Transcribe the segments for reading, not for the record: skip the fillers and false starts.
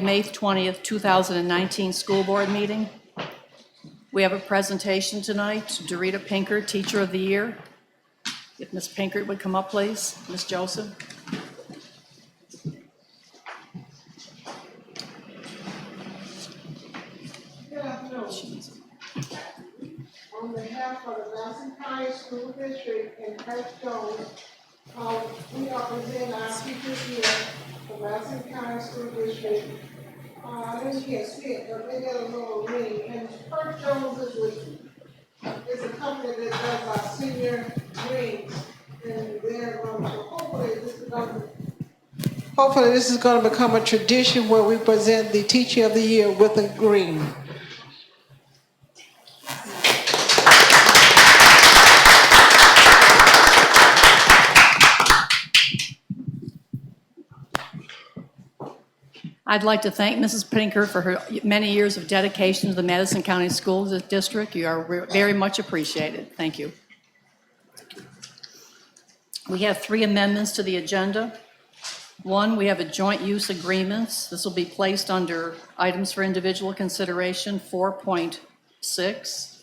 May 20th, 2019 school board meeting. We have a presentation tonight. Dorita Pinker, Teacher of the Year. If Ms. Pinker would come up, please. Ms. Joseph. Good afternoon. On behalf of the Madison County School District and Kirk Jones, we are presenting our teachers here for Madison County School District. I know you can't see it, but they got a little ring, and Kirk Jones is a company that does our senior rings, and they're going to, hopefully this is going to become a tradition where we present the Teacher of the Year with a ring. I'd like to thank Mrs. Pinker for her many years of dedication to the Madison County School District. You are very much appreciated. Thank you. We have 3 amendments to the agenda. One, we have a joint use agreements. This will be placed under items for individual consideration 4.6.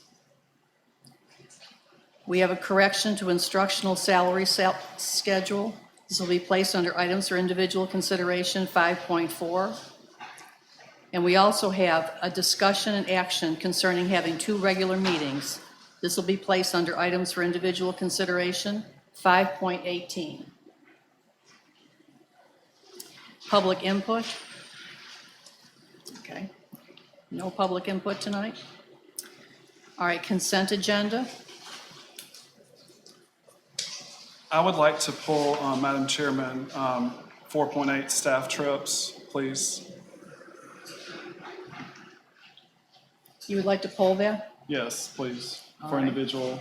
We have a correction to instructional salary schedule. This will be placed under items for individual consideration 5.4. And we also have a discussion and action concerning having 2 regular meetings. This will be placed under items for individual consideration 5.18. Public input. Okay. No public input tonight. All right, consent agenda. I would like to pull, Madam Chairman, 4.8 staff trips, please. You would like to pull that Yes, please, All for right. individual.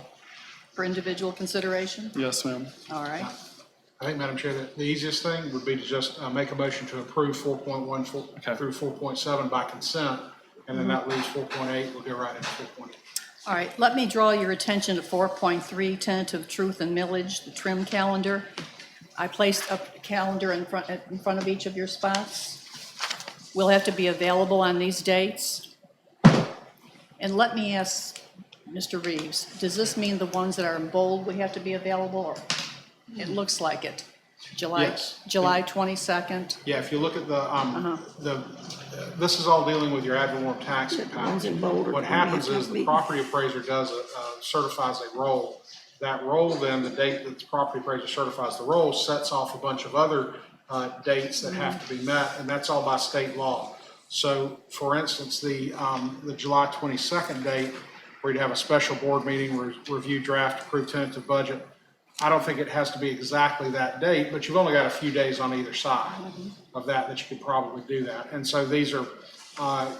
for individual consideration? Yes, ma'am. All right. I think, Madam Chair, that the easiest thing would be to just make a motion to approve 4.1 Okay. through 4.7 by consent, and then that leaves 4.8. We'll go right into 4.8. All right, let me draw your attention to 4.3, tentative truth and millage, the trim calendar. I placed a calendar in front of each of your spots. We'll have to be available on these dates. And let me ask Mr. Reeves, does this mean the ones that are in bold we have to be available, or it looks like it? Yes. July 22nd. Yeah, if you look at this is all dealing with your ad valorem tax impact. What happens is the property appraiser certifies a roll. That roll, then, the date that the property appraiser certifies the roll, sets off a bunch of other dates that have to be met, and that's all by state law. So, for instance, the July 22nd date, where you'd have a special board meeting, review draft, approve tentative budget. I don't think it has to be exactly that date, but you've only got a few days on either side of that you could probably do that. And so these are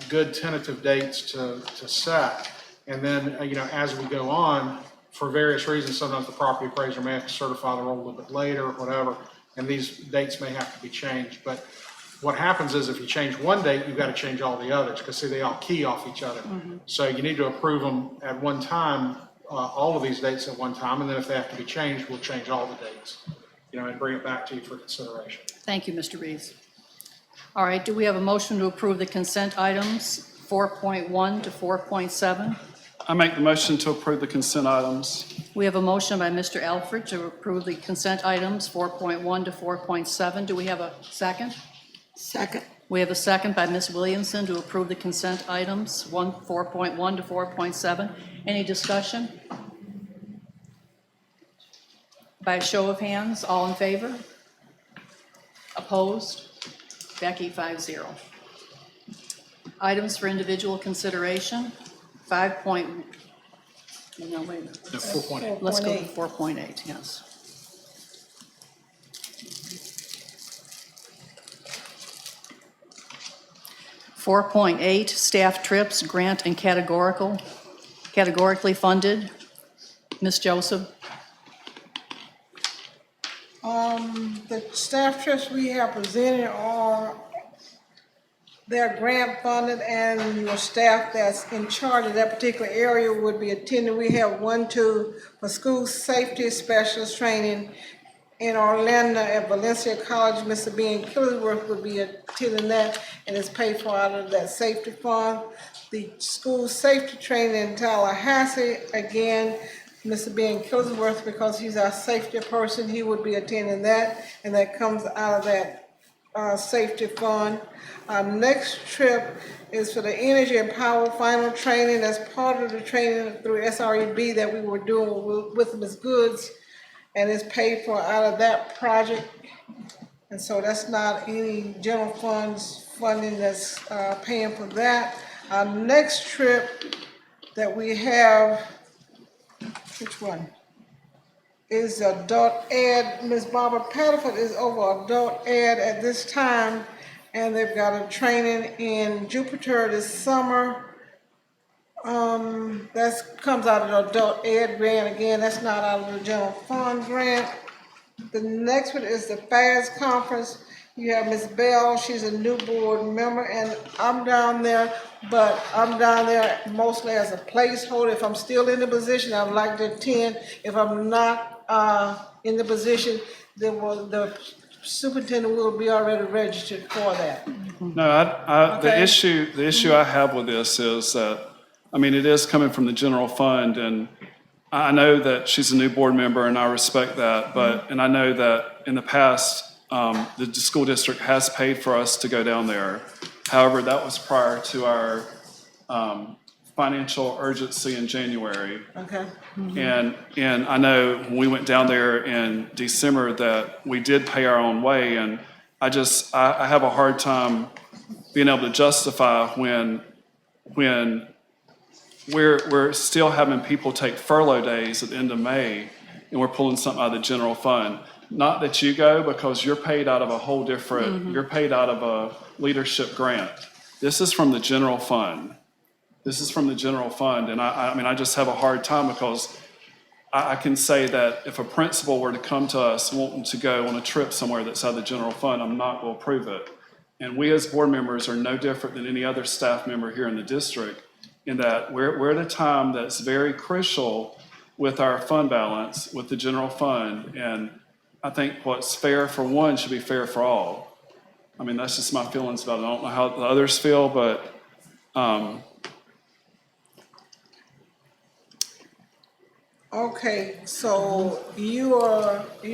good tentative dates to set. And then, as we go on, for various reasons, sometimes the property appraiser may have to certify the roll a little bit later or whatever, and these dates may have to be changed. But what happens is if you change one date, you've got to change all the others, because see, they all key off each other. So you need to approve them at one time, all of these dates at one time, and then if they have to be changed, we'll change all the dates, and bring it back to you for consideration. Thank you, Mr. Reeves. All right, do we have a motion to approve the consent items 4.1 to 4.7? I make the motion to approve the consent items. We have a motion by Mr. Alfred to approve the consent items 4.1 to 4.7. Do we have a second? Second. We have a second by Ms. Williamson to approve the consent items 4.1 to 4.7. Any discussion? By a show of hands, all in favor? Opposed? Becky, 5-0. Items for individual consideration, 5. No, wait a minute. No, 4.8. Let's go to 4.8, yes. .8 staff trips, grant and categorically funded. Ms. Joseph. The staff trips we have presented they're grant funded, and your staff that's in charge of that particular area would be attending. We have 1, 2 for school safety specialist training in Orlando at Valencia College. Mr. Ben Killingsworth will be attending that, and it's paid for out of that safety fund. The school safety training in Tallahassee, again, Mr. Ben Killingsworth, because he's our safety person, he would be attending that, and that comes out of that safety fund. Our next trip is for the energy and power final training. That's part of the training through SREB that we were doing with Ms. Goods, and it's paid for out of that project. And so that's not any general funds funding that's paying for that. Our next trip that we have, which one? Is adult ed. Ms. Barbara Patterford is over adult ed at this time, and they've got a training in Jupiter this summer. That comes out of the adult ed grant. Again, that's not out of the general fund grant. The next one is the FAST conference. You have Ms. Bell, she's a new board member, and I'm down there, but I'm down there mostly as a placeholder. If I'm still in the position, I'd like to attend. If I'm not in the position, then the superintendent will be already registered for that. No, the Okay. issue I have with this is that, I mean, it is coming from the general fund, and I know that she's a new board member, and I respect that, but, and I know that in the past, the school district has paid for us to go down there. However, that was prior to our financial urgency in January. Okay. And I know when we went down there in December that we did pay our own way, and I have a hard time being able to justify when we're still having people take furlough days at the end of May, and we're pulling something out of the general fund. Not that you go, because you're paid out of a whole different, you're paid out of a leadership grant. This is from the general fund. This is from the general fund, and I mean, I just have a hard time, because I can say that if a principal were to come to us wanting to go on a trip somewhere that's out of the general fund, I'm not going to approve it. And we as board members are no different than any other staff member here in the district, in that we're at a time that's very crucial with our fund balance, with the general fund, and I think what's fair for one should be fair for all. I mean, that's just my feelings about it. I don't know how the others feel, but Okay, so you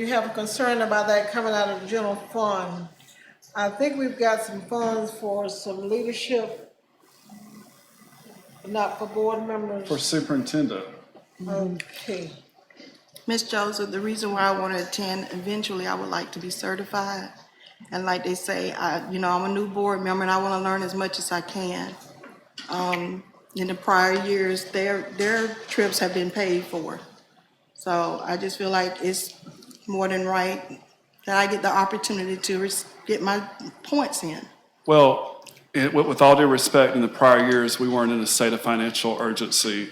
have a concern about that coming out of the general fund. I think we've got some funds for some leadership, not for board members. for superintendent, Okay, Ms. Joseph, the reason why I want to attend, eventually I would like to be certified. And like they say, I'm a new board member and I want to learn as much as I can. In the prior years, their trips have been paid for. So I just feel like it's more than right that I get the opportunity to get my points in. well, with all due respect, in the prior years, we weren't in a state of financial urgency,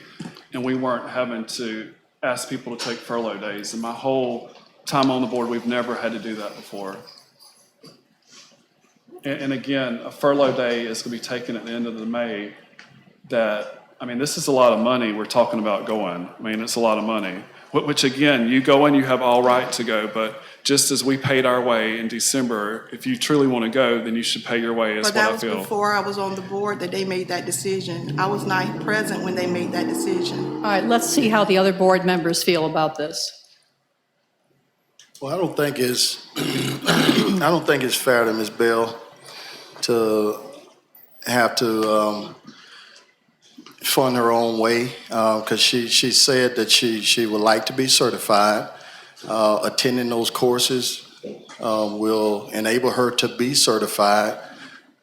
and we weren't having to ask people to take furlough days. In my whole time on the board, we've never had to do that before. And again, a furlough day is going to be taken at the end of the May. This is a lot of money we're talking about going. I mean, it's a lot of money. Which again, you go in, you have all right to go, but just as we paid our way in December, if you truly want to go, then you should pay your way, is But what that I was feel. before I was on the board that they made that decision. I was not present when they made that decision. All right, let's see how the other board members feel about this. Well, I don't think it's fair to Ms. Bell to have to fund her own way, because she said that she would like to be certified. Attending those courses will enable her to be certified.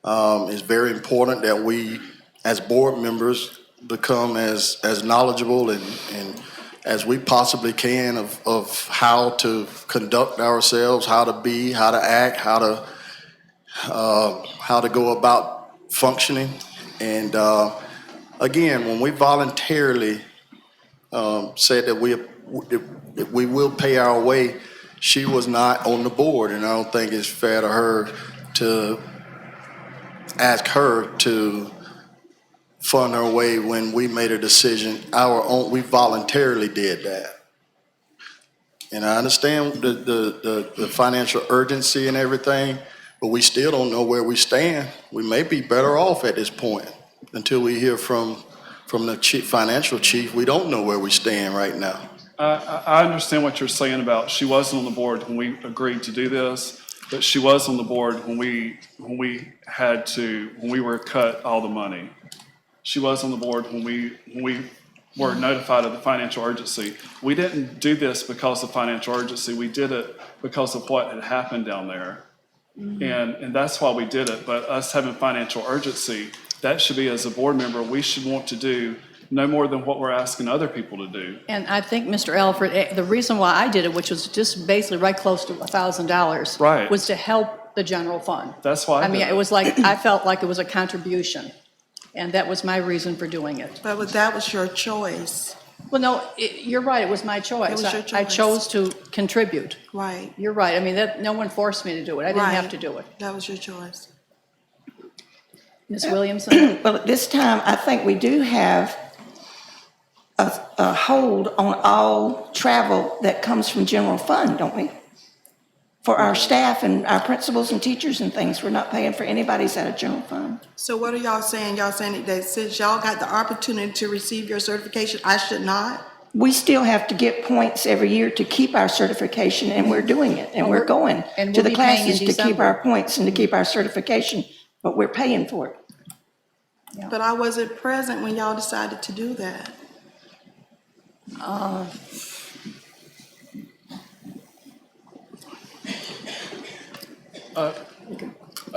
It's very important that we, as board members, become as knowledgeable and as we possibly can of how to conduct ourselves, how to be, how to act, how to go about functioning. And again, when we voluntarily said that we will pay our way, she was not on the board, and I don't think it's fair to her to ask her to fund her way when we made a decision, our own. We voluntarily did that. And I understand the financial urgency and everything, but we still don't know where we stand. We may be better off at this point until we hear from the financial chief. We don't know where we stand right now. I understand what you're saying about she wasn't on the board when we agreed to do this, but she was on the board when we were cut all the money. She was on the board when we were notified of the financial urgency. We didn't do this because of financial urgency. We did it because of what had happened down there. And that's why we did it. But us having financial urgency, that should be, as a board member, we should want to do no more than what we're asking other people to do. And I think, Mr. Alfred, the reason why I did it, which was just basically right close to $1,000. Right. Was to help the general fund. That's why I I mean, did it. it was like, I felt like it was a contribution. And that was my reason for doing it. But that was your choice, Well, no, you're right, it was my choice. It was your I choice. chose to contribute. right? You're right. I mean, no one forced me to do it. I didn't have Right. to do it. That was your choice. Ms. Williamson? Well, at this time, I think we do have a hold on all travel that comes from general fund, don't we? For our staff and our principals and teachers and things, we're not paying for anybody's out of general fund. So what are y'all saying? Y'all saying that since y'all got the opportunity to receive your certification, I should not? We still have to get points every year to keep our certification, and we're doing it, and we're going and to we'll the be paying in classes to keep December. our points and to keep our certification, but we're paying for it. But I wasn't present when y'all decided to do that.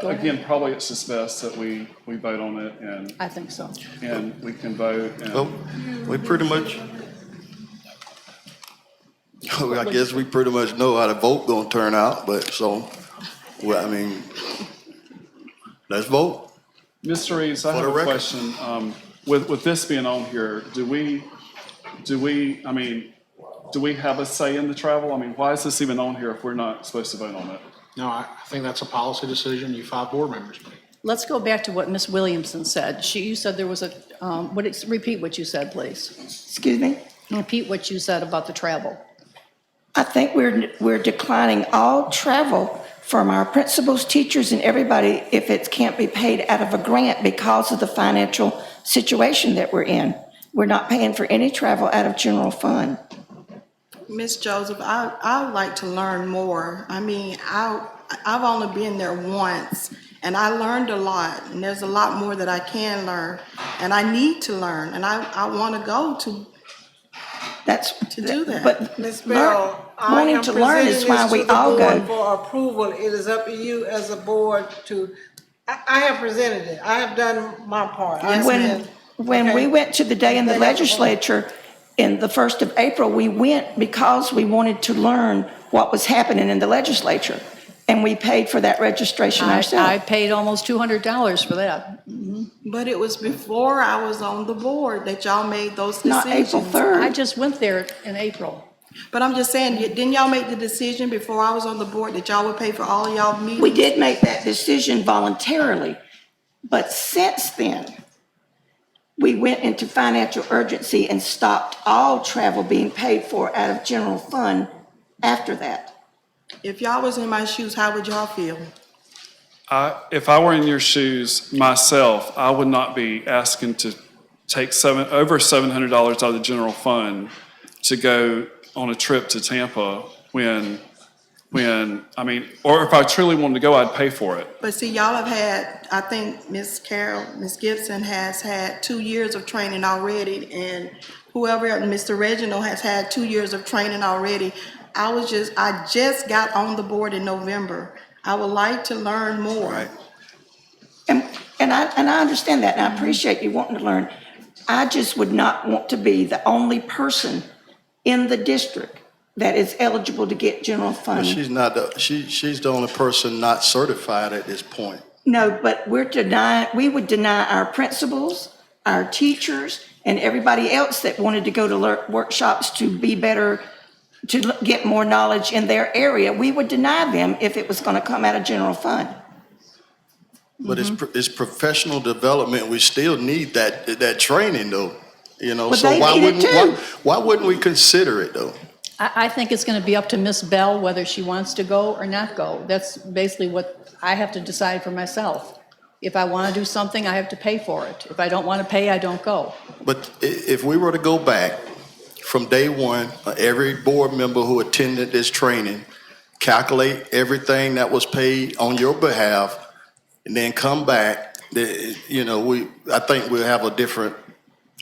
Again, probably it's just best that we vote on it I think so. and we can vote. Well, we pretty much, I guess we pretty much know how the vote gonna turn out, but so, well, I mean, let's vote. Mr. Reeves, I For have the a record. question. With this being on here, do we have a say in the travel? I mean, why is this even on here if we're not supposed to vote on it? No, I think that's a policy decision you 5 board members make. Let's go back to what Ms. Williamson said. You said there was repeat what you said, please. Excuse me? Repeat what you said about the travel. I think we're declining all travel from our principals, teachers, and everybody if it can't be paid out of a grant because of the financial situation that we're in. We're not paying for any travel out of general fund. Ms. Joseph, I would like to learn more. I mean, I've only been there once, and I learned a lot, and there's a lot more that I can learn, and I need to learn, and I want to go to do that. But Ms. Bell, I wanting am to learn is presenting why this we to the all board go. for approval. It is up to you as a board to, I have presented it. I have done my part. I have When we went to the day in the legislature, in the 1st of April, we went because we wanted to learn what was happening in the legislature, and we paid for that registration I ourselves. paid almost $200 for that. But it was before I was on the board that y'all made those Not decisions. April 3rd. I just went there in April. But I'm just saying, didn't y'all make the decision before I was on the board that y'all would pay for all of y'all meetings? We did make that decision voluntarily, but since then, we went into financial urgency and stopped all travel being paid for out of general fund after that. If y'all was in my shoes, how would y'all feel? If I were in your shoes myself, I would not be asking to take over $700 out of the general fund to go on a trip to Tampa when, I mean, or if I truly wanted to go, I'd pay for it. But see, y'all have had, I think Ms. Gibson has had 2 years of training already, and whoever, Mr. Reginald has had 2 years of training already. I just got on the board in November. I would like to learn more. Right. And I understand that, and I appreciate you wanting to learn. I just would not want to be the only person in the district that is eligible to get general But fund. she's not, she's the only person not certified at this point. No, but we would deny our principals, our teachers, and everybody else that wanted to go to workshops to be better, to get more knowledge in their area. We would deny them if it was going to come out of general fund. But it's professional development. We still need that training though, you know, But so they need it too. why wouldn't we consider it though? I think it's going to be up to Miss Bell whether she wants to go or not go. That's basically what I have to decide for myself. If I want to do something, I have to pay for it. If I don't want to pay, I don't go. But if we were to go back from day one, every board member who attended this training, calculate everything that was paid on your behalf, and then come back, I think we'll have a different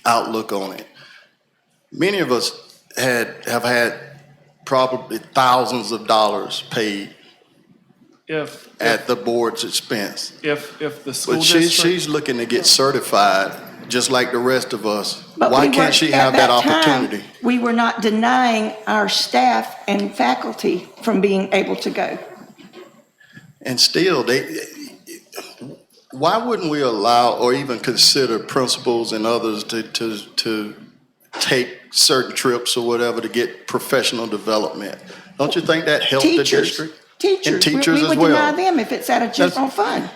outlook on it. Many of us have had probably thousands of dollars paid at the board's expense. If the school But district. she's looking to get certified, just like the rest of us. But Why we can't weren't- she at have that time, opportunity? We were not denying our staff and faculty from being able to go. And still, why wouldn't we allow or even consider principals and others to take certain trips or whatever to get professional development? Don't you think that helped the Teachers, district? teachers, And teachers we as would well. deny them if it's out of general fund.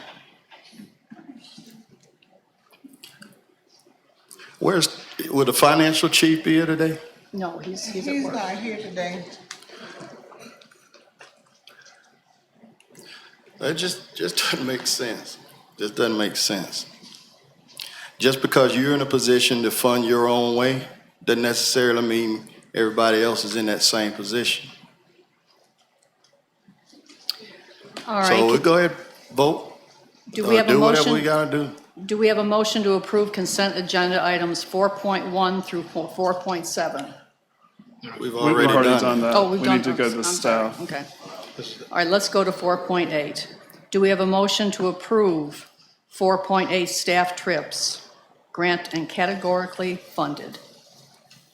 Would the financial chief be here today? No, he's at He's work. not here today. That just doesn't make sense. Just doesn't make sense. Just because you're in a position to fund your own way, doesn't necessarily mean everybody else is in that same position. All So we'll right, go ahead, vote. do we have a Do whatever we motion? gotta do. Do we have a motion to approve consent agenda items 4.1 through 4.7? We've We've already done it. that. Oh, we've We done. need to go to the I'm sorry. staff. Okay. All right, let's go to 4.8. Do we have a motion to approve 4.8 staff trips, grant and categorically funded?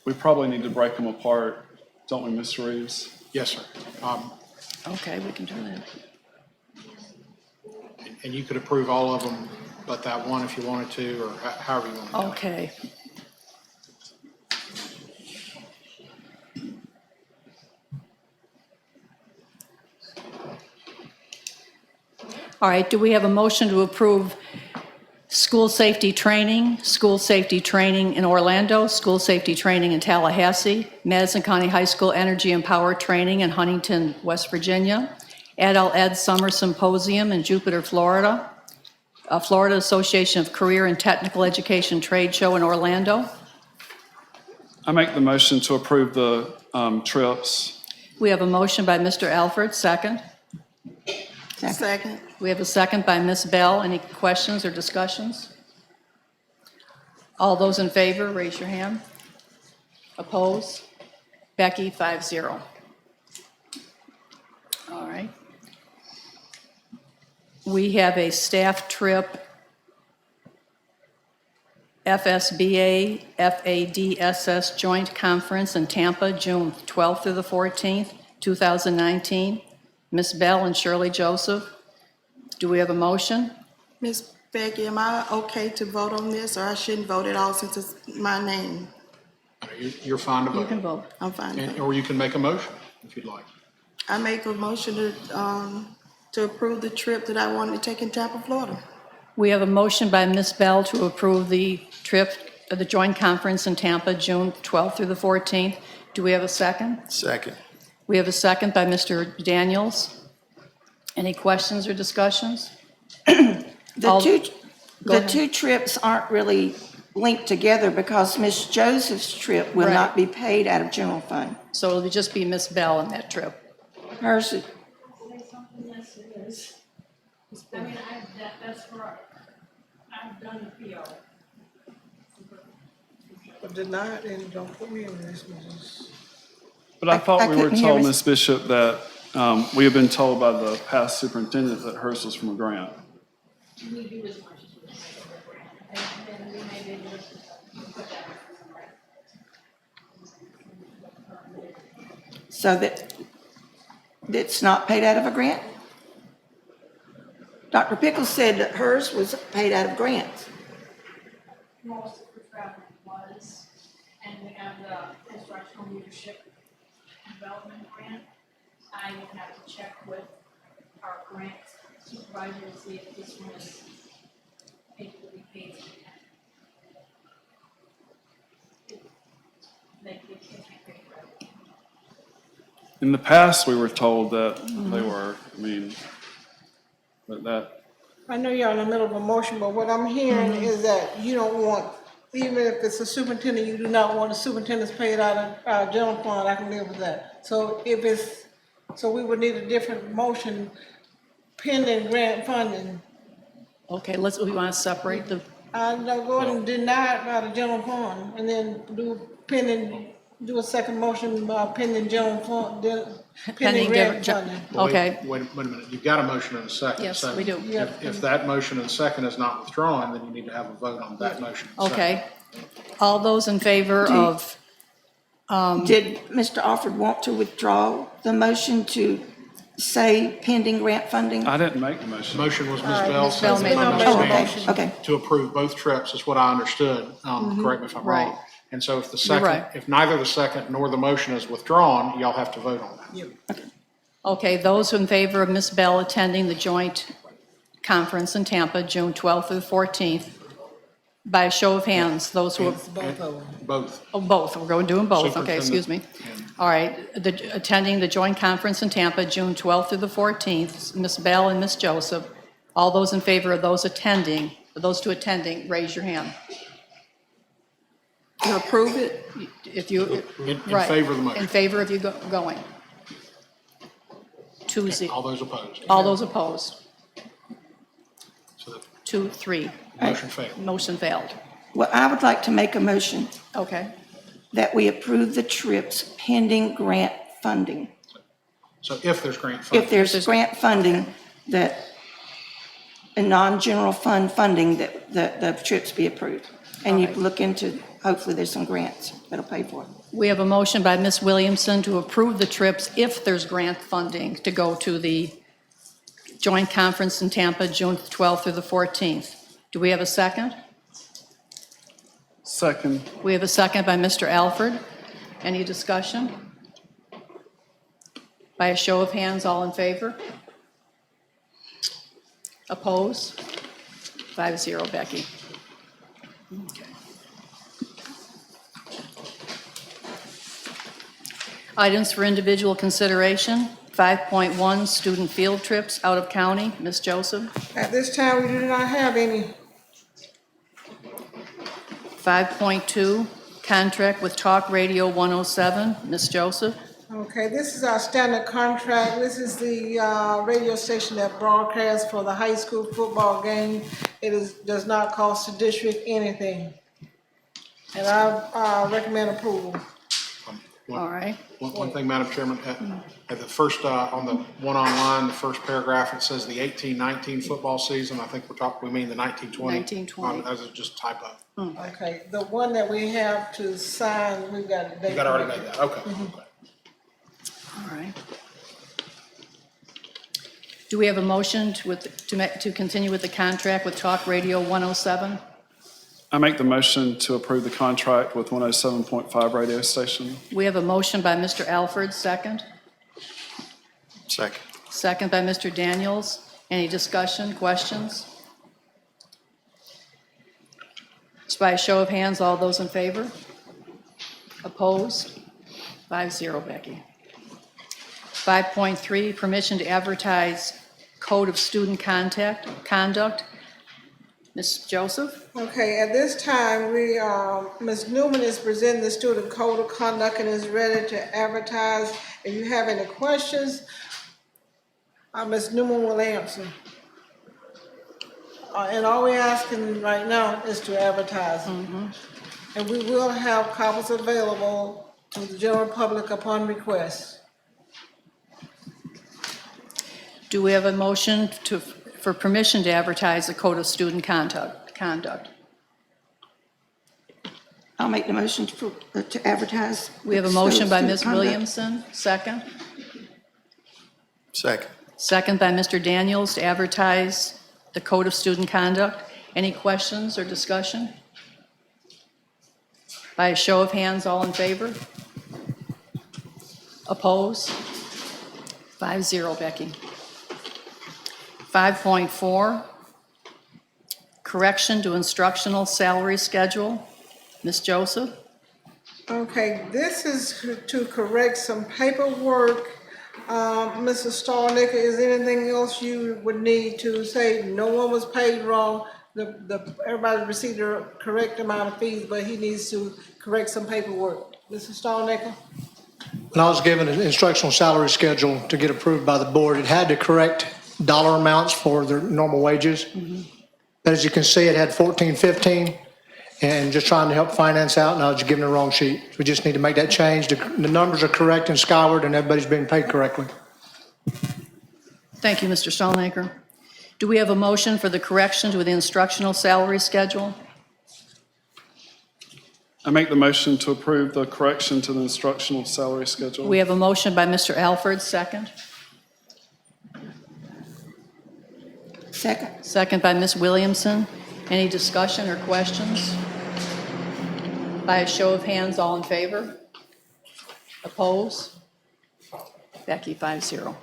We probably need to break them apart, don't we, Mr. Reeves? Yes, sir. Okay, we can do that. And you could approve all of them, but that one if you wanted to, or however you want to do it. Okay. All right, do we have a motion to approve school safety training in Orlando, school safety training in Tallahassee, Madison County High School Energy and Power Training in Huntington, West Virginia, Adult Ed Summer Symposium in Jupiter, Florida, Florida Association of Career and Technical Education Trade Show in Orlando? I make the motion to approve the trips. We have a motion by Mr. Alford, second. Second. We have a second by Ms. Bell. Any questions or discussions? All those in favor, raise your hand. Oppose? Becky, 5-0. All right. We have a staff trip, FSBA, FADSS Joint Conference in Tampa, June 12th through the 14th, 2019. Ms. Bell and Shirley Joseph. Do we have a motion? Ms. Becky, am I okay to vote on this, or I shouldn't vote at all since it's my name? You're fine to You vote. can vote. I'm fine. Or you can make a motion if you'd like. I make a motion to approve the trip that I wanted to take in Tampa, Florida. We have a motion by Ms. Bell to approve the trip, the joint conference in Tampa, June 12th through the 14th. Do we have a second? Second. We have a second by Mr. Daniels. Any questions or discussions? The I'll- two, Go the ahead. two trips aren't really linked together because Miss Joseph's trip will Right. not be paid out of general fund. So it'll just be Ms. Bell in that trip. Hers, is- Yes, it is. I mean, that's where I've done the PO. But deny it and don't put me in this business. But I thought I we were couldn't hear told, Ms. Ms. Bishop, that we have been told by the past superintendent that hers was from a grant. We do as much as we can for the grant, and then we may be able to put that in. so that it's not paid out of a grant? Dr. Pickles said that hers was paid out of grants. Most of the travel was, and we have the instructional leadership development grant. I will have to check with our grant supervisor to see if this one is able to be paid. They can't pay for it. In the past, we were told that they were, I mean, but that, I know you're in the middle of a motion, but what I'm hearing is that you don't want, even if it's a superintendent, you do not want the superintendent's paid out of general fund, I can live with that. So so we would need a different motion pending grant funding. Okay, we want to separate the, No, go ahead and deny it by the general fund, and then do a second motion pending general fund, pending Pending grant different- funding. Well, Okay. Wait a minute, you've got a motion and a second. Yes, so we do. If that motion and second is not withdrawn, then you need to have a vote on that motion. and second. okay. All those in favor of, Did Mr. Alford want to withdraw the motion to say pending grant funding? I didn't make the motion. Motion was Ms. right, Bell, Ms. Bell second made by the Ms. Oh, Daniels, okay, okay. to approve both trips, is what I understood. Correct me if I'm Right. wrong. And so if the You're second, right. if neither the second nor the motion is withdrawn, y'all have to vote on that. okay, those in favor of Ms. Bell attending the joint conference in Tampa, June 12th through the 14th, by a show of hands, those who are, Both. oh, both, we're going to do them both, okay, excuse me. All right, attending the joint conference in Tampa, June 12th through the 14th, Ms. Bell and Ms. Joseph. All those in favor of those two attending, raise your hand. You approve it? If you, In right. favor of the motion. In favor of you going? 2-0. All those opposed? All those opposed? So the 2-3. motion failed. Motion failed. Well, I would like to make a motion Okay. that we approve the trips pending grant funding. So if there's grant funding. If there's grant funding that, a non-general fund funding, that the trips be approved. And you can look into, hopefully there's some grants that'll pay for it. We have a motion by Ms. Williamson to approve the trips if there's grant funding to go to the joint conference in Tampa, June 12th through the 14th. Do we have a second? Second, We have a second by Mr. Alford. Any discussion? By a show of hands, all in favor? Opposed? 5-0, Becky. Okay. Items for individual consideration. 5.1, student field trips out of county. Ms. Joseph. At this time, we do not have any. 5.2, contract with Talk Radio 107. Ms. Joseph. Okay, this is our standard contract. This is the radio station that broadcasts for the high school football game. Does not cost the district anything. And I recommend approval. All right. One thing, Madam Chairman, at the first, on the one online, the first paragraph, it says the 18-19 football season. I think we mean the 19-20. 19-20. That was just a typo. Okay, the one that we have to sign, we've got a date. You got already made that, okay. All right. Do we have a motion to continue with the contract with Talk Radio 107? I make the motion to approve the contract with 107.5 radio station. We have a motion by Mr. Alford, second. Second. Second by Mr. Daniels. Any discussion, questions? Just by a show of hands, all those in favor? Opposed? 5-0, Becky. 5.3, permission to advertise Code of Student Conduct. Ms. Joseph? Okay, at this time, Ms. Newman is presenting the student code of conduct and is ready to advertise. If you have any questions, Ms. Newman will answer. And all we're asking right now is to advertise. And we will have copies available to the general public upon request. Do we have a motion for permission to advertise the Code of Student Conduct? I'll make the motion to advertise. We have a motion by Ms. Student conduct. Williamson, second. Second. Second by Mr. Daniels to advertise the Code of Student Conduct. Any questions or discussion? By a show of hands, all in favor? Opposed? 5-0, Becky. 5.4, correction to instructional salary schedule. Ms. Joseph? Okay, this is to correct some paperwork. Mr. Stallnicker, is there anything else you would need to say? No one was paid wrong. Everybody received the correct amount of fees, but he needs to correct some paperwork. Mr. Stallnicker? When I was given an instructional salary schedule to get approved by the board, it had the correct dollar amounts for their normal wages. But as you can see, it had 1415, and just trying to help finance out, and I was given the wrong sheet. We just need to make that change. The numbers are correct in Skyward, and everybody's being paid correctly. Thank you, Mr. Stallnaker. Do we have a motion for the correction to the instructional salary schedule? I make the motion to approve the correction to the instructional salary schedule. We have a motion by Mr. Alford, second. Second. Second by Ms. Williamson. Any discussion or questions? By a show of hands, all in favor? Oppose? Becky, 5-0.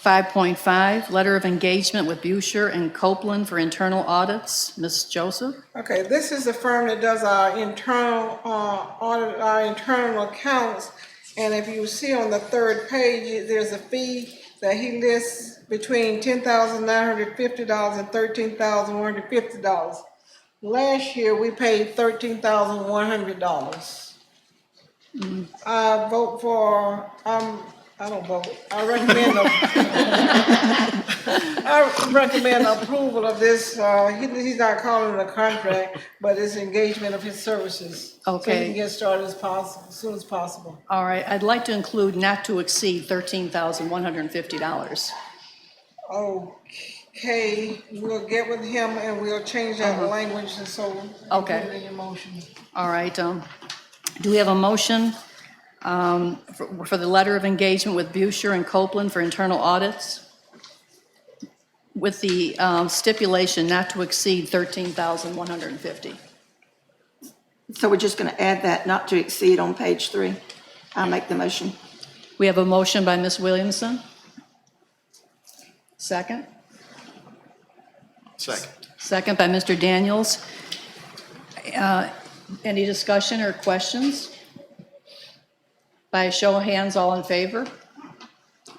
5.5, letter of engagement with Buescher and Copeland for internal audits. Ms. Joseph? Okay, this is the firm that does our internal audit, our internal accounts. And if you see on the third page, there's a fee that he lists between $10,950 and $13,150. Last year, we paid $13,100. I vote for, I don't vote. I recommend approval of this. He's not calling it a contract, but it's engagement of his services. So he Okay. can get started as soon as possible. All right, I'd like to include not to exceed $13,150. Okay, we'll get with him and we'll change that language and so. Okay. Put it in your motion. All right, do we have a motion for the letter of engagement with Buescher and Copeland for internal audits with the stipulation not to exceed $13,150? So we're just going to add that not to exceed on page 3. I'll make the motion. We have a motion by Ms. Williamson. Second? Second. Second by Mr. Daniels. Any discussion or questions? By a show of hands, all in favor?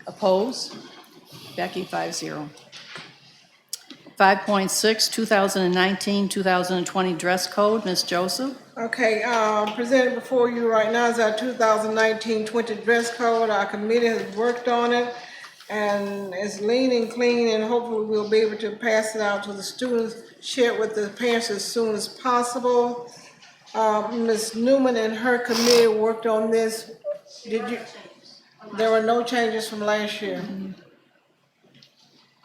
Oppose? Becky, 5-0. 5.6, 2019-2020 dress code. Ms. Joseph? Okay, presented before you right now is our 2019-20 dress code. Our committee has worked on it and it's lean and clean, and hopefully we'll be able to pass it out to the students, share it with the parents as soon as possible. Ms. Newman and her committee worked on this. There were no changes from last year.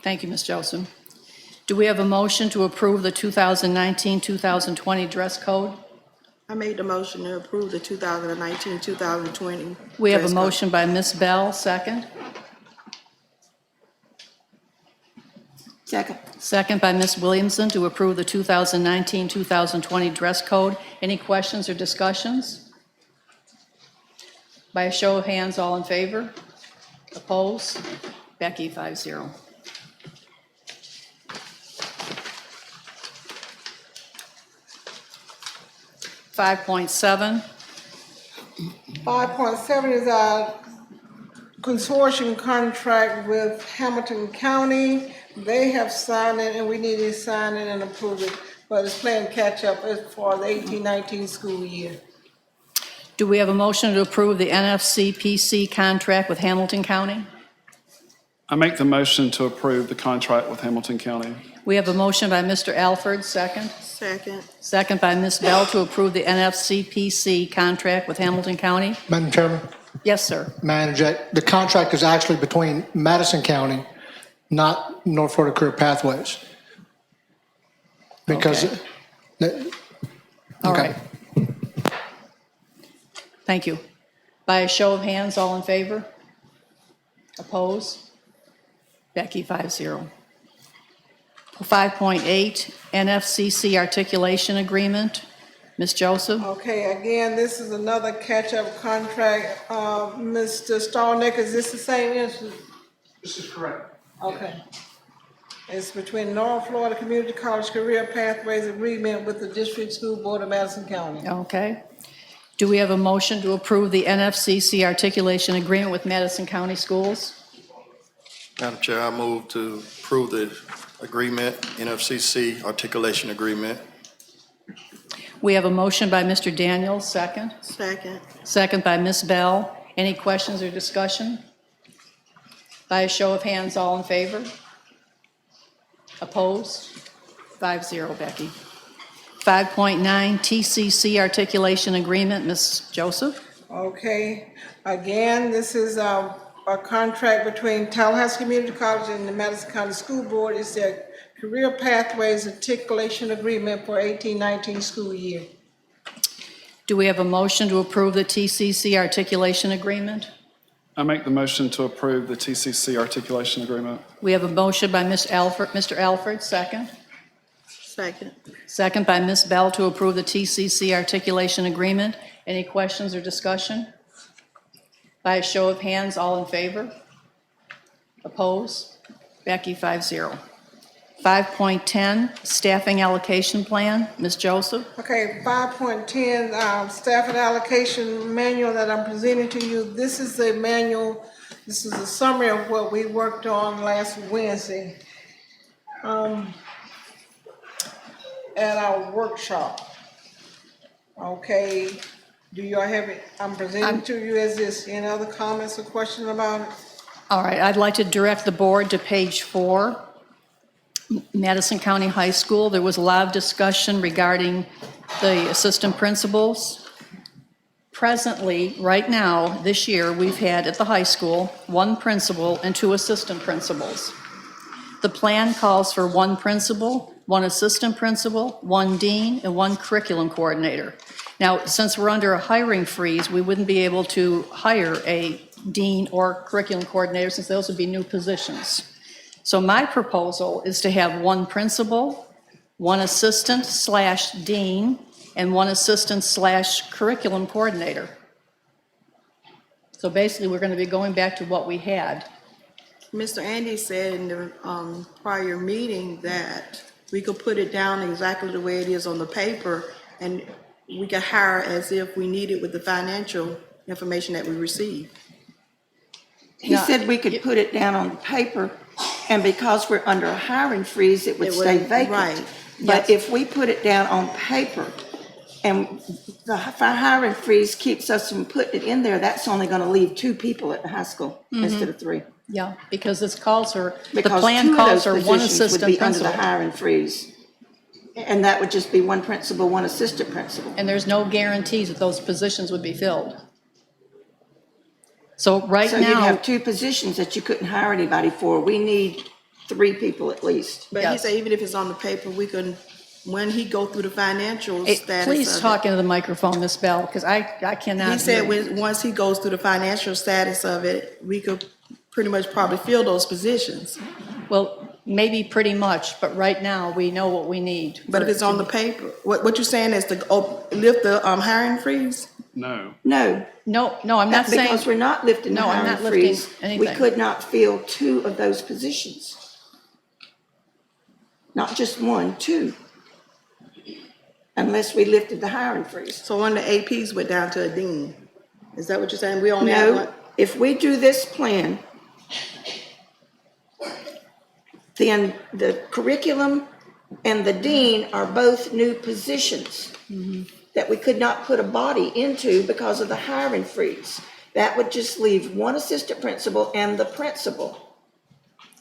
Thank you, Ms. Joseph. Do we have a motion to approve the 2019-2020 dress code? I made the motion to approve the 2019-2020. We have a dress code. motion by Ms. Bell, second. Second. Second by Ms. Williamson to approve the 2019-2020 dress code. Any questions or discussions? By a show of hands, all in favor? Oppose? Becky, 5-0. $5.7. 5.7 is our consortium contract with Hamilton County. They have signed it and we need to sign it and approve it, but it's playing catch up for the 18-19 school year. Do we have a motion to approve the NFCPC contract with Hamilton County? I make the motion to approve the contract with Hamilton County. We have a motion by Mr. Alford, second. Second. Second by Ms. Bell to approve the NFCPC contract with Hamilton County. Madam Chairman, Yes, sir. may I interject? The contract is actually between Madison County, not North Florida Career Pathways. Because, All Okay. right. Thank you. By a show of hands, all in favor? Oppose? Becky, 5-0. 5.8, NFCC articulation agreement. Ms. Joseph? Okay, again, this is another catch-up contract. Mr. Stallnick, is this the same instance? This is correct. Okay. It's between North Florida Community College Career Pathways Agreement with the District School Board of Madison County. Okay. Do we have a motion to approve the NFCC articulation agreement with Madison County Schools? Madam Chair, I move to approve the agreement, NFCC articulation agreement. We have a motion by Mr. Daniels, second. Second. Second by Ms. Bell. Any questions or discussion? By a show of hands, all in favor? Opposed? 5-0, Becky. 5.9, TCC articulation agreement, Ms. Joseph. Okay, again, this is a contract between Tallahassee Community College and the Madison County School Board. It's their Career Pathways Articulation Agreement for 18-19 school year. Do we have a motion to approve the TCC articulation agreement? I make the motion to approve the TCC articulation agreement. We have a motion by Mr. Alford, second. Second. Second by Ms. Bell to approve the TCC articulation agreement. Any questions or discussion? By a show of hands, all in favor? Opposed? Becky, 5-0. 5.10, staffing allocation plan, Ms. Joseph. Okay, 5.10, staff and allocation manual that I'm presenting to you. This is a manual, this is a summary of what we worked on last Wednesday at our workshop. Okay, do y'all have it? I'm presenting to you as this. Any other comments or questions about it? All right, I'd like to direct the board to page 4, Madison County High School. There was a lot of discussion regarding the assistant principals. Presently, right now, this year, we've had at the high school 1 principal and 2 assistant principals. The plan calls for 1 principal, 1 assistant principal, 1 dean, and 1 curriculum coordinator. Now, since we're under a hiring freeze, we wouldn't be able to hire a dean or curriculum coordinator since those would be new positions. So my proposal is to have 1 principal, 1 assistant/dean, and 1 assistant/curriculum coordinator. So basically, we're going to be going back to what we had. Mr. Andy said in the prior meeting that we could put it down exactly the way it is on the paper, and we could hire as if we needed with the financial information that we receive. He said we could put it down on paper, and because we're under a hiring freeze, it would It stay would- vacant. right. But if we put it down on paper, and the hiring freeze keeps us from putting it in there, that's only gonna leave 2 people at the high school instead of 3. Yeah, because this calls for, the Because plan 2 of calls those for 1 positions would assistant be under the principal. hiring freeze. And that would just be 1 principal, 1 assistant principal. And there's no guarantees that those positions would be filled. So right So you'd now, have 2 positions that you couldn't hire anybody for. We need 3 people at least. But he Yes. said even if it's on the paper, we can, when he go through the financial hey, status please of talk it. into the microphone, Ms. Bell, because I cannot He said hear you. once he goes through the financial status of it, we could pretty much probably fill those positions. Well, maybe pretty much, but right now, we know what we need. But if it's on the paper, what you're saying is to lift the hiring freeze? No. No. No, I'm not saying, Because we're not lifting the No, I'm hiring not lifting freeze. We anything. could not fill 2 of those positions. Not just 1, 2. Unless we lifted the hiring freeze. So one of the APs went down to a dean. Is that what you're saying? We only have No, one? if we do this plan, then the curriculum and the dean are both new positions that we could not put a body into because of the hiring freeze. That would just leave 1 assistant principal and the principal.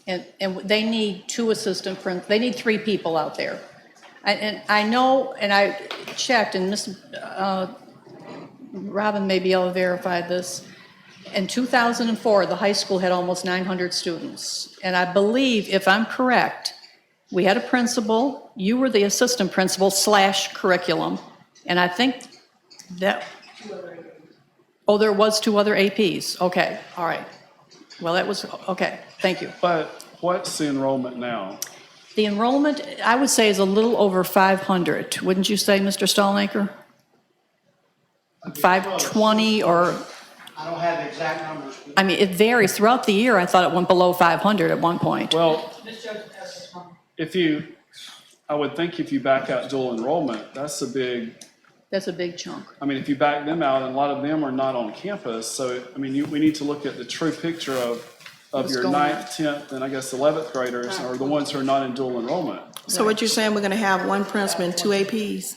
and they need 2 they need 3 people out there. And I know, and I checked, and Ms. Robin may be able to verify this. In 2004, the high school had almost 900 students. And I believe, if I'm correct, we had a principal, you were the assistant principal/curriculum, and I think that, oh, there was 2 other APs, okay, all right. Well, that was, okay, thank you. But what's the enrollment now? The enrollment, I would say, is a little over 500, wouldn't you say, Mr. Stallmaker? 520, or, I don't have the exact numbers. I mean, it varies throughout the year. I thought it went below 500 at one point. Well, Ms. Joseph has this I would think if you back out dual enrollment, that's a big, That's a big chunk. I mean, if you back them out, and a lot of them are not on campus, so, I mean, we need to look at the true picture of What's your going on. 9th, 10th, and I guess 11th graders, or the ones who are not in dual enrollment. So what you're saying, we're gonna have one principal and 2 APs?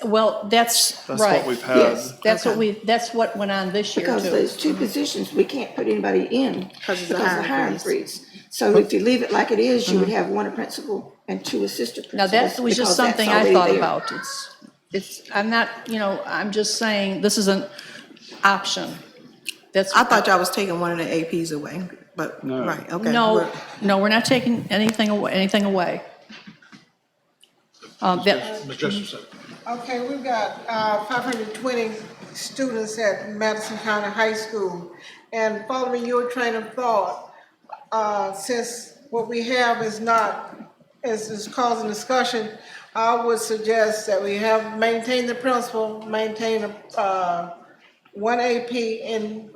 Well, that's That's right. what we've had. Yes. That's what went on this year Because too. those two positions, we can't put anybody in Because because of of the hiring freeze. So if you leave it like it is, you would have one principal and 2 assistant Now, principals. that was just because that's something I already thought there. about. I'm not, I'm just saying, this is an option. That's. I thought y'all was taking one of the APs away, but, No. right, okay. No, we're not taking anything away. That, Ms. Jessup. Okay, we've got 520 students at Madison County High School. And following your train of thought, since what we have is causing discussion, I would suggest that we maintain the principal, maintain one AP and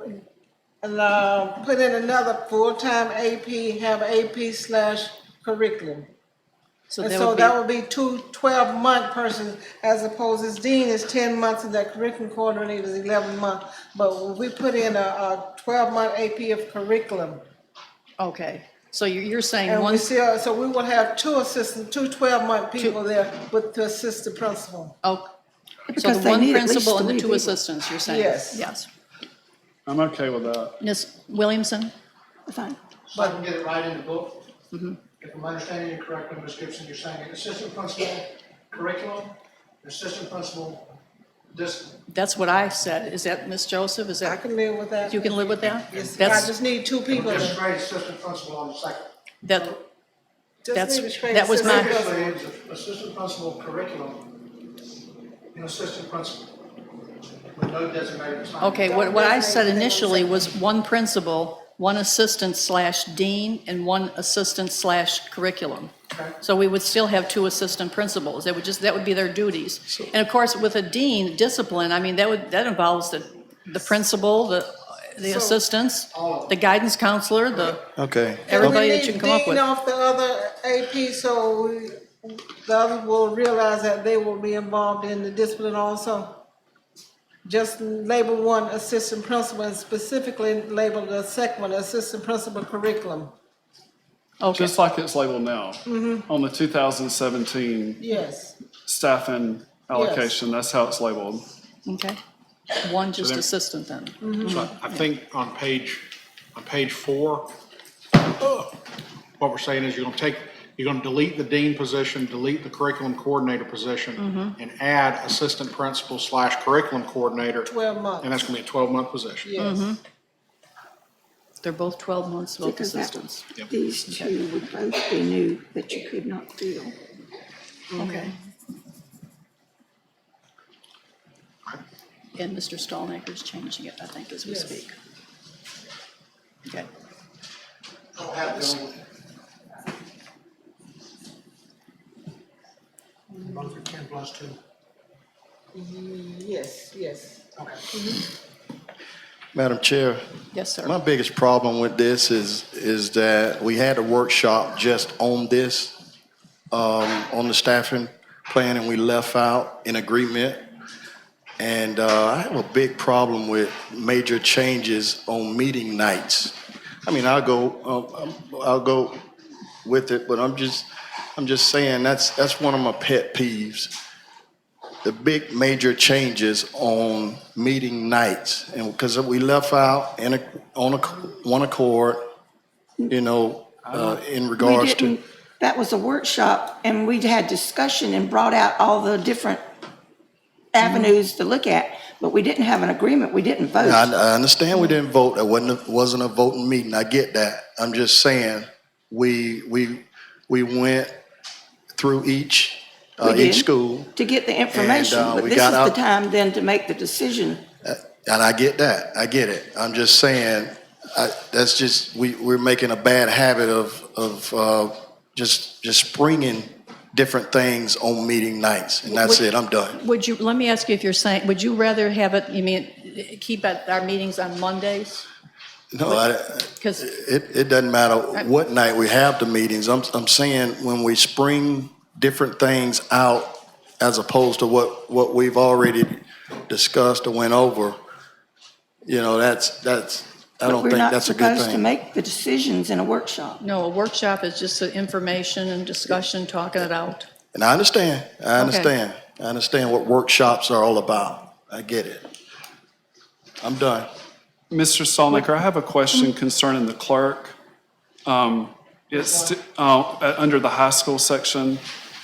put in another full-time AP, have AP/curriculum. And so that would be 2 12-month persons, as opposed as dean is 10 months and that curriculum coordinator is 11 months. But if we put in a 12-month AP of curriculum, okay, so you're saying and one, so we will have 2 assistants, 2 12-month people there to assist the principal. oh, so Because the they one need at least principal and the 3 2 people. assistants, you're saying? Yes. Yes. I'm okay with that. Ms. Williamson? Fine. So I can get it right in the book. If I'm understanding you correctly, Ms. Gibson, you're saying assistant principal curriculum, assistant principal discipline. That's what I said. Is that, Ms. Joseph, is I that, can live with that. you can live with that? Yes, I That's, just need 2 people. Just grade assistant principal on the second. that, Just that's- need a straight that was my- assistant Previously, principal. it was assistant principal curriculum and assistant principal with no designated assignment. okay, what I said initially was one principal, one assistant/dean, and one assistant/curriculum. Okay. So we would still have 2 assistant principals. That would be their duties. And of course, with a dean, discipline, I mean, that involves the principal, the assistants, the guidance counselor, Okay. everybody We that you can come up need with. dean off the other AP, so the others will realize that they will be involved in the discipline also. Just label one assistant principal and specifically label the second one assistant principal curriculum. Okay, Just like it's labeled now. On the 2017 Yes, staffing allocation, that's how it's labeled. okay. One just then- assistant then. So I think on page 4, what we're saying is you're gonna delete the dean position, delete the curriculum coordinator position, and add assistant principal / curriculum coordinator. 12 months. And that's gonna be a 12-month position. Yes. They're both 12 months, both Because that, assistants. these 2 would both be new that you could not fill. Okay. And Mr. Stallnaker's changing it, I think, as we Yes. speak. Okay. Don't have the only. Both are 10 plus 2. Yes. Okay. Madam Chair, Yes, sir. my biggest problem with this is that we had a workshop just on this, on the staffing plan, and we left out an agreement. And I have a big problem with major changes on meeting nights. I mean, I'll go with it, but I'm just saying that's one of my pet peeves. The big major changes on meeting nights, and because we left out on one accord, in We regards to. didn't, that was a workshop, and we had discussion and brought out all the different avenues to look at, but we didn't have an agreement, we didn't vote. I understand we didn't vote. It wasn't a voting meeting. I get that. I'm just saying, we went through each We did, school, to get the information, And, but we this is got the out- time then to make the decision. and I get that. I get it. I'm just saying, that's just, we're making a bad habit of just springing different things on meeting nights, and that's it. I'm done. Let me ask you if you're saying, would you rather have it, keep our meetings on Mondays? No, Because, it doesn't matter what night we have the meetings. I'm saying when we spring different things out as opposed to what we've already discussed or went over, you know, that's, I don't think that's a good We're not supposed to thing. make the decisions in a workshop. no, a workshop is just information and discussion, talking it out. And I understand, I understand what workshops are all about. I get it. I'm done. Mr. Stallnaker, I have a question concerning the clerk. It's, under the high school section,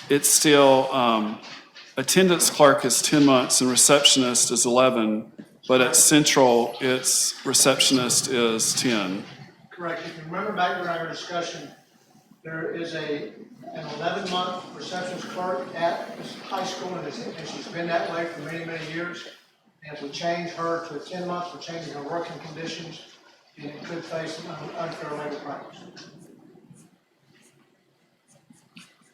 it's still, attendance clerk is 10 months and receptionist is 11, but at Central, it's receptionist is 10. Correct. If you remember back during our discussion, there is an 11-month receptionist clerk at this high school, and she's been that way for many, many years. And if we change her to 10 months, we're changing her working conditions, and it could face an unfair labor practice.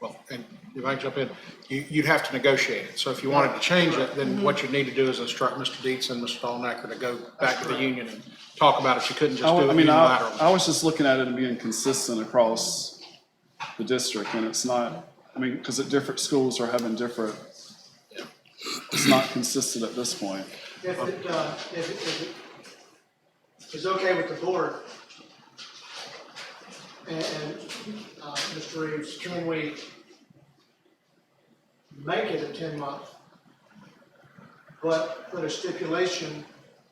Well, and if I can jump in, you'd have to negotiate it. So if you wanted to change it, then what you need to do is instruct Mr. Dietz and Mr. Stallnaker to go back to the union and talk about it. You couldn't just do it unilaterally. I was just looking at it and being consistent across the district, and it's not, I mean, because at different schools are having different, it's not consistent at this point. If it is okay with the board, and Mr. Reeves, can we make it a 10-month, but put a stipulation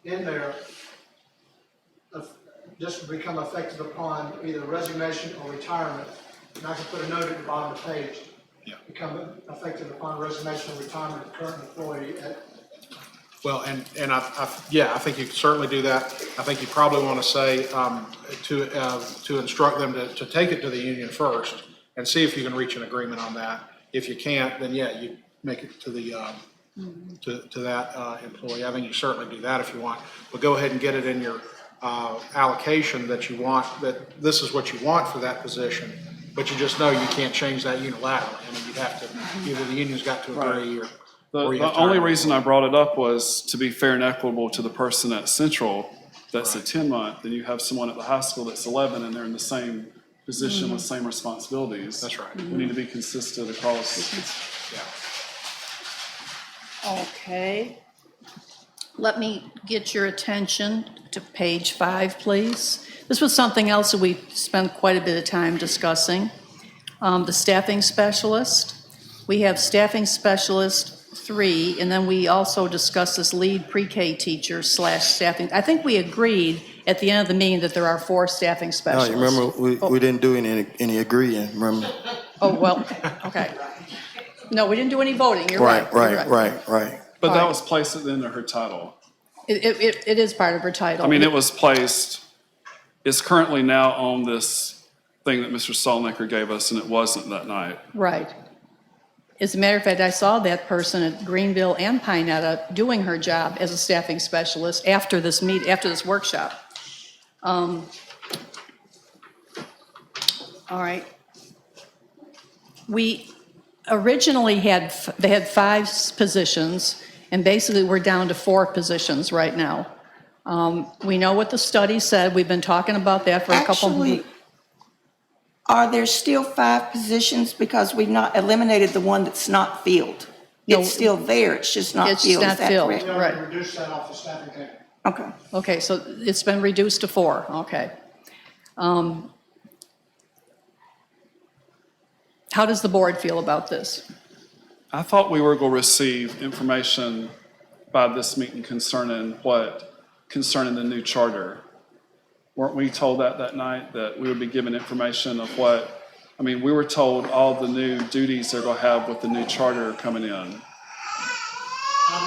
in there of this will become effective upon either resignation or retirement? And I can put a note at the bottom of the page. Yeah. Become effective upon resignation or retirement of current employee at. Well, and I think you can certainly do that. I think you probably want to say to instruct them to take it to the union first and see if you can reach an agreement on that. If you can't, then yeah, you make it to the to that employee. I think you certainly do that if you want. But go ahead and get it in your allocation that you want, that this is what you want for that position. But you just know you can't change that unilaterally. I mean, you'd have to, either the union's got to agree or. The only reason I brought it up was to be fair and equitable to the person at Central that's a 10-month, and you have someone at the high school that's 11, and they're in the same position with same responsibilities. That's right. We need to be consistent across. Yeah. Okay. Let me get your attention to page 5, please. This was something else that we spent quite a bit of time discussing. The staffing specialist. We have staffing specialist 3, and then we also discussed this lead pre-K teacher / staffing. I think we agreed at the end of the meeting that there are 4 staffing No, specialists. you remember, we didn't do any agreeing, remember? Oh, well, okay. No, we didn't do any voting, you're right. Right. But that was placed at the end of her title. It is part of her title. I mean, it was placed, it's currently now on this thing that Mr. Stallnaker gave us, and it wasn't that night. Right. As a matter of fact, I saw that person at Greenville and Pinetta doing her job as a staffing specialist after this workshop. All right. We originally they had 5 positions, and basically we're down to 4 positions right now. We know what the study said. We've been talking about that for a couple of Actually, are there still 5 positions because we've not eliminated the one that's not filled? No. It's still there, it's just not It's filled, not is that filled. correct? We Right. already reduced that off the staffing table. Okay. Okay, so it's been reduced to 4, okay. How does the board feel about this? I thought we were going to receive information by this meeting concerning the new charter. Weren't we told that night, that we would be given information of what, I mean, we were told all the new duties they're going to have with the new charter coming in. I'm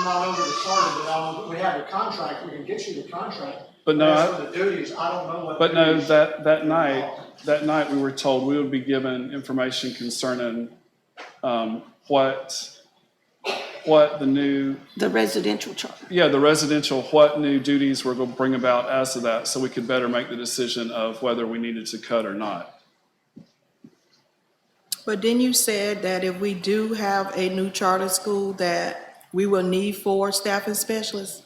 not over the charter, but we have a contract, we can get you the contract. But no, As for the duties, I don't know what. But no, duties- that night we were told we would be given information concerning what the new, The residential charter. the residential, what new duties we're going to bring about as of that, so we could better make the decision of whether we needed to cut or not. But then you said that if we do have a new charter school, that we will need 4 staffing specialists?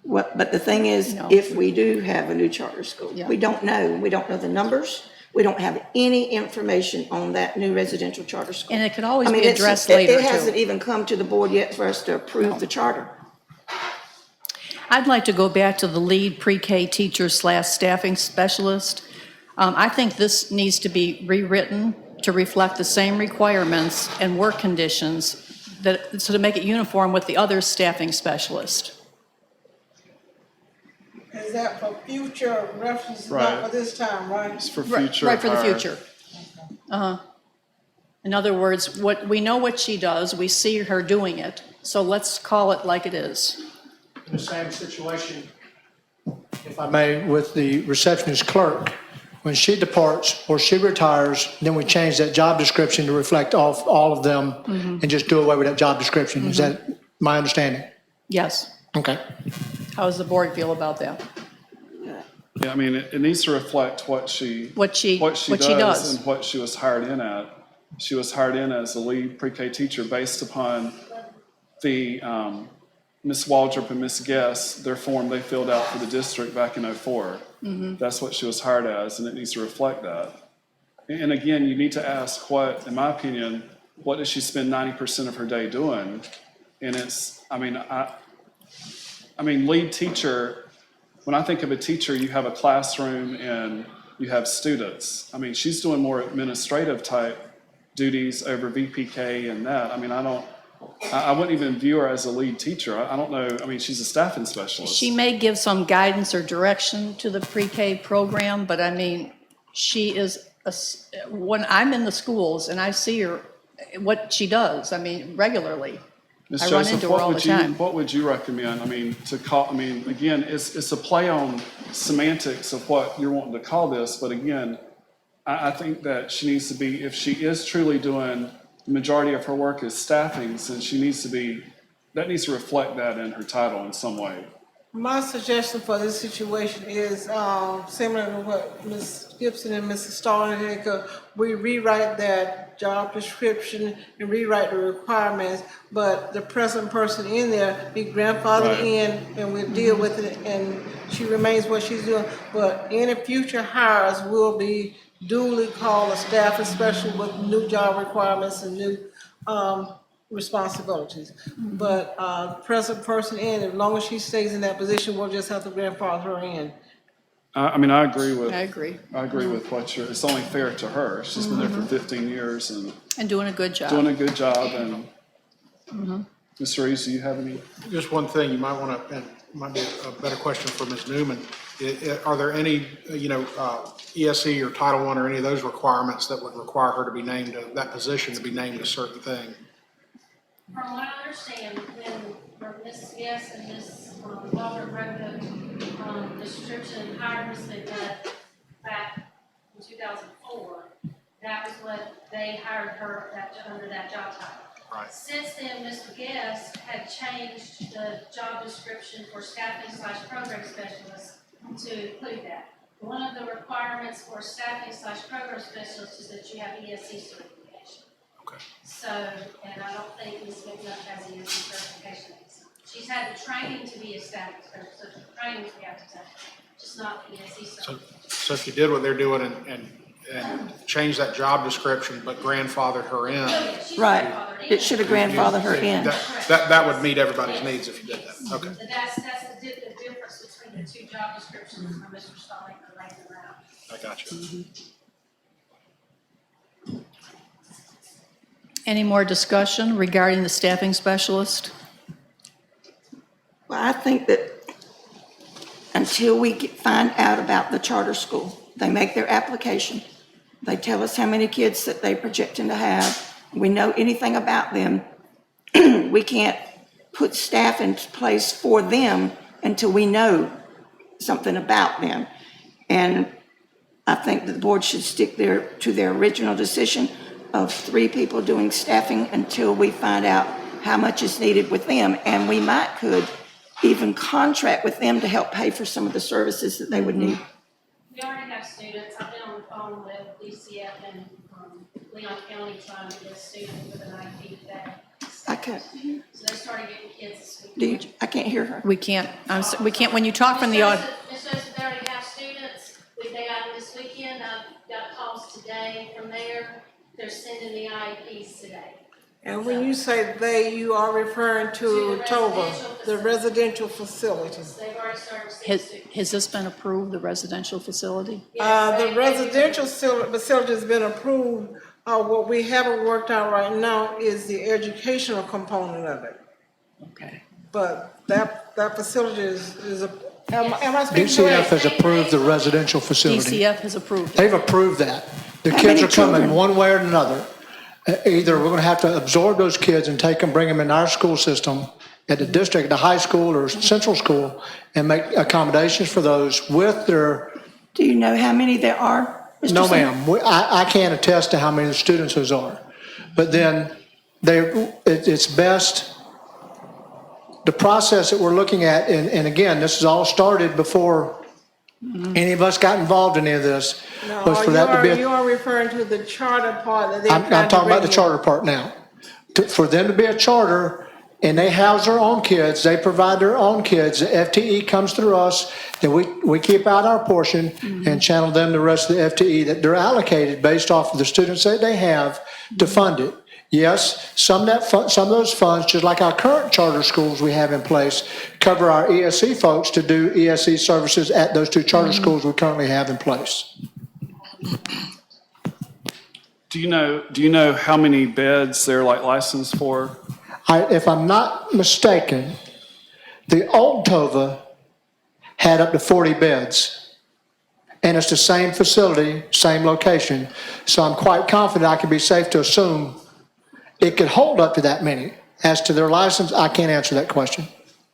But the thing is, No. if we do have a new charter school, Yeah. we don't know the numbers. We don't have any information on that new residential charter school. And it could always I mean, be it's- addressed later, It hasn't too. even come to the board yet for us to approve the charter. I'd like to go back to the lead pre-K teacher / staffing specialist. I think this needs to be rewritten to reflect the same requirements and work conditions so to make it uniform with the other staffing specialist. Is that for future reference, Right. not for this time, right? It's for Right, future. right, for the hire. future. In other words, we know what she does, we see her doing it, so let's call it like it is. In the same situation, if I may, with the receptionist clerk. When she departs or she retires, then we change that job description to reflect all of them and just do away with that job description. Is that my understanding? Yes. Okay. How does the board feel about that? Yeah, I mean, it needs to reflect what she does. and what she was hired in at. She was hired in as a lead pre-K teacher based upon the Ms. Waldrop and Ms. Guest, their form they filled out for the district back in '04. That's what she was hired as, and it needs to reflect that. And again, you need to ask what, in my opinion, what does she spend 90% of her day doing? And it's, I mean, lead teacher, when I think of a teacher, you have a classroom and you have students. I mean, she's doing more administrative type duties over VPK and that. I mean, I wouldn't even view her as a lead teacher. I don't know, I mean, she's a staffing specialist. She may give some guidance or direction to the pre-K program, but I mean, she is, when I'm in the schools and I see her, what she does, I mean, regularly. Ms. I run Joseph, into her all the time. What would you recommend? I mean, again, it's a play on semantics of what you're wanting to call this, but again, I think that she needs to be, if she is truly doing, the majority of her work is staffing, then that needs to reflect that in her title in some way. My suggestion for this situation is similar to what Ms. Gibson and Mrs. Starling had. We rewrite that job description and rewrite the requirements, but the present person in there be grandfathered Right. in, and we deal with it, and she remains what she's doing. But any future hires will be duly called a staffing specialist with new job requirements and new responsibilities. But present person in, as long as she stays in that position, we'll just have to grandfather her in. I agree with. I agree. I agree with it's only fair to her. She's been there for 15 years and And doing a good job. doing a good job. And Mr. Reeves, do you have any? Just one thing you might want to, and might be a better question for Ms. Newman. Are there any, ESE or Title I or any of those requirements that would require her to be named, that position to be named a certain thing? From what I understand, when Ms. Guest and Ms. Walter wrote the description and hired Ms. McNutt back in 2004, that was what they hired her under that job title. Right. Since then, Ms. Guest had changed the job description for staffing / program specialist to include that. One of the requirements for staffing / program specialist is that you have ESE certification. Okay. So, and I don't think Ms. McNutt has ESE certification. She's had the training to be a staffing specialist, so the training we have to take, just not the ESE certification. So if you did what they're doing and change that job description, but grandfathered her in, She's Right. grandfathered in. It should have grandfathered her in. that would meet everybody's needs if you did that. Okay. But that's the difference between the two job descriptions for Mr. Stalling and laying them out. I got you. Any more discussion regarding the staffing specialist? Well, I think that until we find out about the charter school, they make their application, they tell us how many kids that they're projecting to have, we know anything about them, we can't put staff in place for them until we know something about them. And I think that the board should stick to their original decision of 3 people doing staffing until we find out how much is needed with them. And we could even contract with them to help pay for some of the services that they would need. We already have students. I've been on the phone with DCF and Leon County trying to get a student with an IP today. can't, So they started getting kids this week. do you, I can't hear her. We can't, we can't, when you talk from the Ms. aud, Joseph, they already have students. They got them this weekend. I've got calls today from there. They're sending the IEPs today. And when you say they, you are referring to the TOVA, the residential facilities. They've already started sending students. has this been approved, the residential facility? Yes, The residential facility has been approved. What we haven't worked out right now is the educational component of it. Okay. But that facility is am I speaking DCF correct? has approved the residential facility. DCF has approved it. They've approved that. The How kids many are coming children? one way or another. Either we're gonna have to absorb those kids and take them, bring them in our school system at the district, the high school or central school, and make accommodations for those with their, Do you know how many there are? Mr. no Sam? ma'am, I can't attest to how many students those are. But then it's best, the process that we're looking at, and again, this is all started before any of us got involved in any of this, was for that to be. You are referring to the charter part that they're I'm trying to talking about the bring in. charter part now. For them to be a charter and they house their own kids, they provide their own kids, the FTE comes through us, then we keep out our portion and channel them the rest of the FTE that they're allocated based off of the students that they have to fund it. Yes, some of those funds, just like our current charter schools we have in place, cover our ESC folks to do ESC services at those two charter schools we currently have in place. Do you know how many beds they're like licensed for? If I'm not mistaken, the old TOVA had up to 40 beds. And it's the same facility, same location. So I'm quite confident I can be safe to assume it could hold up to that many. As to their license, I can't answer that question.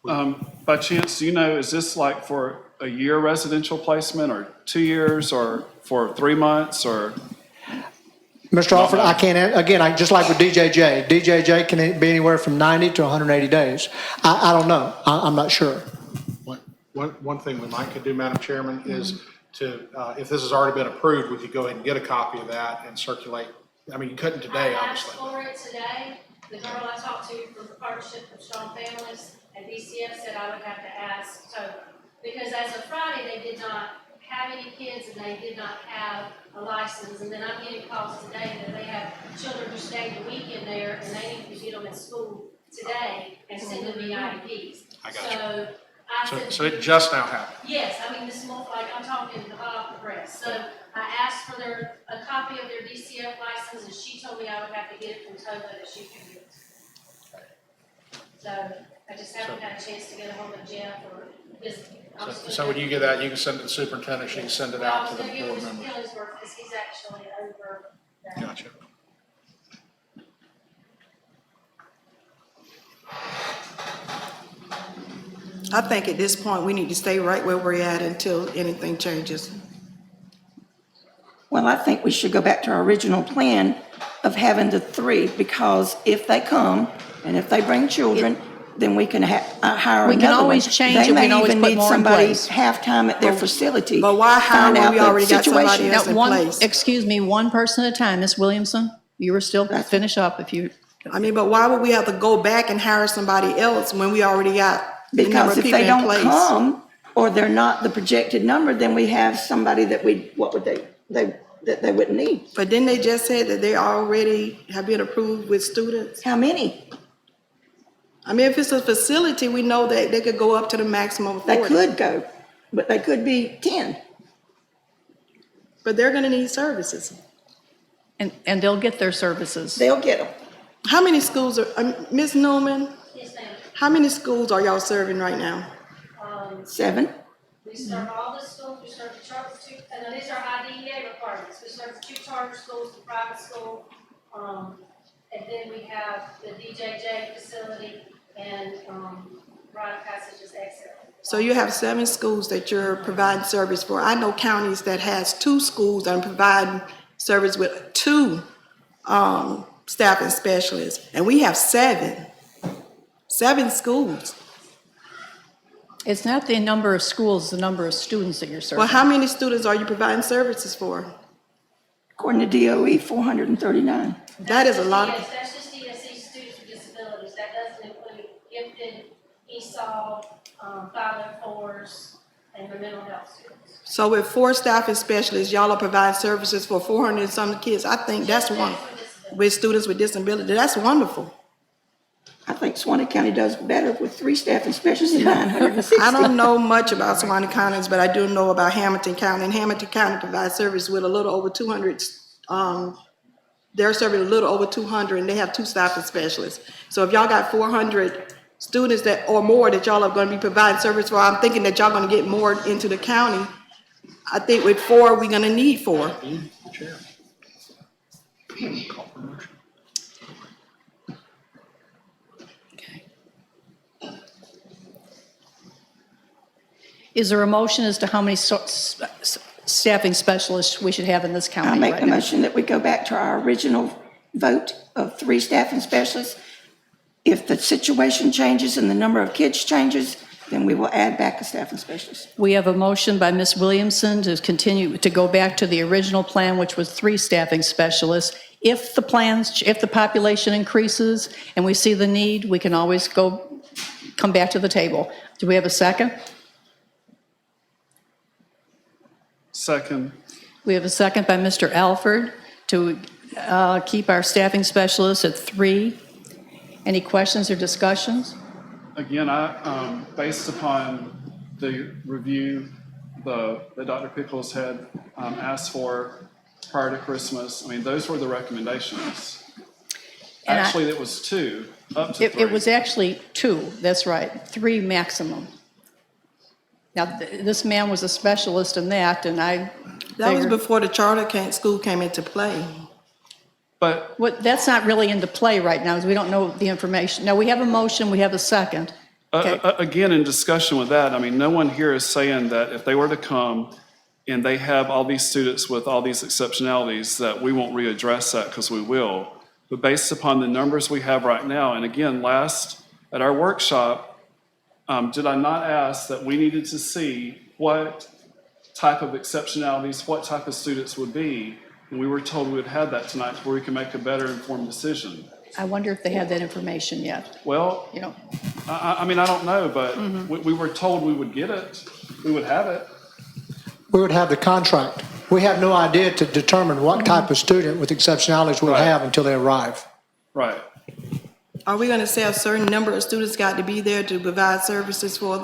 By chance, do you know, is this like for a year residential placement or 2 years or for 3 months or? Mr. Alford, I can't, again, just like with DJJ. DJJ can be anywhere from 90 to 180 days. I don't know. I'm not sure. One thing we might could do, Madam Chairman, is to, if this has already been approved, we could go ahead and get a copy of that and circulate. I mean, you couldn't today, I asked obviously. for it today. The girl I talked to from the Partnership of Strong Families at DCF said I would have to ask TOVA. Because as of Friday, they did not have any kids and they did not have a license. And then I'm getting calls today that they have children who stayed the weekend there and they need to get them in school today and send them the IEPs. I got you. So I said. So it just now happened. Yes, I mean, this month, like, I'm talking hot off the press. So I asked for a copy of their DCF license, and she told me I would have to get it from TOVA that she could get. So I just haven't had a chance to get a hold of Jeff or this. So when you get that, you can send it to the superintendent, she can send it out to the board I was member. gonna give it to Mr. Killingsworth, because he's actually over that. Gotcha. I think at this point, we need to stay right where we're at until anything changes. Well, I think we should go back to our original plan of having the 3, because if they come and if they bring children, then we can hire We can another one. always change it. We can always put more in They may even need somebody place. half-time at their facility. But why hire Find when out we the already got somebody situation. else? Now, in place. excuse me, one person at a time. Ms. Williamson, you were still, finish up if you, I mean, but why would we have to go back and hire somebody else when we already got the number Because of if people they in don't place? come, or they're not the projected number, then we have somebody that that they wouldn't need. But didn't they just say that they already have been approved with students? How many? I mean, if it's a facility, we know that they could go up to the maximum of 40. They could go, but they could be 10. But they're gonna need services. and they'll get their services. They'll get them. How many schools are, Ms. Newman, Yes, ma'am. how many schools are y'all serving right now? 7? We serve all the schools, we serve the charter, and these are IDEA requirements. We serve the 2 charter schools, the private school, and then we have the DJJ facility and, Rite of Passage is Excel. So you have 7 schools that you're providing service for. I know counties that has 2 schools that are providing service with 2 staffing specialists, and we have 7 schools. It's not the number of schools, the number of students that you're serving. Well, how many students are you providing services for? According to DOE, 439. That is a lot. Yes, that's just ESC students with disabilities. That doesn't include gifted, ESOL, 504s, and the mental health students. So with 4 staffing specialists, y'all are providing services for 400 and some kids. I think that's one, with students with disability. That's wonderful. I think Swanee County does better with 3 staffing specialists than 960. I don't know much about Swanee counties, but I do know about Hamilton County. And Hamilton County provides service with a little over 200, they're serving a little over 200, and they have 2 staffing specialists. So if y'all got 400 students that, or more, that y'all are gonna be providing service for, I'm thinking that y'all gonna get more into the county. I think with 4, we're gonna need 4. Is there a motion as to how many staffing specialists we should have in this county I make right the now? motion that we go back to our original vote of 3 staffing specialists. If the situation changes and the number of kids changes, then we will add back a staffing specialist. We have a motion by Ms. Williamson to continue, to go back to the original plan, which was 3 staffing specialists. If the population increases and we see the need, we can always come back to the table. Do we have a second? Second. We have a second by Mr. Alford to keep our staffing specialists at 3. Any questions or discussions? Again, based upon the review that Dr. Pickles had asked for prior to Christmas, I mean, those were the recommendations. And Actually, it was 2, up to 3. It was actually 2, that's right, 3 maximum. Now, this man was a specialist in that, and I That was figured- before the charter school came into play. But That's not really into play right now, because we don't know the information. Now, we have a motion, we have a second. Okay. again, in discussion with that, I mean, no one here is saying that if they were to come and they have all these students with all these exceptionalities, that we won't readdress that, because we will. But based upon the numbers we have right now, and again, at our workshop, did I not ask that we needed to see what type of exceptionalities, what type of students would be? And we were told we would have that tonight where we can make a better informed decision. I wonder if they have that information yet, Well, you know? I mean, I don't know, but we were told we would get it, we would have it. We would have the contract. We have no idea to determine what type of student with exceptionalities we'll Right. have until they arrive. Right. Are we gonna say a certain number of students got to be there to provide services for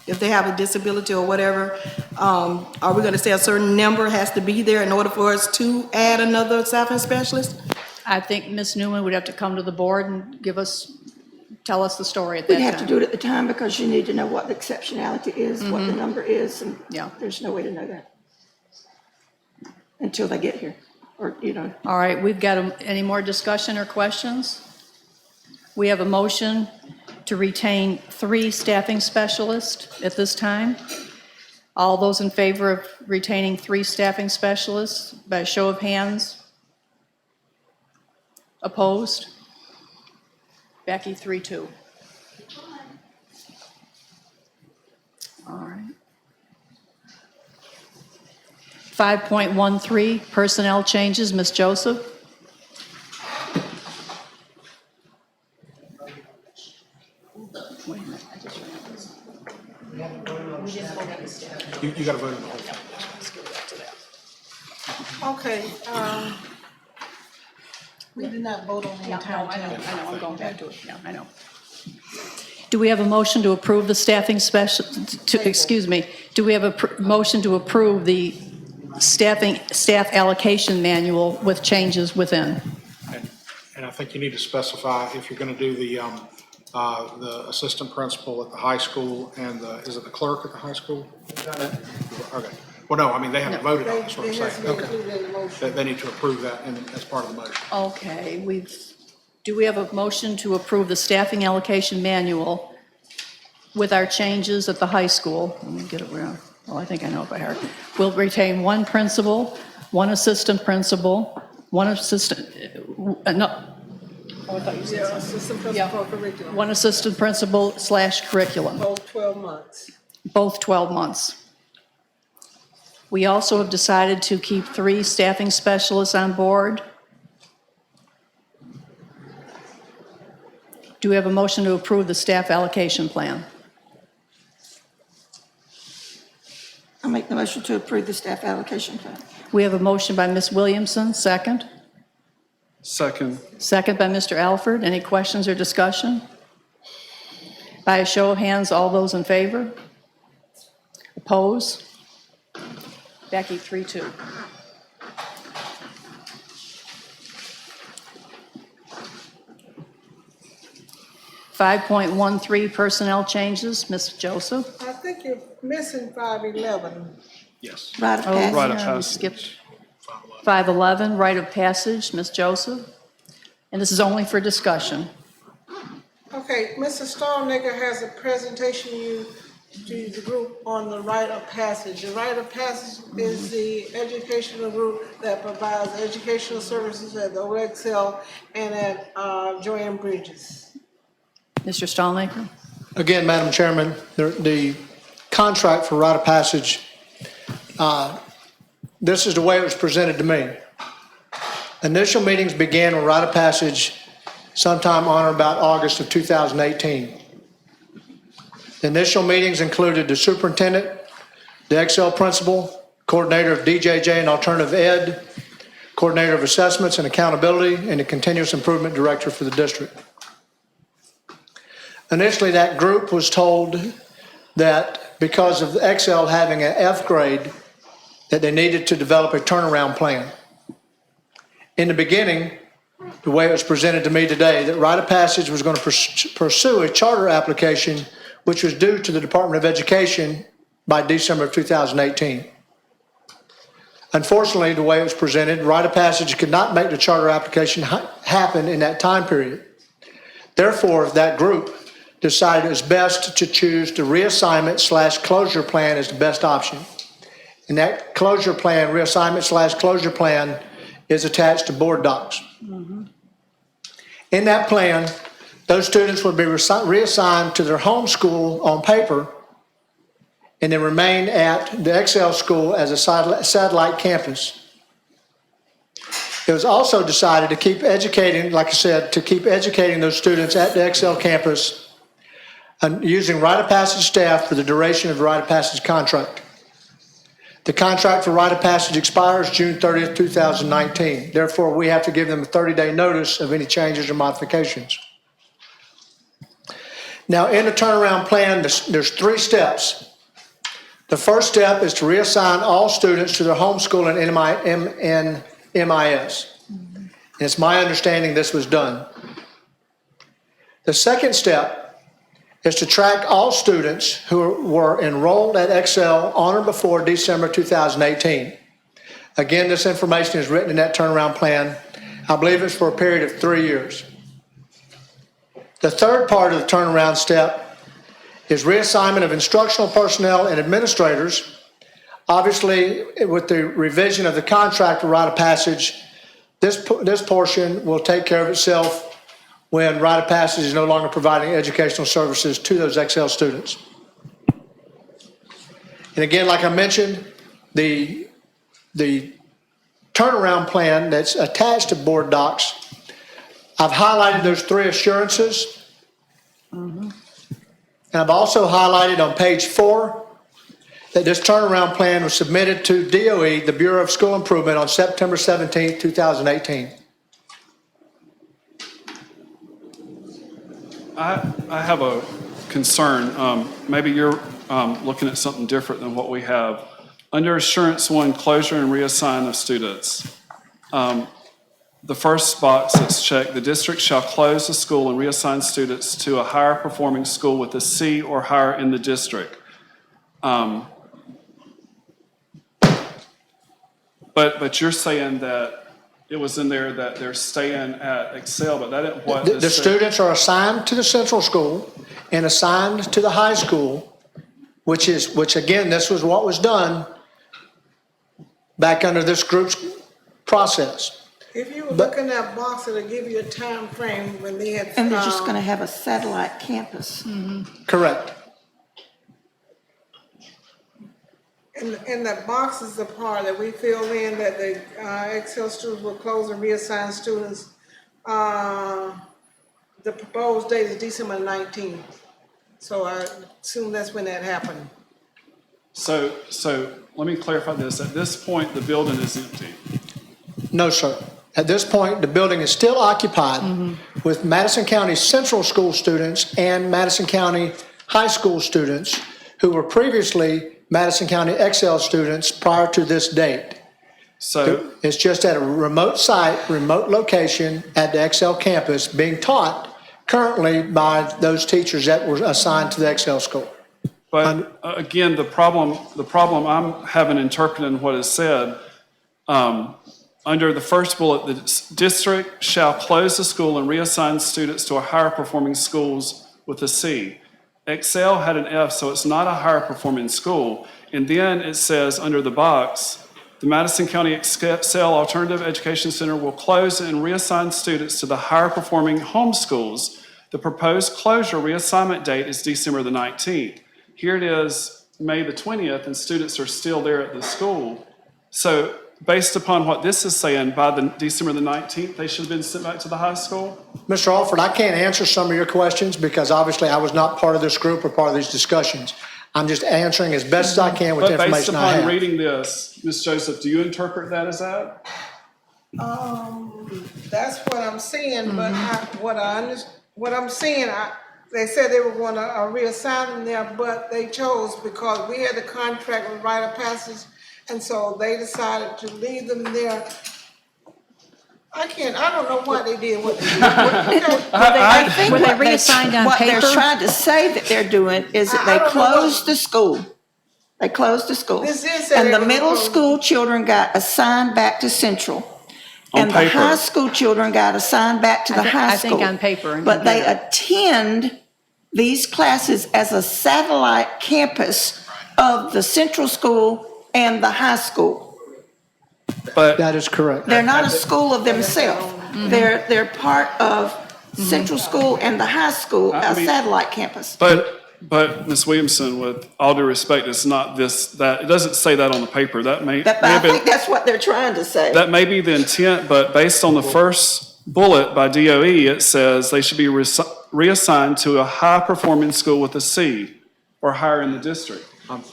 if they have a disability or whatever? Are we gonna say a certain number has to be there in order for us to add another staffing specialist? I think Ms. Newman would have to come to the board and tell us the story at that We'd time. have to do it at the time because you need to know what the exceptionality is, what the number is, and Yeah. there's no way to know that until they get here, or, you know. All right, we've got, any more discussion or questions? We have a motion to retain 3 staffing specialists at this time. All those in favor of retaining 3 staffing specialists, by a show of hands? Opposed? Becky, 3-2. All right. 5.13, personnel changes, Ms. Joseph? Wait a minute, I just remembered. You got to vote on the whole thing. Okay, we did not vote on the entire I know, thing. I'm going back to it, yeah, I know. Do we have a motion to approve the staffing do we have a motion to approve the staff allocation manual with changes within? And I think you need to specify if you're going to do the assistant principal at the high school and is it the clerk at the high school? Okay. Well, no, I mean, they haven't voted on it, that's what I'm It has to be saying. included in the motion. They need to approve that as part of the motion. Okay, do we have a motion to approve the staffing allocation manual with our changes at the high school? Let me get it around. Well, I think I know it by heart. We'll retain 1 principal, 1 assistant principal, 1 assistant, no. Oh, I thought you said Yeah, something. assistant principal curriculum, 1 assistant principal / curriculum, both 12 months. both 12 months. We also have decided to keep 3 staffing specialists on board. Do we have a motion to approve the staff allocation plan? I'll make the motion to approve the staff allocation plan. We have a motion by Ms. Williamson, second. Second. Second by Mr. Alford. Any questions or discussion? By a show of hands, all those in favor? Oppose? Becky, 3-2. .13 personnel changes, Ms. Joseph. I think you're missing 511. Yes. Right of Oh, passage. Right of yeah, we passage. skipped 511, right of passage, Ms. Joseph. And this is only for discussion. Okay, Mr. Stallnaker has a presentation to the group on the rite of passage. The rite of passage is the educational group that provides educational services at the OXL and at Joanne Bridges. Mr. Stallnaker? Again, Madam Chairman, the contract for rite of passage, this is the way it was presented to me. Initial meetings began with rite of passage sometime on or about August of 2018. The initial meetings included the superintendent, the Excel principal, coordinator of DJJ and alternative ed, coordinator of assessments and accountability, and the continuous improvement director for the district. Initially, that group was told that because of Excel having an F grade, that they needed to develop a turnaround plan. In the beginning, the way it was presented to me today, that rite of passage was going to pursue a charter application which was due to the Department of Education by December of 2018. Unfortunately, the way it was presented, rite of passage could not make the charter application happen in that time period. Therefore, that group decided it was best to choose the reassignment/closure plan as the best option. And that closure plan, reassignment/closure plan, is attached to board docs. In that plan, those students would be reassigned to their home school on paper and then remain at the Excel school as a satellite campus. It was also decided to keep educating, like I said, to keep educating those students at the Excel campus and using rite of passage staff for the duration of the rite of passage contract. The contract for rite of passage expires June 30th, 2019. Therefore, we have to give them a 30-day notice of any changes or modifications. Now, in the turnaround plan, there's 3 steps. The first step is to reassign all students to their home school in MIS. And it's my understanding this was done. The second step is to track all students who were enrolled at Excel on or before December 2018. Again, this information is written in that turnaround plan. I believe it's for a period of 3 years. The third part of the turnaround step is reassignment of instructional personnel and administrators. Obviously, with the revision of the contract for rite of passage, this portion will take care of itself when rite of passage is no longer providing educational services to those Excel students. And again, like I mentioned, the turnaround plan that's attached to board docs, I've highlighted those 3 assurances. And I've also highlighted on page 4 that this turnaround plan was submitted to DOE, the Bureau of School Improvement, on September 17, 2018. I have a concern. Maybe you're looking at something different than what we have. Under Assurance 1, closure and reassign of students, the first box that's checked, the district shall close the school and reassign students to a higher performing school with a C or higher in the district. But you're saying that it was in there that they're staying at Excel, but that isn't what The students are assigned to the central school and assigned to the high school, which again, this was what was done back under this group's process. If you look in that box, it'll give you a time frame when they had. And they're just going to have a satellite campus. Correct. And that box is the part that we fill in that the Excel students will close and reassign students. The the proposed date is December 19th. So I assume that's when that happened. So let me clarify this. At this point, the building is empty. No, sir. At this point, the building is still occupied with Madison County Central School students and Madison County High School students who were previously Madison County Excel students prior to this date. So, It's just at a remote site, remote location at the Excel campus being taught currently by those teachers that were assigned to the Excel school. but again, the problem I'm having interpreting what is said, under the first bullet, the district shall close the school and reassign students to a higher performing schools with a C. Excel had an F, so it's not a higher performing school. And then it says under the box, the Madison County Excel Alternative Education Center will close and reassign students to the higher performing home schools. The proposed closure reassignment date is December the 19th. Here it is, May the 20th, and students are still there at the school. So based upon what this is saying, by the December the 19th, they should have been sent back to the high school? Mr. Alford, I can't answer some of your questions because obviously I was not part of this group or part of these discussions. I'm just answering as best as I can with the But based information I upon have. reading this, Ms. Joseph, do you interpret that as that? That's what I'm seeing, but what I'm seeing, they said they were gonna reassign them there, but they chose because we had the contract with rite of passage, and so they decided to leave them there. I don't know why they did what they did. I think Were they what reassigned on what they're paper? trying to say that they're doing is that I they don't know what- closed the school. They closed the school. This is say And they the were middle closed. school children got assigned back to Central. On And the paper. high school children got assigned back to the high I think school. on paper and But they computer. attend these classes as a satellite campus of the Central School and the high school. But That is correct. They're not a school of themselves. They're part of Central School and the high school, I a mean- satellite campus. But Ms. Williamson, with all due respect, it's not that, it doesn't say that on the paper. That may But may I have been, think that's what they're trying to say. that may be the intent, but based on the first bullet by DOE, it says they should be reassigned to a high-performing school with a C or higher in the district.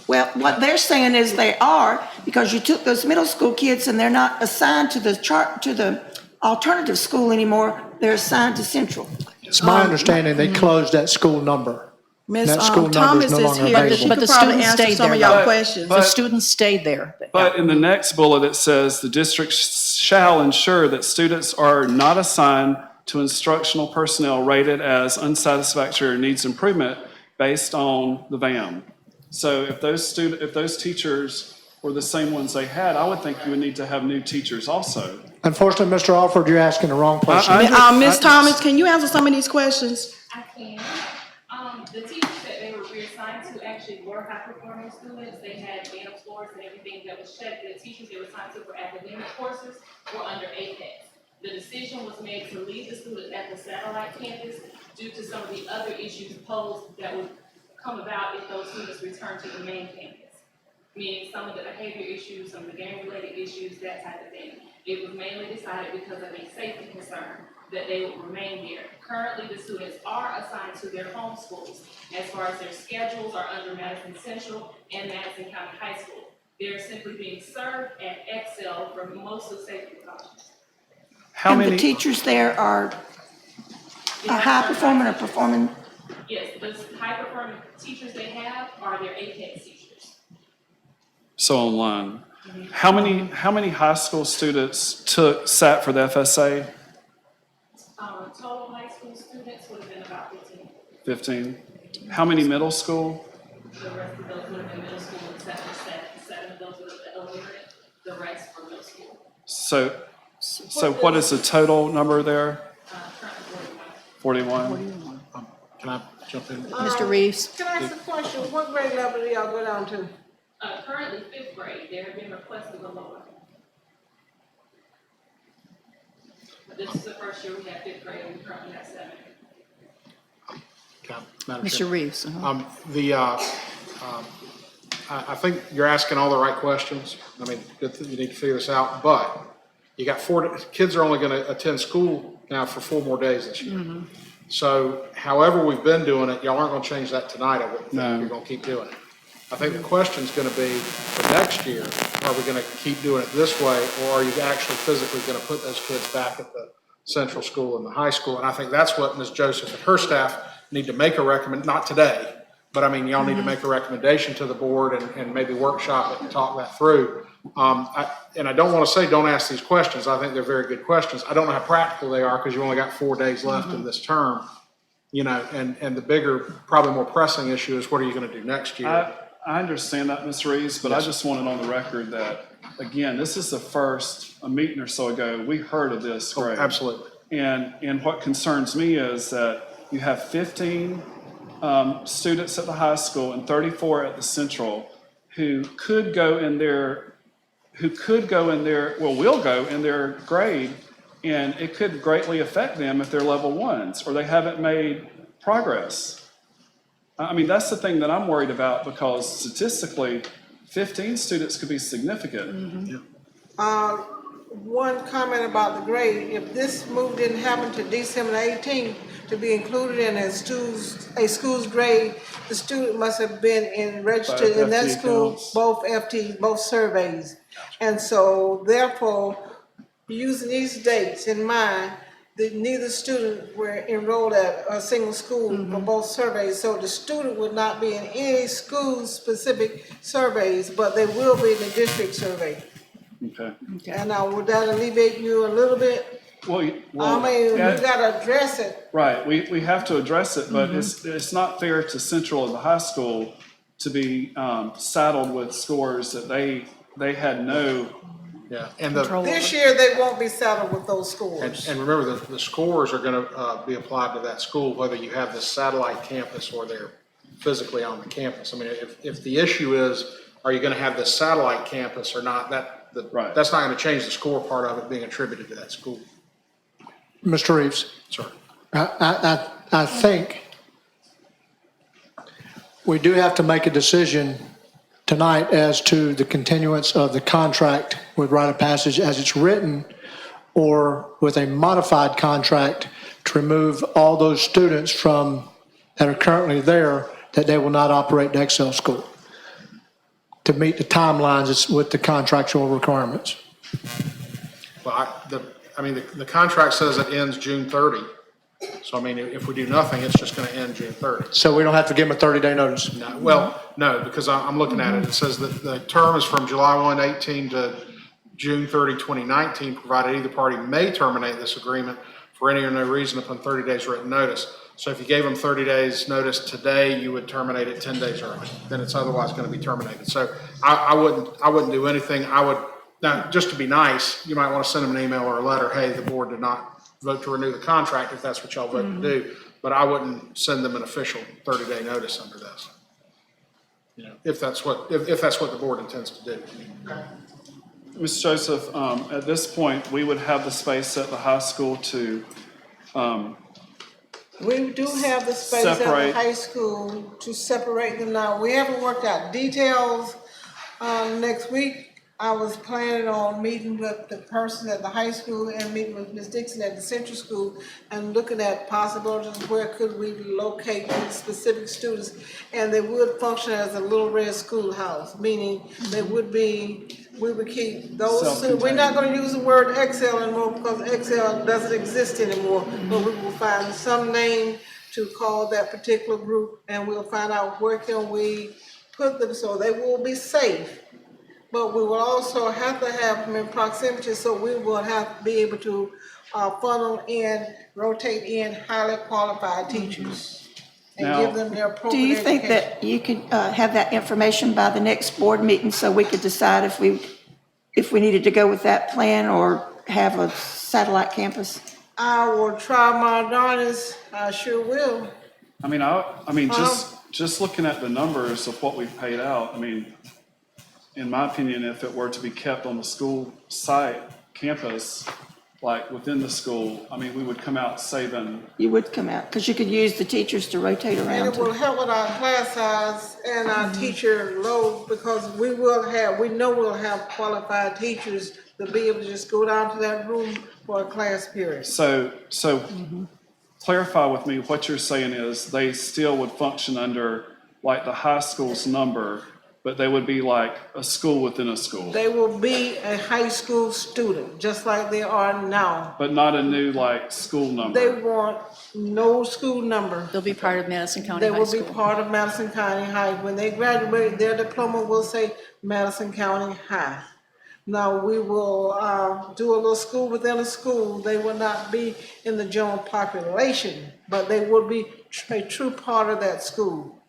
Well, what they're saying is they are, because you took those middle school kids and they're not assigned to the alternative school anymore, they're assigned to Central. It's my understanding they closed that school number. Ms. That school number Thomas is no is longer here, available. she But could the probably students answer stayed some there, of y'all though. questions. The students stayed there. But in the next bullet, it says the district shall ensure that students are not assigned to instructional personnel rated as unsatisfactory or needs improvement based on the VAM. So if those teachers were the same ones they had, I would think you would need to have new teachers also. Unfortunately, Mr. Alford, you're asking the wrong person. Ms. Thomas, can you answer some of these questions? I can. The teachers that they were reassigned to actually were high-performing students. They had band scores and everything that was checked. The teachers they were assigned to for academic courses were under APEX. The decision was made to leave the students at the satellite campus due to some of the other issues posed that would come about if those students returned to the main campus. Meaning some of the behavior issues, some of the game-related issues, that type of thing. It was mainly decided because of a safety concern that they would remain there. Currently, the students are assigned to their home schools. As far as their schedules are under Madison Central and Madison County High School. They're simply being served at Excel for most of the safety precautions. How And the many? teachers there are high performing or performing. Yes, the high-performing teachers they have are their APEX teachers. So online. How many high school students sat for the FSA? Total high school students would have been about 15. 15. How many middle school? The rest of those would have been middle school, except for seven of those would have been illiterate. The rest were middle school. So what is the total number there? Currently 41? Can I jump in? Mr. Reeves? Can I ask a question? What grade level do y'all go down to? currently fifth grade. There have been requests to go lower. But this is the first year we have fifth grade, and we currently have seventh. Madam Chair. Mr. Reeves? I think you're asking all the right questions. I mean, good that you need to figure this out, but you got kids are only gonna attend school now for 4 more days this year. So however we've been doing it, y'all aren't gonna change that tonight, I wouldn't No. think. You're gonna keep doing it. I think the question's gonna be, for next year, are we gonna keep doing it this way, or are you actually physically gonna put those kids back at the central school and the high school? And I think that's what Ms. Joseph and her staff need to make a not today, but I mean, y'all need to make a recommendation to the board and maybe workshop it and talk that through. And I don't wanna say don't ask these questions. I think they're very good questions. I don't know how practical they are, because you only got 4 days left in this term. You know, and the bigger, probably more pressing issue is what are you gonna do next year? I understand that, Ms. Reeves, but I just wanted on the record that, again, this is the first, a meeting or so ago, we heard of this grade. Absolutely. And what concerns me is that you have 15 students at the high school and 34 at the central who could go in their, well, will go in their grade, and it could greatly affect them if they're level ones or they haven't made progress. I mean, that's the thing that I'm worried about, because statistically, 15 students could be significant. One comment about the grade, if this move didn't happen to December 18th to be included in a school's grade, the student must have been registered in that FT school, counts. both FT, both surveys. And so therefore, using these dates in mind, that neither student were enrolled at a single school for both surveys. So the student would not be in any school-specific surveys, but they will be in the district survey. Okay. And now, would that alleviate you a little bit? Well, I mean, we gotta address it. right, we have to address it, but it's not fair to Central and the high school to be saddled with scores that they had no. Yeah, and This year, they won't be saddled with those scores. and remember, the scores are gonna be applied to that school, whether you have this satellite campus or they're physically on the campus. I mean, if the issue is, are you gonna have this satellite campus or not, Right. that's not gonna change the score part of it being attributed to that school. Mr. Reeves, Sir. I think we do have to make a decision tonight as to the continuance of the contract with rite of passage as it's written, or with a modified contract to remove all those students that are currently there, that they will not operate the Excel school to meet the timelines with the contractual requirements. Well, the contract says it ends June 30. So I mean, if we do nothing, it's just gonna end June 30. So we don't have to give them a 30-day notice? No, well, no, because I'm looking at it. It says that the term is from July 1, 2018 to June 30, 2019, provided either party may terminate this agreement for any or no reason upon 30 days written notice. So if you gave them 30 days notice today, you would terminate it 10 days early. Then it's otherwise going to be terminated. So I wouldn't do anything. Now, just to be nice, you might want to send them an email or a letter. Hey, the board did not vote to renew the contract if that's what y'all voted to do. But I wouldn't send them an official 30-day notice under this. You know, if that's what the board intends to do. Ms. Joseph, at this point, we would have the space at the high school to, We do have the space at the Separate. high school to separate them now. We haven't worked out details. Next week, I was planning on meeting with the person at the high school and meeting with Ms. Dixon at the central school and looking at possibilities, where could we locate these specific students? And they would function as a little red schoolhouse, meaning we would keep those students. We're not gonna use the word Excel anymore because Excel doesn't exist anymore, but we will find some name to call that particular group, and we'll find out where can we put them so they will be safe. But we will also have to have them in proximity, so we will have to be able to rotate in highly qualified teachers and Now, give them their appropriate Do you think education. that you could have that information by the next board meeting so we could decide if we needed to go with that plan or have a satellite campus? I will try my darndest, I sure will. I mean, just looking at the numbers of what we've paid out, I mean, in my opinion, if it were to be kept on the school site, campus, like within the school, I mean, we would come out saving. You would come out, because you could use the teachers to rotate And around. it will help with our class size and our teacher load, because we know we'll have qualified teachers to be able to just go down to that room for a class period. So clarify with me, what you're saying is they still would function under like the high school's number, but they would be like a school within a school, They will be a high school student, just like they are now. but not a new like school They number. want no school number. They'll be part of Madison County They High will be School. part of Madison County High. When they graduate, their diploma will say Madison County High. Now, we will do a little school within a school. They will not be in the general population, but they will be a true part of that school.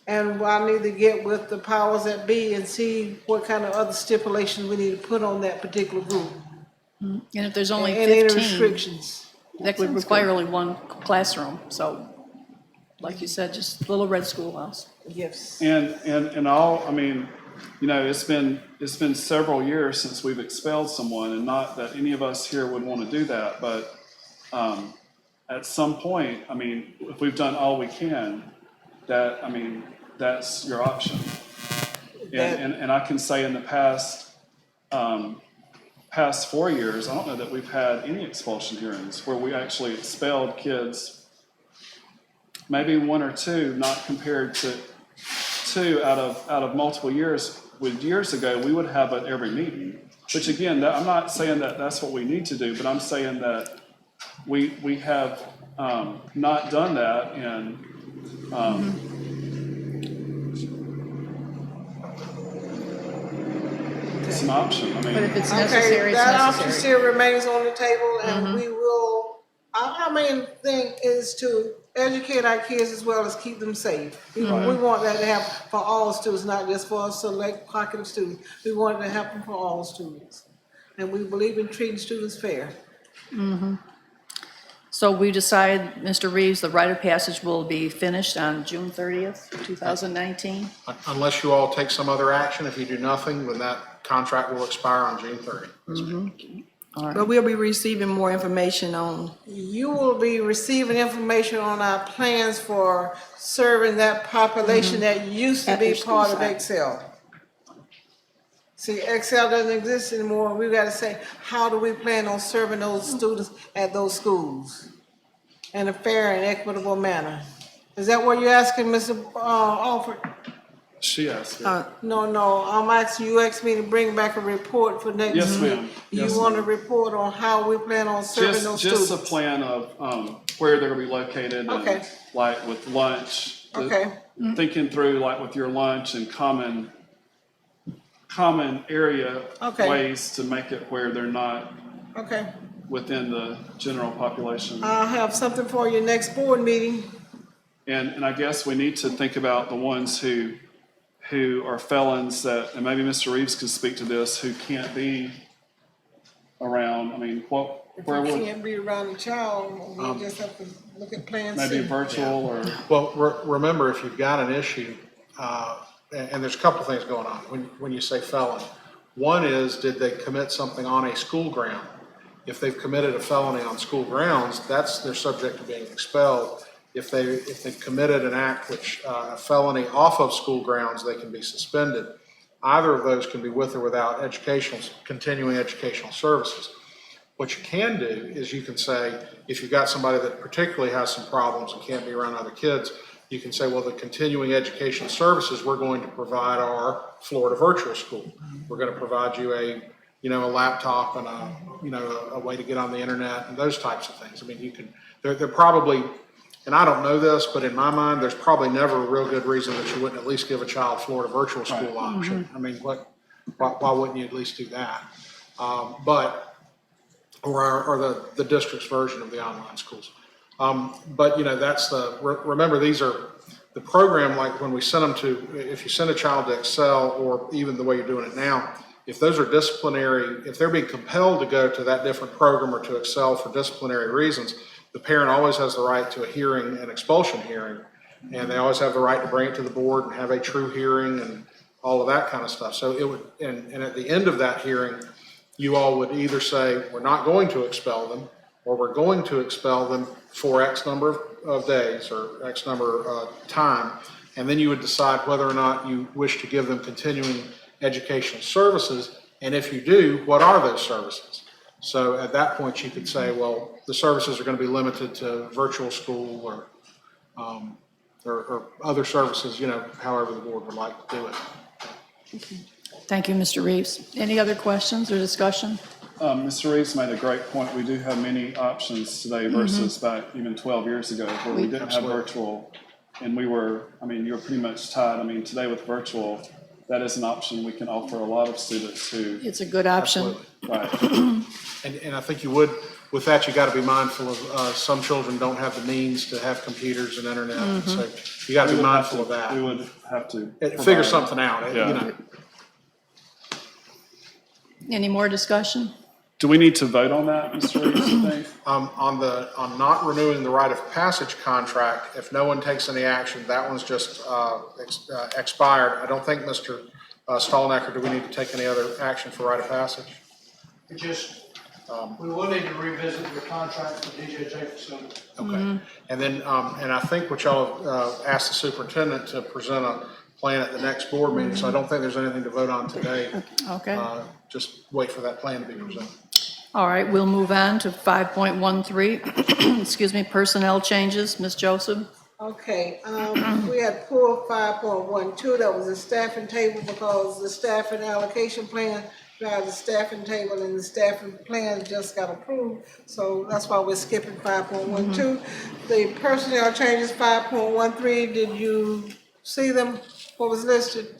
And I need to get with the powers that be and see what kind of other stipulations we need to put on that particular group. And if there's only And any 15, restrictions. that would require only one classroom. So, like you said, just a little red schoolhouse. Yes. And all, I mean, you know, it's been several years since we've expelled someone, and not that any of us here would want to do that, but at some point, I mean, if we've done all we can, that, I mean, that's your option. And I can say in the past 4 years, I don't know that we've had any expulsion hearings where we actually expelled kids, maybe one or two, not compared to two out of multiple years. With years ago, we would have it every meeting, which again, I'm not saying that that's what we need to do, but I'm saying that we have not done that, and it's an option. I But if mean, it's necessary, Okay, it's that option necessary. still remains on the table, and we will, our main thing is to educate our kids as well as keep them safe. We want that to happen for all students, not just for a select pocket of students. We want it to happen for all students. And we believe in treating students fair. So we decide, Mr. Reeves, the rite of passage will be finished on June 30th, 2019. Unless you all take some other action, if you do nothing, then that contract will expire on June 30th. But we'll be receiving more information on, You will be receiving information on our plans for serving that population that used to At be your school part of site. Excel. See, Excel doesn't exist anymore. We gotta say, how do we plan on serving those students at those schools in a fair and equitable manner? Is that what you're asking, Mr. Alford? she asked. it. No, I'm asking, you asked me to bring back a report for next. Yes, ma'am. Yes, You want a ma'am. report on how we plan on serving those students? Just a plan of where they're gonna be located, Okay. and like with lunch. Okay. Thinking through like with your lunch and common area Okay. ways to make it where they're not Okay. within the general population. I'll have something for your next board meeting. And I guess we need to think about the ones who are felons that, and maybe Mr. Reeves could speak to this, who can't be around. I mean, where If you would, can't be around the child, we just have to look at Plan C. maybe virtual or, Well, remember, if you've got an issue, and there's a couple things going on when you say felon. One is, did they commit something on a school ground? If they've committed a felony on school grounds, they're subject to being expelled. If they've committed an act which, a felony off of school grounds, they can be suspended. Either of those can be with or without continuing educational services. What you can do is you can say, if you've got somebody that particularly has some problems and can't be around other kids, you can say, well, the continuing educational services, we're going to provide our Florida virtual school. We're going to provide you a laptop and a way to get on the internet and those types of things. I mean, they're probably, and I don't know this, but in my mind, there's probably never a real good reason that you wouldn't at least give a child Florida virtual school option. I mean, why wouldn't you at least do that? Or the district's version of the online schools. But remember, these are the program, like when we send them to, if you send a child to Excel, or even the way you're doing it now, if those are disciplinary, if they're being compelled to go to that different program or to Excel for disciplinary reasons, the parent always has the right to a hearing, an expulsion hearing, and they always have the right to bring it to the board and have a true hearing and all of that kind of stuff. So it would, and at the end of that hearing, you all would either say, we're not going to expel them, or we're going to expel them for X number of days or X number of time, and then you would decide whether or not you wish to give them continuing educational services, and if you do, what are those services? So at that point, you could say, well, the services are going to be limited to virtual school or other services, however the board would like to do it. Thank you, Mr. Reeves. Any other questions or discussion? Mr. Reeves made a great point. We do have many options today versus back even 12 years ago where we didn't have virtual. And you were pretty much tied. Today with virtual, that is an option we can offer a lot of students who. It's a good option. Right. And I think you would, with that, you got to be mindful of, some children don't have the means to have computers and internet. And so you got to be mindful of that. We would have to. Figure provide- something out, Yeah. Any more discussion? Do we need to vote on that, Mr. Reeves, you think? On not renewing the right of passage contract, if no one takes any action, that one's just expired. I don't think, Mr. Stallnecker, do we need to take any other action for right of passage? It just, we will need to revisit your contract for DJJ facility. Okay. And then, and I think what y'all asked the superintendent to present a plan at the next board meeting, so I don't think there's anything to vote on today. Okay. Just wait for that plan to be presented. All right, we'll move on to 5.13, excuse me, personnel changes. Ms. Joseph? Okay, we had pulled 5.12, that was the staffing table because the staffing allocation plan, the staffing table and the staffing plan just got approved. So that's why we're skipping 5.12. The personnel changes, 5.13, did you see them, what was listed?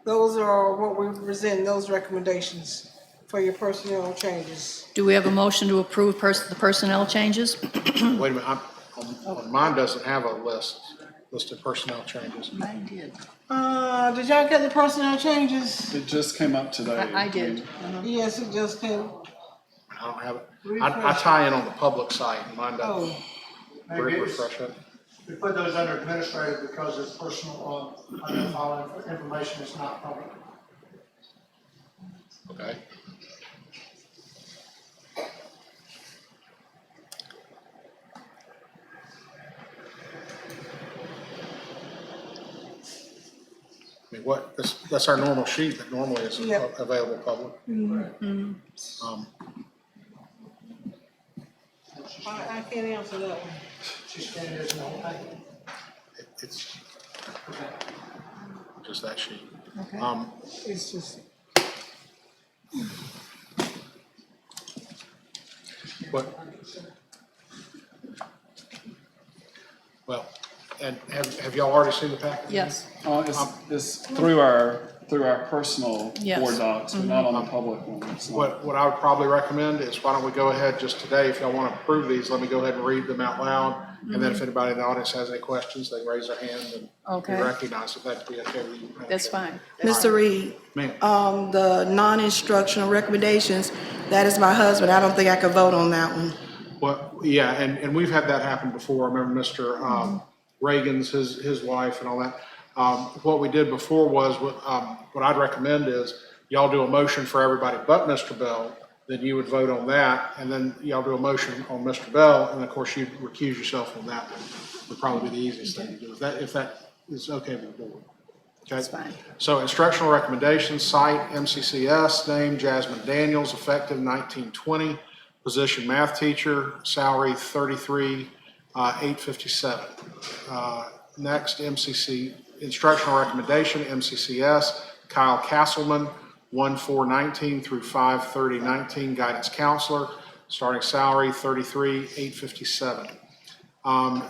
Those are what we present, those recommendations for your personnel changes. Do we have a motion to approve the personnel changes? Wait a minute, mine doesn't have a list of personnel changes. Mine did. Did y'all get the personnel changes? It just came up today. I did. Yes, it just came. I don't have it. I tie in on the public site, and mine doesn't. Refresh it. We put those under administrative because it's personal, identifiable information is not public. Okay. That's our normal sheet that normally is Yep. available public. I can't answer that one. She's standing there in the whole thing. It's just that sheet. Okay. It's just, Well, and have y'all already seen the package? Yes. It's through our personal Yes. board docs, but not on the public ones. So. What I would probably recommend is why don't we go ahead just today, if y'all want to approve these, let me go ahead and read them out loud. And then if anybody in the audience has any questions, they can raise their hand and Okay. be recognized, if that'd be okay with you. That's fine. Mr. Reed, Ma'am. the non-instructional recommendations, that is my husband. I don't think I could vote on that one. Well, yeah, and we've had that happen before. I remember Mr. Reagan's, his wife and all that. What we did before was, what I'd recommend is y'all do a motion for everybody but Mr. Bell, then you would vote on that, and then y'all do a motion on Mr. Bell, and of course you'd recuse yourself on that one. Would probably be the easiest thing to do, if that is okay with the board. Okay? That's fine. So instructional recommendations, site MCCS, name Jasmine Daniels, effective 1920, position math teacher, salary 33,857. Next, instructional recommendation, MCCS, Kyle Castleman, 1/4/19 through 5/30/19, guidance counselor, starting salary 33,857.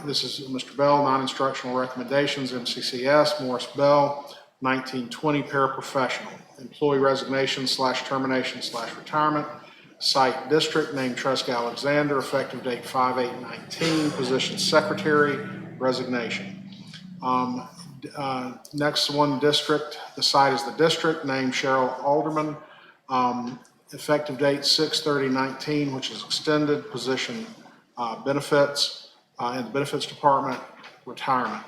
This is Mr. Bell, non-instructional recommendations, MCCS, Morris Bell, 1920, paraprofessional, employee resignation / termination / retirement, site district, name Tresca Alexander, effective date 5/8/19, position secretary, resignation. Next one, district, the site is the district, name Cheryl Alderman, effective date 6/30/19, which is extended, position benefits, in the benefits department, retirement.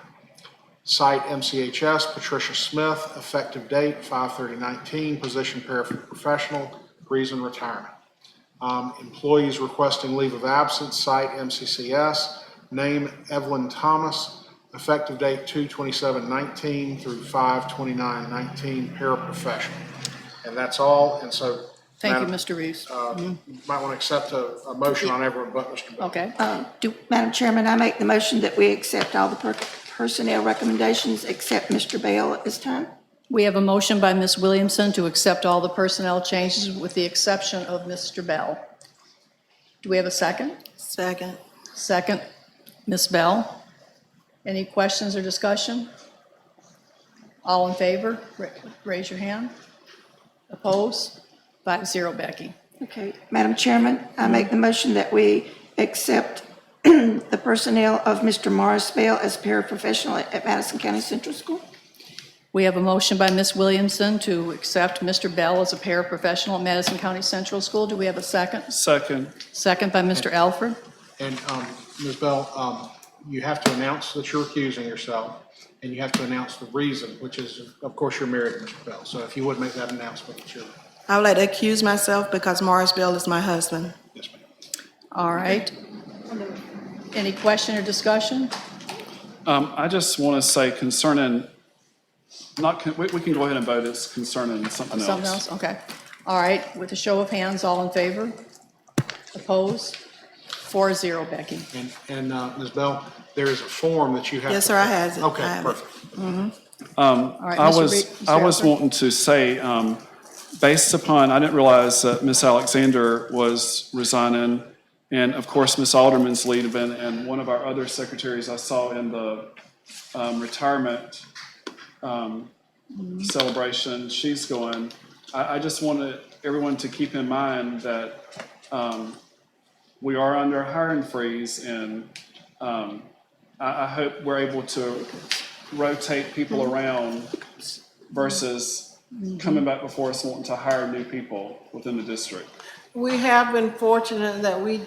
Site MCHS, Patricia Smith, effective date 5/30/19, position paraprofessional, reason retirement. Employees requesting leave of absence, site MCCS, name Evelyn Thomas, effective date 2/27/19 through 5/29/19, paraprofessional. And that's all. And so Thank you, Madam, Mr. Reeves. You might want to accept a motion on everyone but Mr. Bell. Okay, Madam Chairman, I make the motion that we accept all the personnel recommendations except Mr. Bell at this time. we have a motion by Ms. Williamson to accept all the personnel changes with the exception of Mr. Bell. Do we have a second? Second. Second, Ms. Bell. Any questions or discussion? All in favor, raise your hand. Opposed? 5-0, Becky. Okay, Madam Chairman, I make the motion that we accept the personnel of Mr. Morris Bell as paraprofessional at Madison County Central School. We have a motion by Ms. Williamson to accept Mr. Bell as a paraprofessional at Madison County Central School. Do we have a second? Second. Second by Mr. Alford. And Ms. Bell, you have to announce that you're accusing yourself, and you have to announce the reason, which is, of course, you're married to Mr. Bell. So if you would make that announcement, that you're, I would like to accuse myself because Morris Bell is my husband. yes, ma'am. All right. Any question or discussion? I just want to say concerning, we can go ahead and vote, it's concerning something else. Something else? Okay. All right, with a show of hands, all in favor? Opposed? 4-0, Becky. And Ms. Bell, there is a form that you have. Yes, to- sir, I has it. I Okay, have it. perfect. All right, I Mr. was, Mr. I was Alford? wanting to say, based upon, I didn't realize that Ms. Alexander was resigning, and of course, Ms. Alderman's leaving, and one of our other secretaries I saw in the retirement celebration, she's going. I just wanted everyone to keep in mind that we are under a hiring freeze, and I hope we're able to rotate people around versus coming back before us wanting to hire new people within the district. We have been fortunate that we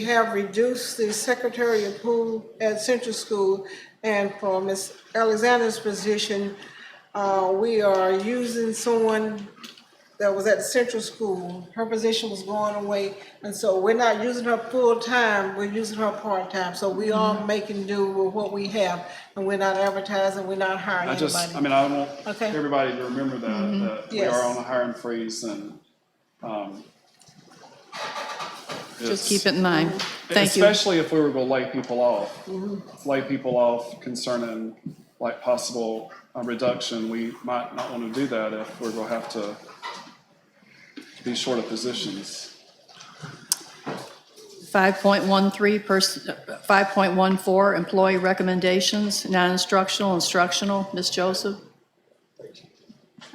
have reduced the secretarial pool at Central School, and for Ms. Alexander's position, we are using someone that was at the Central School. Her position was going away, and so we're not using her full-time, we're using her part-time. So we are making do with what we have, and we're not advertising, we're not hiring I anybody. I want Okay. everybody to remember that we Yes. are on a hiring freeze, and Just keep it in mind. Thank you. especially if we were going to lay people off. Lay people off concerning like possible reduction, we might not want to do that if we're going to have to be short of positions. 5.14, employee recommendations, non-instructional, instructional. Ms. Joseph?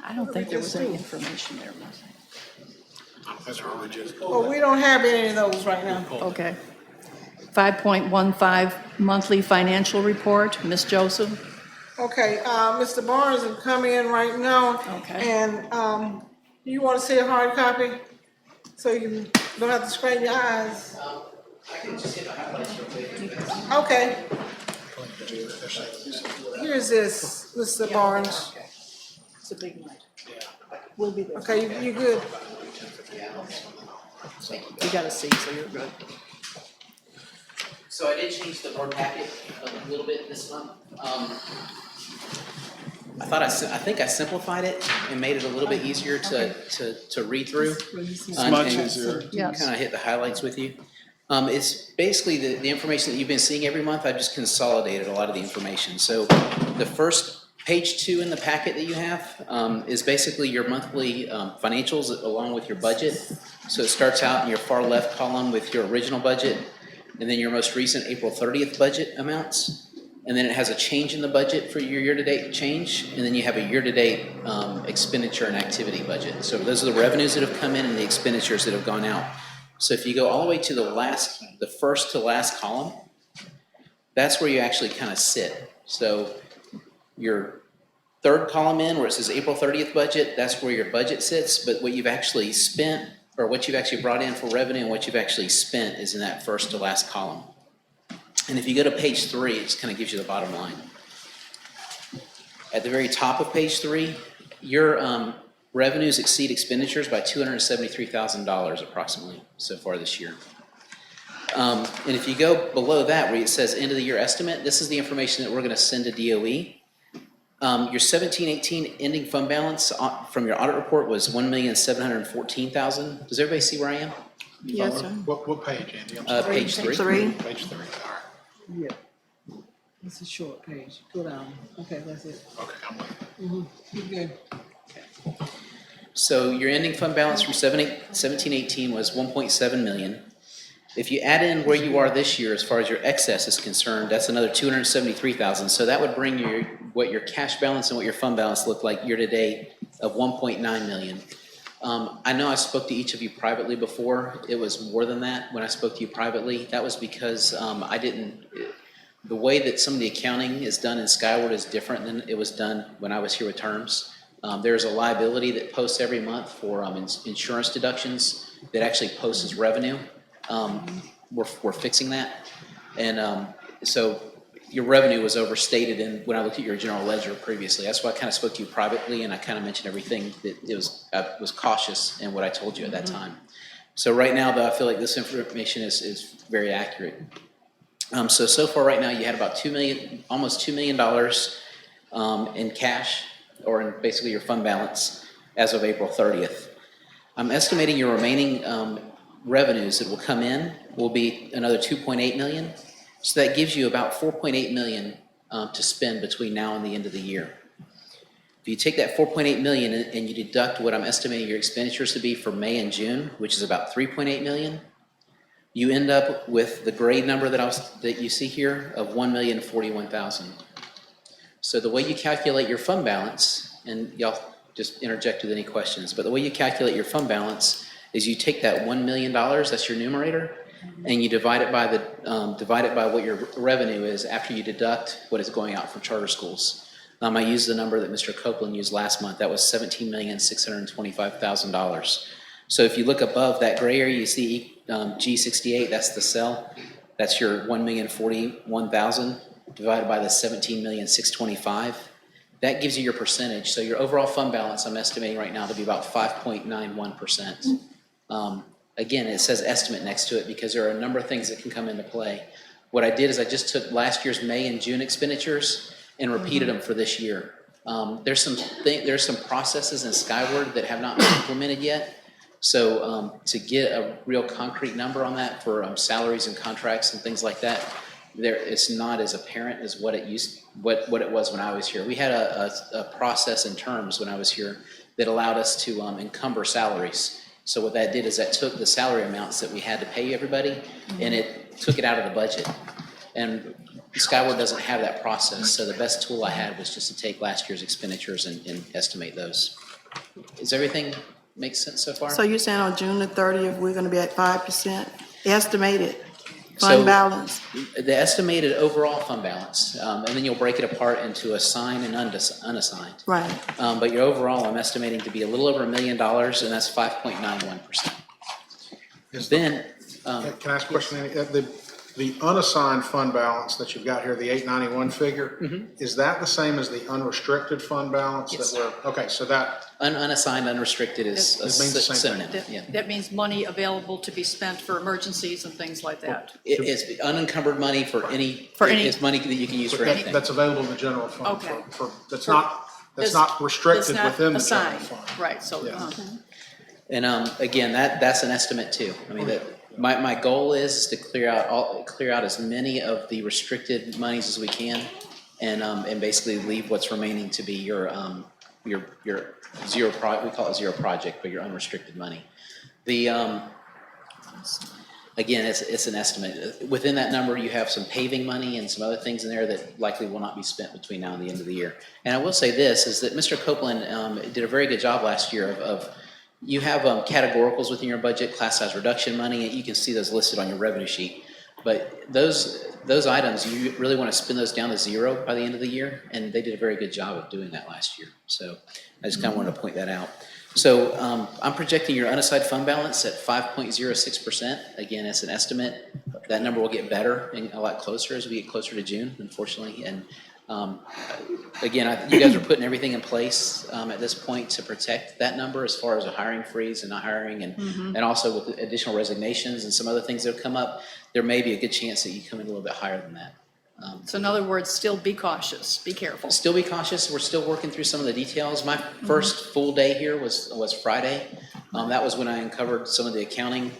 I don't think there was any information there, was Well, we don't have any of those right now. there? Okay. 5.15, monthly financial report. Ms. Joseph? Okay, Mr. Barnes will come in right now. Okay. And, you wanna see a hard copy? So you don't have to strain your eyes? I can just get the highlights real quick. Okay. Here's this, Mr. Barnes. It's a big night. We'll be there. Okay, you good? You got a seat, so you're good. So I did change the board packet a little bit this month. I think I simplified it and made it a little bit easier to read through. It's much easier. Yes. Kind of hit the highlights with you. It's basically the information that you've been seeing every month. I've just consolidated a lot of the information. So the first page 2 in the packet that you have is basically your monthly financials along with your budget. So it starts out in your far left column with your original budget, and then your most recent April 30th budget amounts. And then it has a change in the budget for your year-to-date change, and then you have a year-to-date expenditure and activity budget. So those are the revenues that have come in and the expenditures that have gone out. So if you go all the way to the first to last column, that's where you actually kind of sit. So your third column in where it says April 30th budget, that's where your budget sits, but what you've actually spent or what you've actually brought in for revenue and what you've actually spent is in that first to last column. And if you go to page 3, it just kind of gives you the bottom line. At the very top of page 3, your revenues exceed expenditures by $273,000 approximately so far this year. And if you go below that where it says end of the year estimate, this is the information that we're going to send to DOE. Your 17-18 ending fund balance from your audit report was $1,714,000. Does everybody see where I am? Yes, sir. What page, Andy? I'm sorry. Page 3. Three. Page 3, all right. Yeah. It's a short page. Go down. Okay, that's it. Okay, I'm with you. You good. So your ending fund balance from 17-18 was 1.7 million. If you add in where you are this year, as far as your excess is concerned, that's another 273,000. So that would bring what your cash balance and what your fund balance look like year to date of 1.9 million. I know I spoke to each of you privately before. It was more than that when I spoke to you privately. That was because the way that some of the accounting is done in Skyward is different than it was done when I was here with terms. There's a liability that posts every month for insurance deductions that actually posts as revenue. We're fixing that. And so your revenue was overstated when I looked at your general ledger previously. That's why I kind of spoke to you privately, and I kind of mentioned everything that I was cautious in what I told you at that time. So right now, though, I feel like this information is very accurate. So far right now, you had about almost $2 million in cash, or in basically your fund balance as of April 30th. I'm estimating your remaining revenues that will come in will be another 2.8 million. So that gives you about 4.8 million to spend between now and the end of the year. If you take that 4.8 million and you deduct what I'm estimating your expenditures to be for May and June, which is about 3.8 million, you end up with the grade number that you see here of 1,041,000. So the way you calculate your fund balance, and y'all just interject with any questions, but the way you calculate your fund balance is you take that $1 million, that's your numerator, and you divide it by what your revenue is after you deduct what is going out for charter schools. I used the number that Mr. Copeland used last month. That was $17,625,000. So if you look above that gray area, you see G68. That's the cell. That's your 1,041,000 divided by the 17,625,000. That gives you your percentage. So your overall fund balance, I'm estimating right now to be about 5.91%. Again, it says estimate next to it because there are a number of things that can come into play. What I did is I just took last year's May and June expenditures and repeated them for this year. There's some processes in Skyward that have not been implemented yet. So to get a real concrete number on that for salaries and contracts and things like that, it's not as apparent as what it was when I was here. We had a process in terms when I was here that allowed us to encumber salaries. So what that did is that took the salary amounts that we had to pay everybody and it took it out of the budget. And Skyward doesn't have that process, so the best tool I had was just to take last year's expenditures and estimate those. Is everything make sense so far? So you're saying on June the 30th, we're gonna be at 5% estimated fund balance? The estimated overall fund balance, and then you'll break it apart into assigned and unassigned. Right. But your overall, I'm estimating to be a little over $1 million, and that's 5.91%. Then, Can I ask a question, Andy? The unassigned fund balance that you've got here, the 891 figure, is that the same as the unrestricted fund balance? Yes. Okay, so that, unassigned, unrestricted is a It means the same thing. synonym. Yeah. That means money available to be spent for emergencies and things like that. It's unencumbered money for any. For any- It's money that you can use for anything. that's available in the general fund Okay. that's For- not restricted It's not within the general assigned. fund. Right, so, Yeah. And again, that's an estimate too. I mean, my goal is to clear out as many of the restricted monies as we can, and basically leave what's remaining to be your zero we call it zero project, but your unrestricted money. Again, it's an estimate. Within that number, you have some paving money and some other things in there that likely will not be spent between now and the end of the year. And I will say this, is that Mr. Copeland did a very good job last year of you have categoricals within your budget, class size reduction money, and you can see those listed on your revenue sheet. But those items, you really want to spin those down to zero by the end of the year, and they did a very good job of doing that last year. So I just kind of wanted to point that out. So I'm projecting your unassigned fund balance at 5.06%. Again, it's an estimate. That number will get better and a lot closer as we get closer to June, unfortunately. And again, you guys are putting everything in place at this point to protect that number as far as a hiring freeze and not hiring, and also with additional resignations and some other things that have come up, there may be a good chance that you come in a little bit higher than that. So in other words, still be cautious, be careful. Still be cautious. We're still working through some of the details. My first full day here was Friday. That was when I uncovered some of the accounting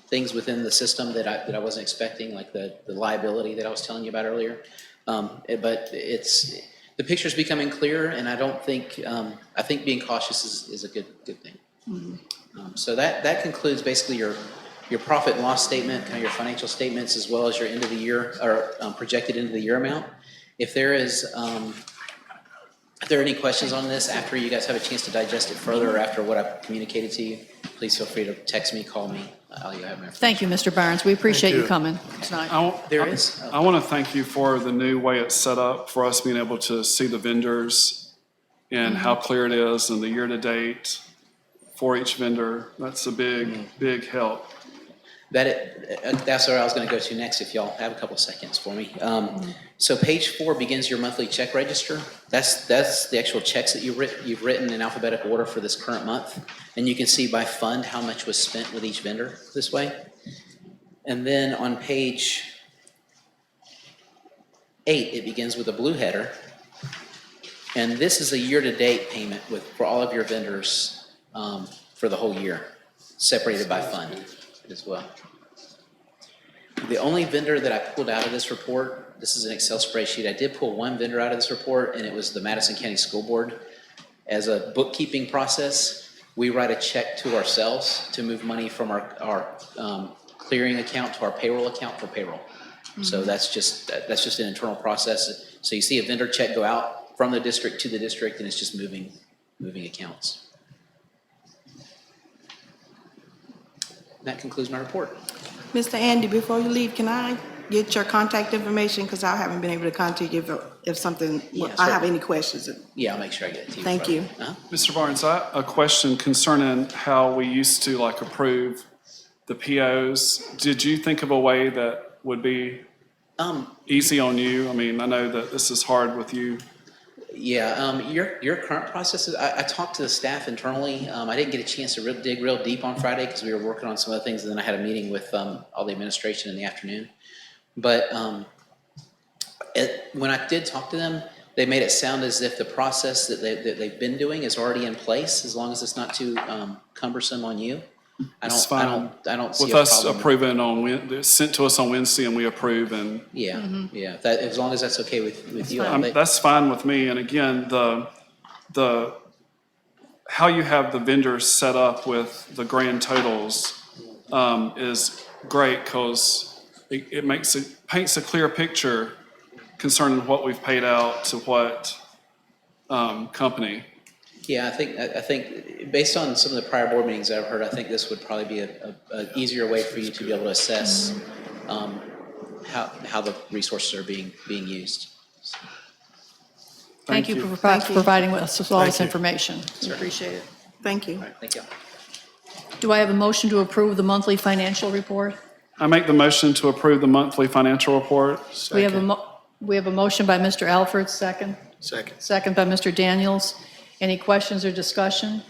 things within the system that I wasn't expecting, like the liability that I was telling you about earlier. But the picture's becoming clearer, and I don't think I think being cautious is a good thing. So that concludes basically your profit and loss statement, kind of your financial statements, as well as your end of the year or projected end of the year amount. If there are any questions on this after you guys have a chance to digest it further or after what I've communicated to you, please feel free to text me, call me. You have my Thank you, Mr. Barnes. We appreciate Thank you you. coming tonight. I want to thank you for the new way it's set up for us being able to see the vendors and how clear it is and the year-to-date for each vendor. That's a big help. That's where I was going to go to next, if y'all have a couple seconds for me. So page 4 begins your monthly check register. That's the actual checks that you've written in alphabetical order for this current month. And you can see by fund how much was spent with each vendor this way. And then on page 8, it begins with a blue header. And this is a year-to-date payment for all of your vendors for the whole year, separated by fund as well. The only vendor that I pulled out of this report, this is an Excel spreadsheet. I did pull one vendor out of this report, and it was the Madison County School Board. As a bookkeeping process, we write a check to ourselves to move money from our clearing account to our payroll account for payroll. So that's just an internal process. So you see a vendor check go out from the district to the district, and it's just moving accounts. That concludes my report. Mr. Andy, before you leave, can I get your contact information? Because I haven't been able to contact you if something, I have any questions. Yeah, I'll make sure I get it to you. Thank you. Mr. Barnes, I have a question concerning how we used to approve the POs. Did you think of a way that would be easy on you? I mean, I know that this is hard with you. Yeah, your current process is, I talked to the staff internally. I didn't get a chance to dig real deep on Friday because we were working on some other things, and then I had a meeting with all the administration in the afternoon. But when I did talk to them, they made it sound as if the process that they've been doing is already in place, as long as it's not too cumbersome on you. I don't see With a us problem. approving it's sent to us on Wednesday and we approve, and Yeah, that, as long as that's okay with you. that's fine with me. And again, the how you have the vendors set up with the grand totals is great, because it paints a clear picture concerning what we've paid out to what company. Yeah, I think based on some of the prior board meetings that I've heard, I think this would probably be an easier way for you to be able to assess how the resources are being used. Thank you for providing us with all this information. We appreciate it. Thank you. All right, thank you. Do I have a motion to approve the monthly financial report? I make the motion to approve the monthly financial report. We have a motion by Mr. Alford, second. Second by Mr. Daniels. Any questions or discussion?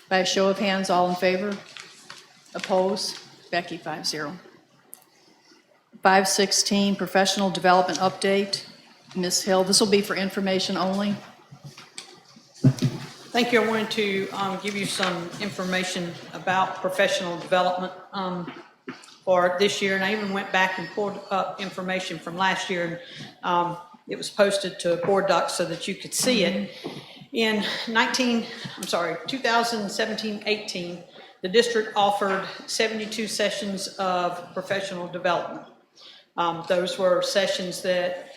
By a show of hands, all in favor? Opposed? Becky, 5-0. 516, professional development update. Ms. Hill, this will be for information only. Thank you. I wanted to give you some information about professional development for this year, and I even went back and pulled up information from last year, and it was posted to board docs so that you could see it. In 2017-18, the district offered 72 sessions of professional development. Those were sessions that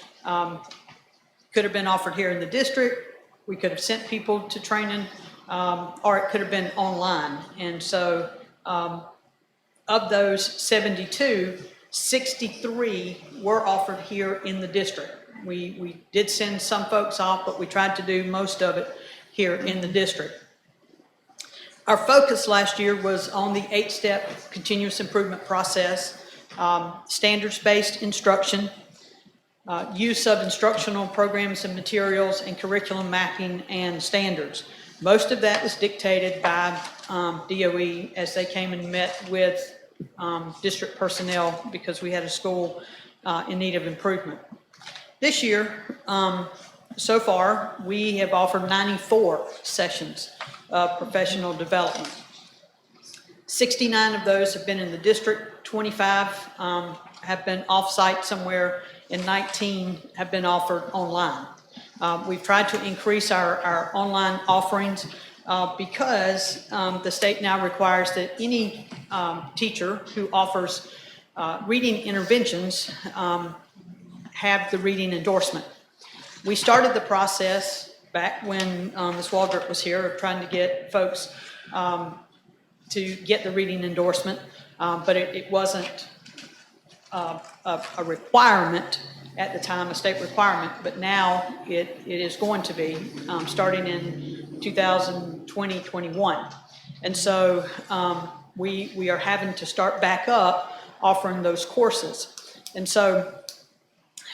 could have been offered here in the district. We could have sent people to training, or it could have been online. And so of those 72, 63 were offered here in the district. We did send some folks off, but we tried to do most of it here in the district. Our focus last year was on the 8-step continuous improvement process, standards-based instruction, use of instructional programs and materials, and curriculum mapping and standards. Most of that was dictated by DOE as they came and met with district personnel, because we had a school in need of improvement. This year, so far, we have offered 94 sessions of professional development. 69 of those have been in the district, 25 have been off-site somewhere, and 19 have been offered online. We've tried to increase our online offerings because the state now requires that any teacher who offers reading interventions have the reading endorsement. We started the process back when Ms. Waldrop was here of trying to get folks to get the reading endorsement, but it wasn't a requirement at the time, a state requirement, but now it is going to be starting in 2020-21. And so we are having to start back up offering those courses. And so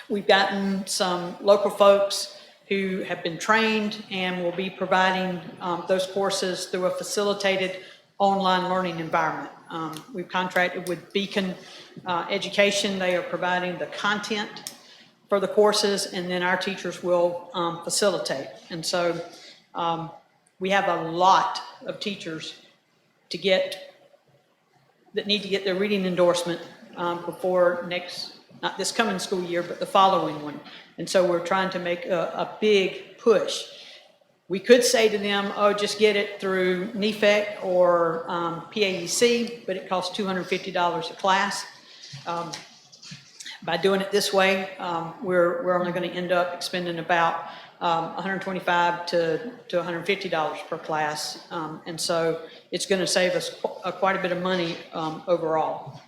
we've gotten some local folks who have been trained and will be providing those courses through a facilitated online learning environment. We've contracted with Beacon Education. They are providing the content for the courses, and then our teachers will facilitate. And so we have a lot of teachers that need to get their reading endorsement before not this coming school year, but the following one. And so we're trying to make a big push. We could say to them, oh, just get it through NEFEC or PAEC, but it costs $250 a class. By doing it this way, we're only going to end up expending about $125 to $150 per class. And so it's going to save us quite a bit of money overall.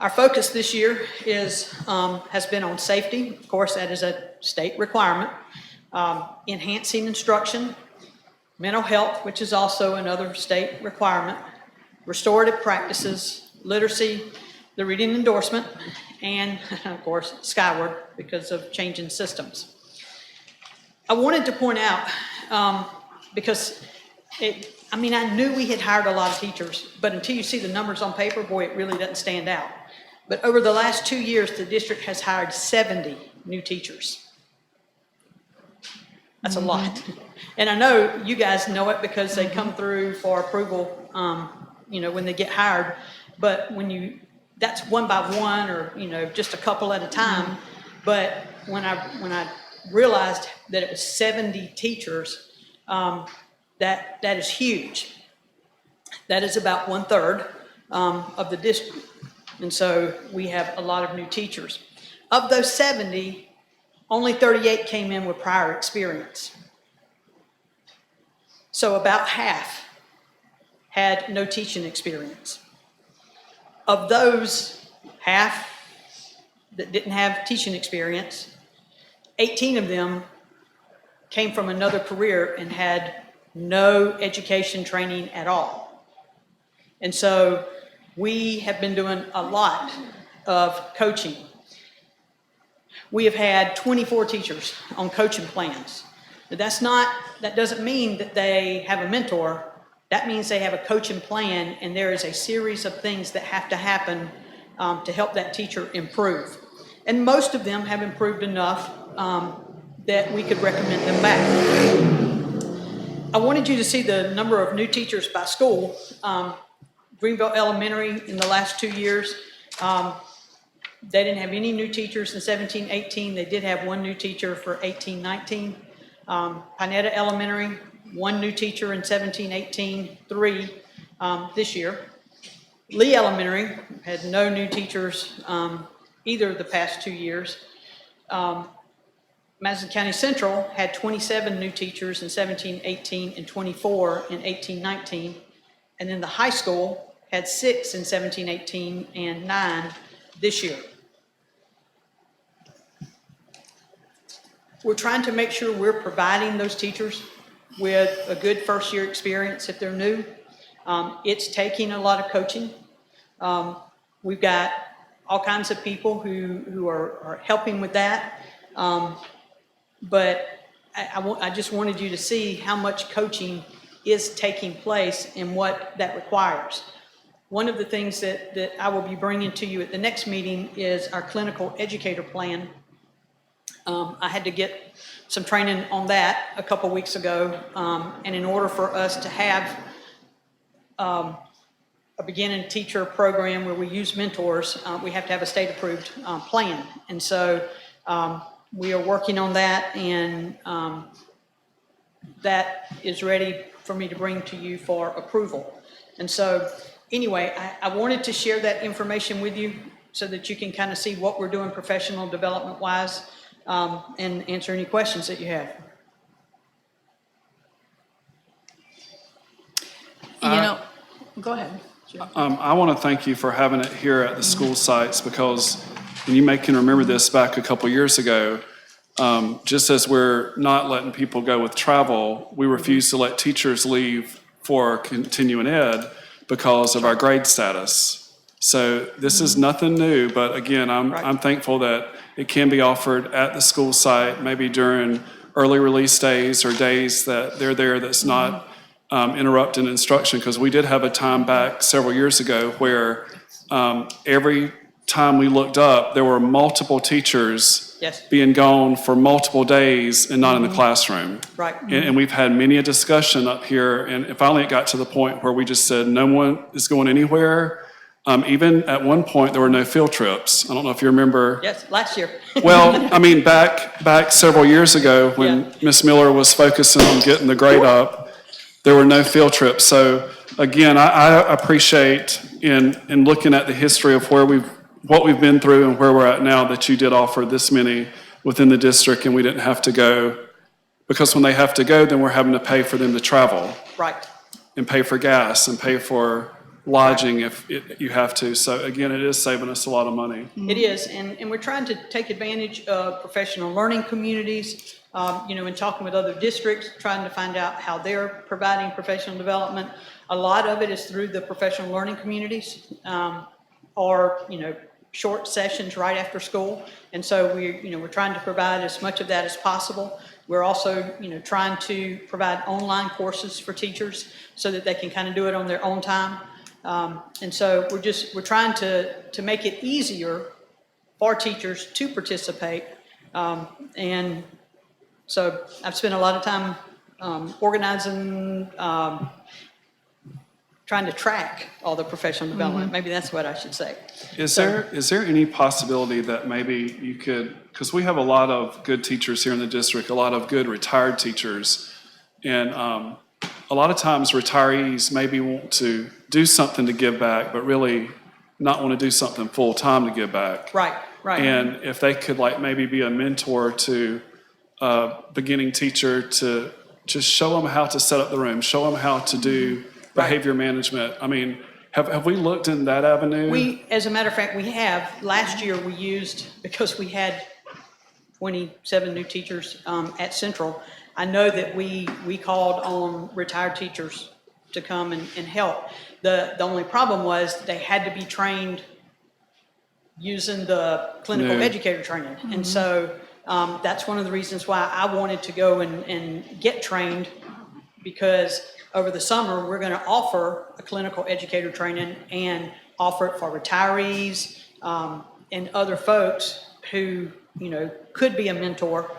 Our focus this year has been on safety. Of course, that is a state requirement. Enhancing instruction, mental health, which is also another state requirement, restorative practices, literacy, the reading endorsement, and of course, Skyward because of changing systems. I wanted to point out, because I knew we had hired a lot of teachers, but until you see the numbers on paper, boy, it really doesn't stand out. But over the last 2 years, the district has hired 70 new teachers. That's a lot. And I know you guys know it because they come through for approval, when they get hired. But that's one by one or, just a couple at a time. But when I realized that it was 70 teachers, that is huge. That is about 1/3 of the district. And so we have a lot of new teachers. Of those 70, only 38 came in with prior experience. So about half had no teaching experience. Of those half that didn't have teaching experience, 18 of them came from another career and had no education training at all. And so we have been doing a lot of coaching. We have had 24 teachers on coaching plans. But that doesn't mean that they have a mentor. That means they have a coaching plan, and there is a series of things that have to happen to help that teacher improve. And most of them have improved enough that we could recommend them back. I wanted you to see the number of new teachers by school. Greenville Elementary in the last 2 years, they didn't have any new teachers in 17-18. They did have one new teacher for 18-19. Pinetta Elementary, one new teacher in 17-18, 3 this year. Lee Elementary had no new teachers either of the past 2 years. Madison County Central had 27 new teachers in 17-18 and 24 in 18-19. And then the high school had 6 in 17-18 and 9 this year. We're trying to make sure we're providing those teachers with a good first year experience if they're new. It's taking a lot of coaching. We've got all kinds of people who are helping with that. But I just wanted you to see how much coaching is taking place and what that requires. One of the things that I will be bringing to you at the next meeting is our clinical educator plan. I had to get some training on that a couple weeks ago, and in order for us to have a beginning teacher program where we use mentors, we have to have a state-approved plan. And so we are working on that, and that is ready for me to bring to you for approval. And so anyway, I wanted to share that information with you so that you can kind of see what we're doing professional development-wise, and answer any questions that you have. Go ahead. I want to thank you for having it here at the school sites, because, and you may can remember this back a couple years ago, just as we're not letting people go with travel, we refuse to let teachers leave for continuing ed because of our grade status. So this is nothing new, but again, I'm thankful that it can be offered at the school site, maybe during early release days or days that they're there that's not interrupting instruction, because we did have a time back several years ago where every time we looked up, there were multiple teachers being gone for multiple days and not in the classroom. Right. And we've had many a discussion up here, and finally it got to the point where we just said no one is going anywhere. Even at one point, there were no field trips. I don't know if you remember. Yes, last year. Well, I mean, back several years ago when Miss Miller was focusing on getting the grade up, there were no field trips. So again, I appreciate in looking at the history of what we've been through and where we're at now, that you did offer this many within the district, and we didn't have to go, because when they have to go, then we're having to pay for them to travel. Right. And pay for gas and pay for lodging if you have to. So again, it is saving us a lot of money. It is, and we're trying to take advantage of professional learning communities, in talking with other districts, trying to find out how they're providing professional development. A lot of it is through the professional learning communities, or, short sessions right after school. And so we're trying to provide as much of that as possible. We're also, trying to provide online courses for teachers so that they can kind of do it on their own time. And so we're trying to make it easier for teachers to participate. And so I've spent a lot of time organizing, trying to track all the professional development. Maybe that's what I should say. Is there any possibility that maybe you could, because we have a lot of good teachers here in the district, a lot of good retired teachers, and a lot of times retirees maybe want to do something to give back, but really not want to do something full-time to give back. Right. And if they could maybe be a mentor to a beginning teacher to just show them how to set up the room, show them how to do behavior management. I mean, have we looked in that avenue? As a matter of fact, we have. Last year we used, because we had 27 new teachers at Central, I know that we called on retired teachers to come and help. The only problem was they had to be trained using the clinical educator training. And so that's one of the reasons why I wanted to go and get trained, because over the summer, we're going to offer a clinical educator training and offer it for retirees and other folks who, could be a mentor,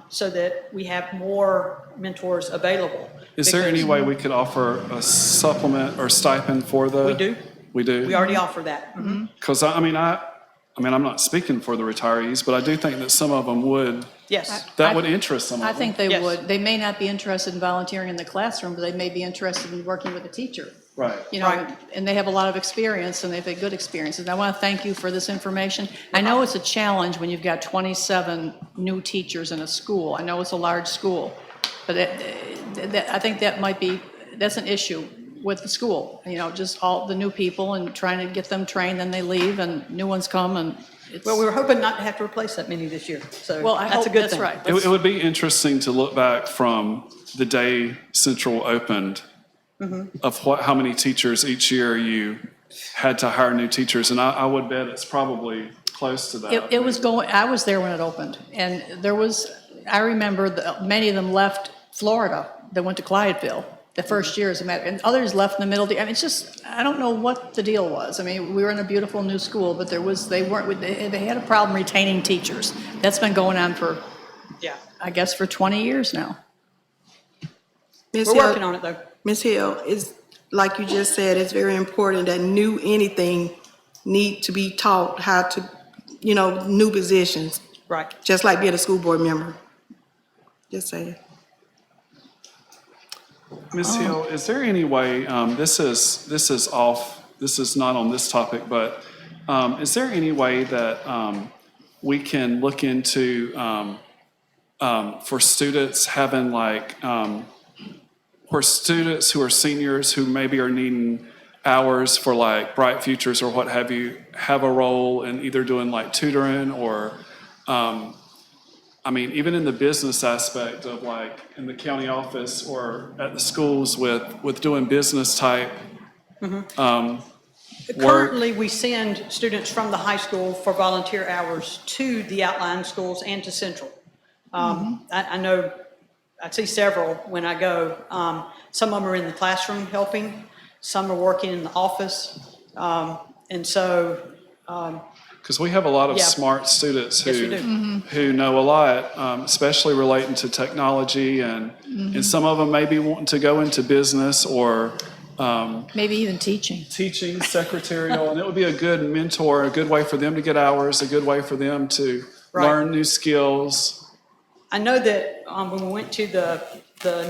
so that we have more mentors available. Is there any way we could offer a supplement or stipend for the? We do. We do? We already offer that. Because, I'm not speaking for the retirees, but I do think that some of them would. Yes. That would interest some of them. I think they Yes. would. They may not be interested in volunteering in the classroom, but they may be interested in working with a teacher. Right. Right. And they have a lot of experience, and they've had good experiences. And I want to thank you for this information. I know it's a challenge when you've got 27 new teachers in a school. I know it's a large school, but I think that's an issue with the school. Just all the new people and trying to get them trained, then they leave, and new ones come, and it's. Well, we were hoping not to have to replace that many this year, so Well, I that's hope a good that's thing. right. It would be interesting to look back from the day Central opened of how many teachers each year you had to hire new teachers, and I would bet it's probably close to that. I was there when it opened, and I remember many of them left Florida. They went to Clydeville. the first year as a matter, and others left in the middle. I mean, it's just, I don't know what the deal was. I mean, we were in a beautiful new school, but they had a problem retaining teachers. That's been going on for, Yeah, I guess, for 20 years now. Ms. we're Hill- working on it though. Ms. Hill, is, like you just said, it's very important that new anything need to be taught how to, new positions, Right. just like being a school board member. Just saying. Ms. Hill, is there any way, this is not on this topic, but is there any way that we can look into for students having for students who are seniors who maybe are needing hours for like Bright Futures or what have you, have a role in either doing like tutoring or I mean, even in the business aspect of like in the county office or at the schools with doing business type work. Currently, we send students from the high school for volunteer hours to the outlying schools and to Central. I know, I see several when I go. Some of them are in the classroom helping, some are working in the office. And so, Because we have a lot of Yeah. smart students Yes, we do. who know a lot, especially relating to technology, and some of them may be wanting to go into business or Maybe even teaching. teaching, secretarial, and it would be a good mentor, a good way for them to get hours, a good way for them to Right. learn new skills. I know that when we went to the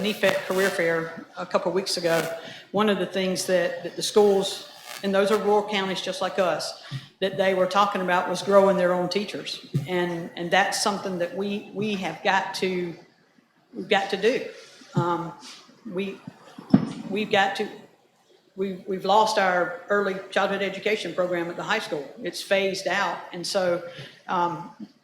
NEFAC Career Fair a couple of weeks ago, one of the things that the schools, and those are rural counties just like us, that they were talking about was growing their own teachers. And that's something that we've got to do. We've lost our early childhood education program at the high school. It's phased out. And so,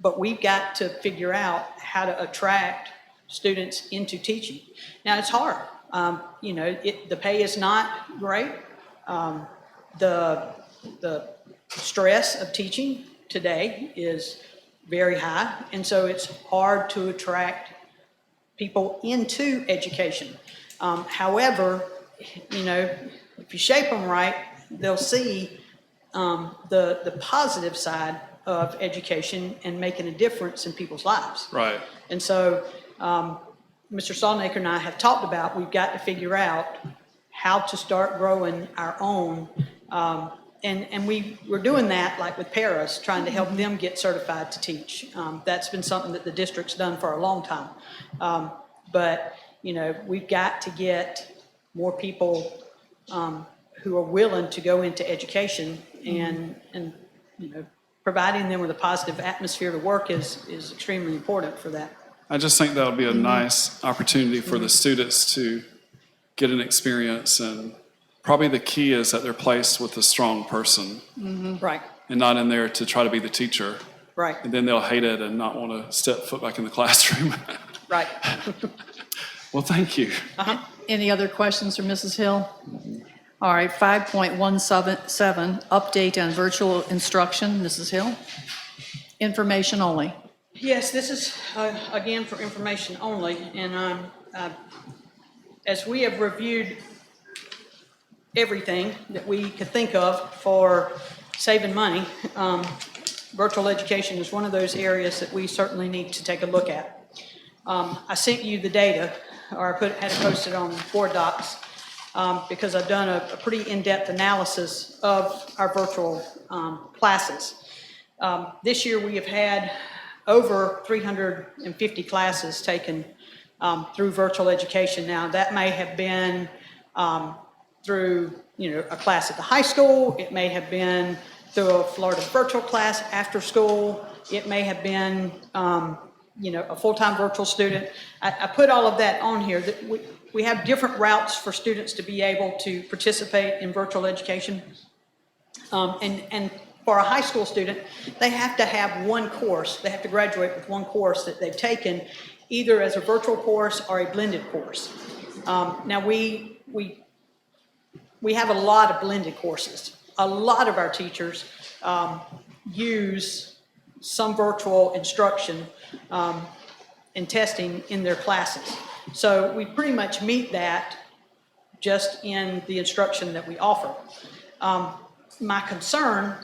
but we've got to figure out how to attract students into teaching. Now, it's hard. The pay is not great. The stress of teaching today is very high, and so it's hard to attract people into education. However, if you shape them right, they'll see the positive side of education and making a difference in people's lives. Right. And so, Mr. Saltnaker and I have talked about, we've got to figure out how to start growing our own. And we're doing that like with paras, trying to help them get certified to teach. That's been something that the district's done for a long time. But we've got to get more people who are willing to go into education, and providing them with a positive atmosphere to work is extremely important for that. I just think that would be a nice opportunity for the students to get an experience, and probably the key is that they're placed with a strong person Right, and not in there to try to be the teacher. right, And then they'll hate it and not want to step foot back in the classroom. right. Well, thank you. Any other questions for Mrs. Hill? All right, 5.177, update on virtual instruction, Mrs. Hill. Information only. Yes, this is, again, for information only, and as we have reviewed everything that we could think of for saving money, virtual education is one of those areas that we certainly need to take a look at. I sent you the data, or had it posted on board docs, because I've done a pretty in-depth analysis of our virtual classes. This year we have had over 350 classes taken through virtual education. Now, that may have been through a class at the high school. It may have been through a Florida virtual class after school. It may have been a full-time virtual student. I put all of that on here. That we have different routes for students to be able to participate in virtual education. And for a high school student, they have to have one course. They have to graduate with one course that they've taken, either as a virtual course or a blended course. Now, we have a lot of blended courses. A lot of our teachers use some virtual instruction and testing in their classes. So we pretty much meet that just in the instruction that we offer. My concern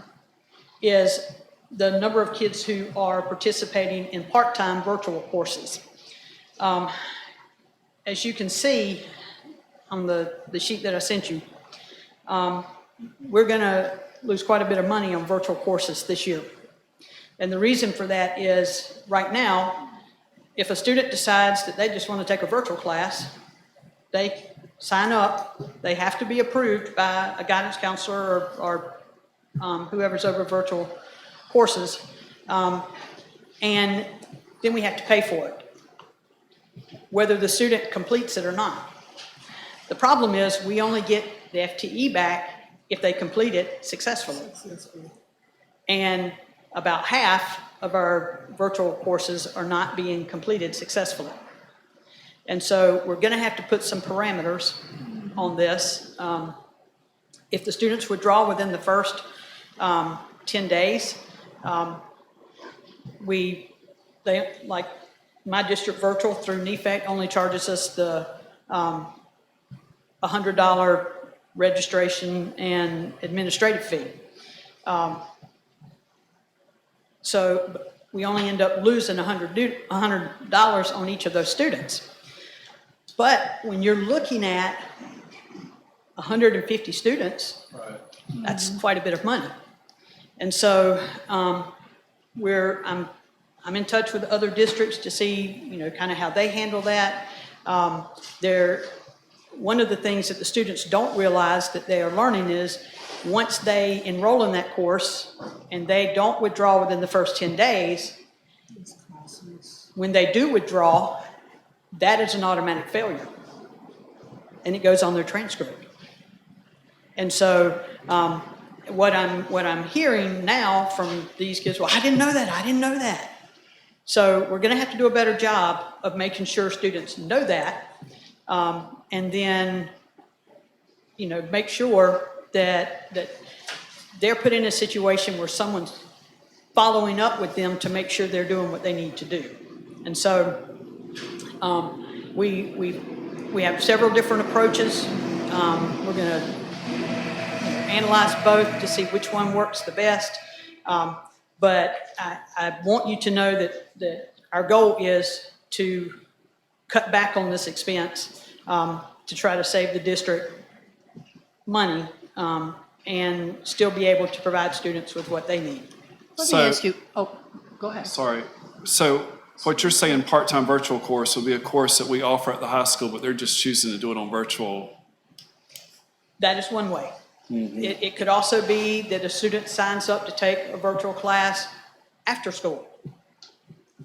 is the number of kids who are participating in part-time virtual courses. As you can see on the sheet that I sent you, we're going to lose quite a bit of money on virtual courses this year. And the reason for that is, right now, if a student decides that they just want to take a virtual class, they sign up, they have to be approved by a guidance counselor or whoever's over virtual courses, and then we have to pay for it, whether the student completes it or not. The problem is we only get the FTE back if they complete it successfully. And about half of our virtual courses are not being completed successfully. And so we're going to have to put some parameters on this. If the students withdraw within the first 10 days, like my district virtual through NEFAC only charges us the $100 registration and administrative fee. So we only end up losing $100 on each of those students. But when you're looking at 150 students, that's quite a bit of money. And so I'm in touch with other districts to see, kind of how they handle that. One of the things that the students don't realize that they are learning is once they enroll in that course and they don't withdraw within the first 10 days, when they do withdraw, that is an automatic failure. And it goes on their transcript. And so what I'm hearing now from these kids, well, I didn't know that. So we're going to have to do a better job of making sure students know that, and then, make sure that they're put in a situation where someone's following up with them to make sure they're doing what they need to do. And so we have several different approaches. We're going to analyze both to see which one works the best. But I want you to know that our goal is to cut back on this expense to try to save the district money and still be able to provide students with what they need. Let me ask you, go ahead. Sorry. So what you're saying, part-time virtual course will be a course that we offer at the high school, but they're just choosing to do it on virtual. That is one way. Mm-hmm. It could also be that a student signs up to take a virtual class after school.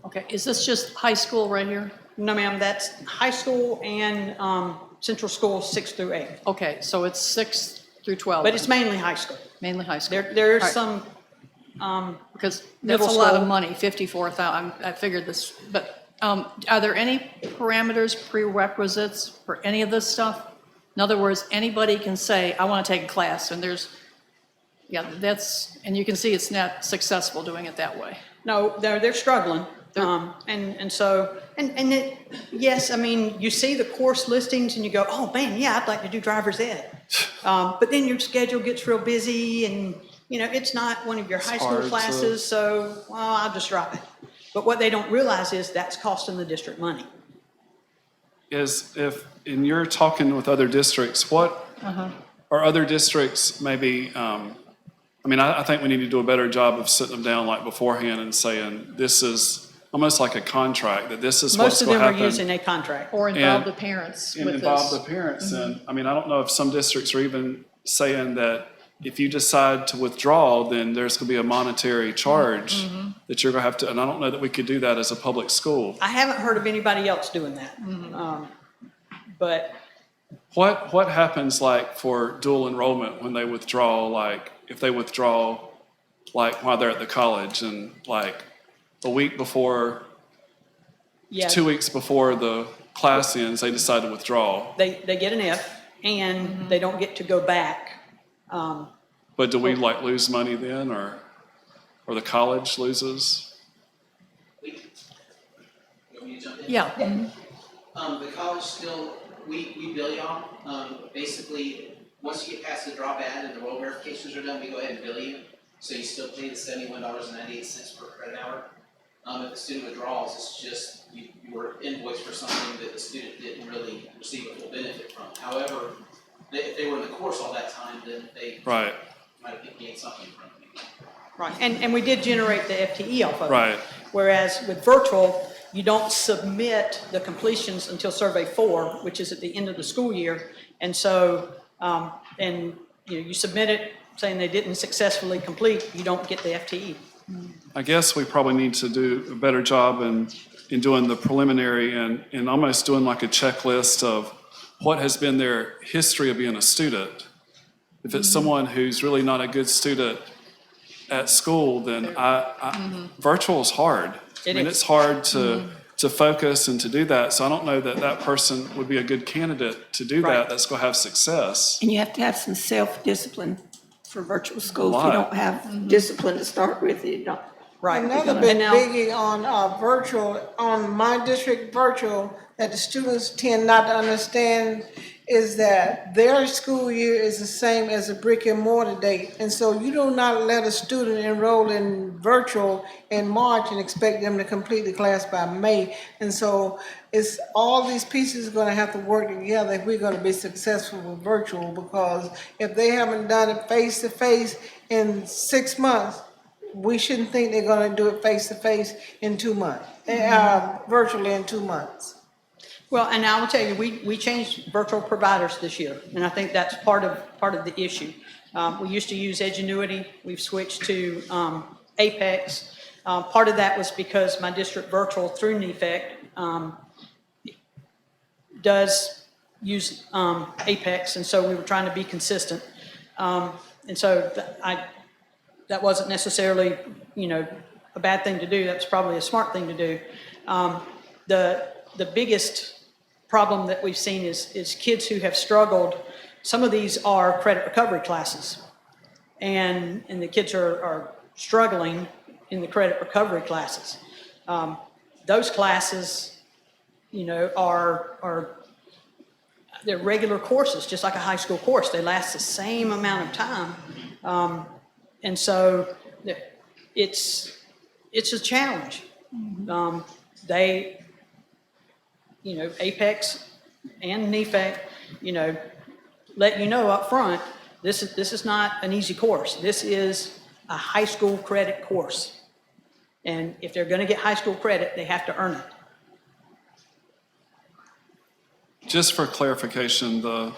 Okay, is this just high school right here? No, ma'am, that's high school and central school 6 through 8. Okay, so it's 6 through 12. But it's mainly high school. Mainly high school. There is All right. some Because middle that's a lot school. of money, 54,000, I figured this, but are there any parameters, prerequisites for any of this stuff? In other words, anybody can say, I want to take a class, and and you can see it's not successful doing it that way. No, they're struggling. Yes, I mean, you see the course listings and you go, oh man, yeah, I'd like to do driver's ed. But then your schedule gets real busy and, it's not one of your high school classes, so, I'll just drop it. But what they don't realize is that's costing the district money. And you're talking with other districts, what are other districts maybe, I think we need to do a better job of sitting them down like beforehand and saying, this is almost like a contract, that this is what's going to happen. Most of them are using a contract. Or involve the parents with this. Involve the parents. And, I don't know if some districts are even saying that if you decide to withdraw, then there's going to be a monetary charge that you're going to have to, and I don't know that we could do that as a public school. I haven't heard of anybody else doing that. But What happens like for dual enrollment when they withdraw, like if they withdraw like while they're at the college and like a week before, 2 weeks before the class ends, they decide to withdraw? They get an F and they don't get to go back. But do we like lose money then, or the college loses? You want me to jump in? Yeah. The college still we bill y'all. Basically, once you get past the drop ad and the role verifications are done, we go ahead and bill you. So you still pay the $71.98 per credit hour. If the student withdraws, it's just you were invoiced for something that the student didn't really receive a full benefit from. However, if they were in the course all that time, then they Right. might have gained something from it. Right, and we did generate the FTE off of it. Right. Whereas with virtual, you don't submit the completions until survey 4, which is at the end of the school year. And so, you submit it saying they didn't successfully complete, you don't get the FTE. I guess we probably need to do a better job in doing the preliminary and almost doing like a checklist of what has been their history of being a student. If it's someone who's really not a good student at school, then virtual is hard. It's hard to focus and to do that. So I don't know that that person would be a good candidate to do that. That's going to have success. And you have to have some self-discipline for virtual school. If you Lot. don't have discipline to start with, you don't. Right. Another big And now- biggie on virtual, on my district virtual, that the students tend not to understand is that their school year is the same as a brick and mortar date. And so you do not let a student enroll in virtual in March and expect them to complete the class by May. And so it's all these pieces are gonna have to work together if we're gonna be successful with virtual, because if they haven't done it face to face in 6 months, we shouldn't think they're gonna do it face to face in 2 months, virtually in 2 months. Well, and I will tell you, we changed virtual providers this year, and I think that's part of the issue. We used to use Edgenuity, we've switched to Apex. Part of that was because my district virtual through NEFAC does use Apex, and so we were trying to be consistent. And so that wasn't necessarily, a bad thing to do. That's probably a smart thing to do. The biggest problem that we've seen is kids who have struggled. Some of these are credit recovery classes, and the kids are struggling in the credit recovery classes. Those classes, they're regular courses, just like a high school course. They last the same amount of time, and so it's a challenge. Apex and NEFAC, let you know up front, this is not an easy course. This is a high school credit course. And if they're going to get high school credit, they have to earn it. Just for clarification, the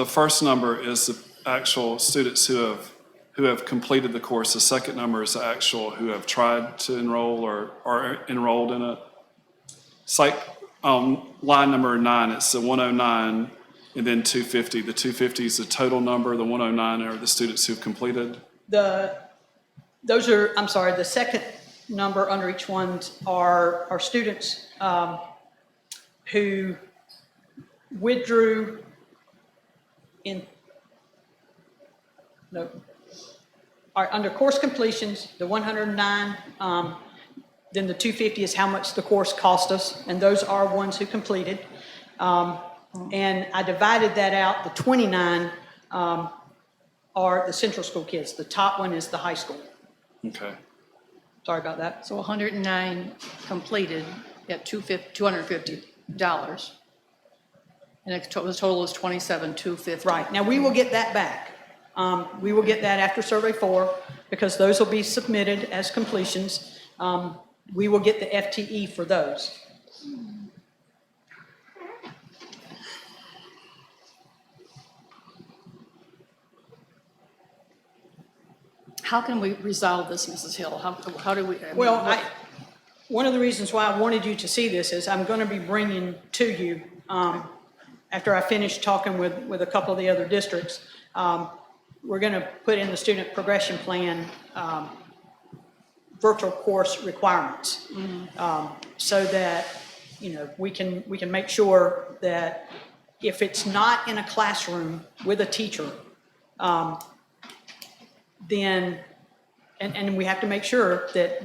first number is the actual students who have completed the course. The second number is the actual who have tried to enroll or are enrolled in it. It's like line number 9, it's the 109 and then 250. The 250 is the total number, the 109 are the students who've completed. The second number under each one are students who withdrew under course completions, the 109, then the 250 is how much the course cost us, and those are ones who completed. And I divided that out, the 29 are the central school kids. The top one is the high school. Okay. Sorry about that. So 109 completed at $250. And the total is $27,250. Right, now we will get that back. We will get that after survey 4, because those will be submitted as completions. We will get the FTE for those. How can we resolve this, Mrs. Hill? How do we? One of the reasons why I wanted you to see this is I'm going to be bringing to you, after I finish talking with a couple of the other districts, we're going to put in the student progression plan virtual course requirements, so that we can make sure that if it's not in a classroom with a teacher, then and we have to make sure that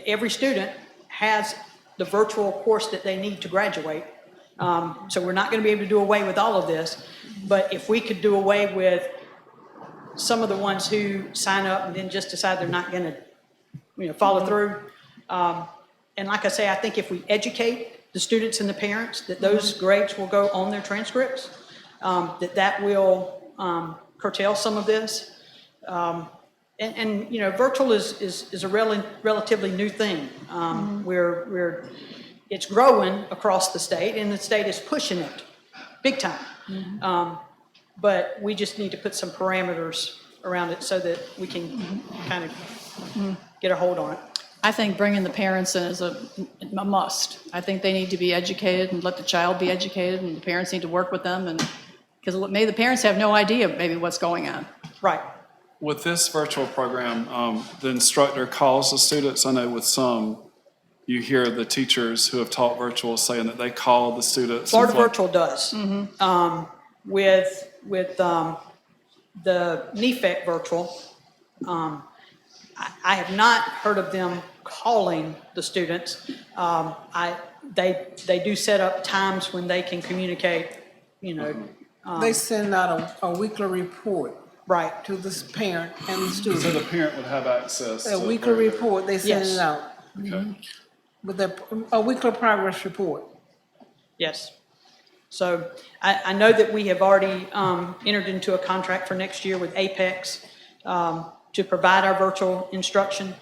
every student has the virtual course that they need to graduate. So we're not going to be able to do away with all of this, but if we could do away with some of the ones who sign up and then just decide they're not going to, follow through. And like I say, I think if we educate the students and the parents that those grades will go on their transcripts, that will curtail some of this. Virtual is a relatively new thing. It's growing across the state, and the state is pushing it big time. But we just need to put some parameters around it so that we can kind of get a hold on it. I think bringing the parents in is a must. I think they need to be educated and let the child be educated, and the parents need to work with them, and because maybe the parents have no idea maybe what's going on. Right. With this virtual program, the instructor calls the students. I know with some, you hear the teachers who have taught virtual saying that they call the students. Florida Virtual does. With the NEFAC virtual, I have not heard of them calling the students. They do set up times when they can communicate, They send out a weekly report. Right. To the parent and the So student. the parent would have access to A weekly report, they send Yes. it out. Okay. With a weekly progress report. Yes. So I know that we have already entered into a contract for next year with Apex to provide our virtual instruction.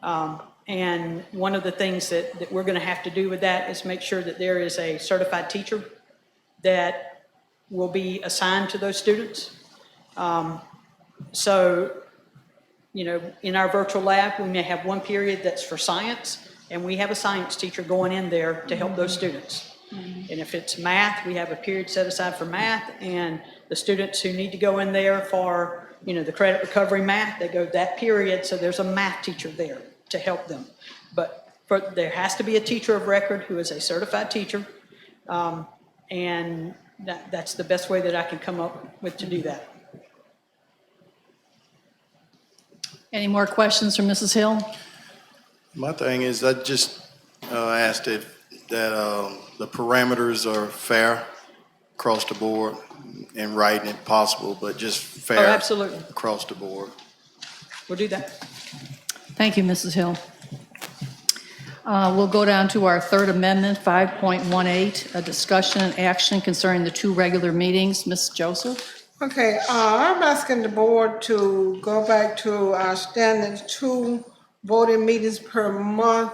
And one of the things that we're going to have to do with that is make sure that there is a certified teacher that will be assigned to those students. In our virtual lab, we may have one period that's for science, and we have a science teacher going in there to help those students. And if it's math, we have a period set aside for math, and the students who need to go in there for, the credit recovery math, they go that period, so there's a math teacher there to help them. But there has to be a teacher of record who is a certified teacher, and that's the best way that I can come up with to do that. Any more questions from Mrs. Hill? My thing is, I just asked if the parameters are fair across the board, and writing if possible, but just fair. Oh, absolutely. Across the board. We'll do that. Thank you, Mrs. Hill. We'll go down to our third amendment, 5.18, a discussion and action concerning the 2 regular meetings. Ms. Joseph? Okay, I'm asking the board to go back to our standard 2 voting meetings per month.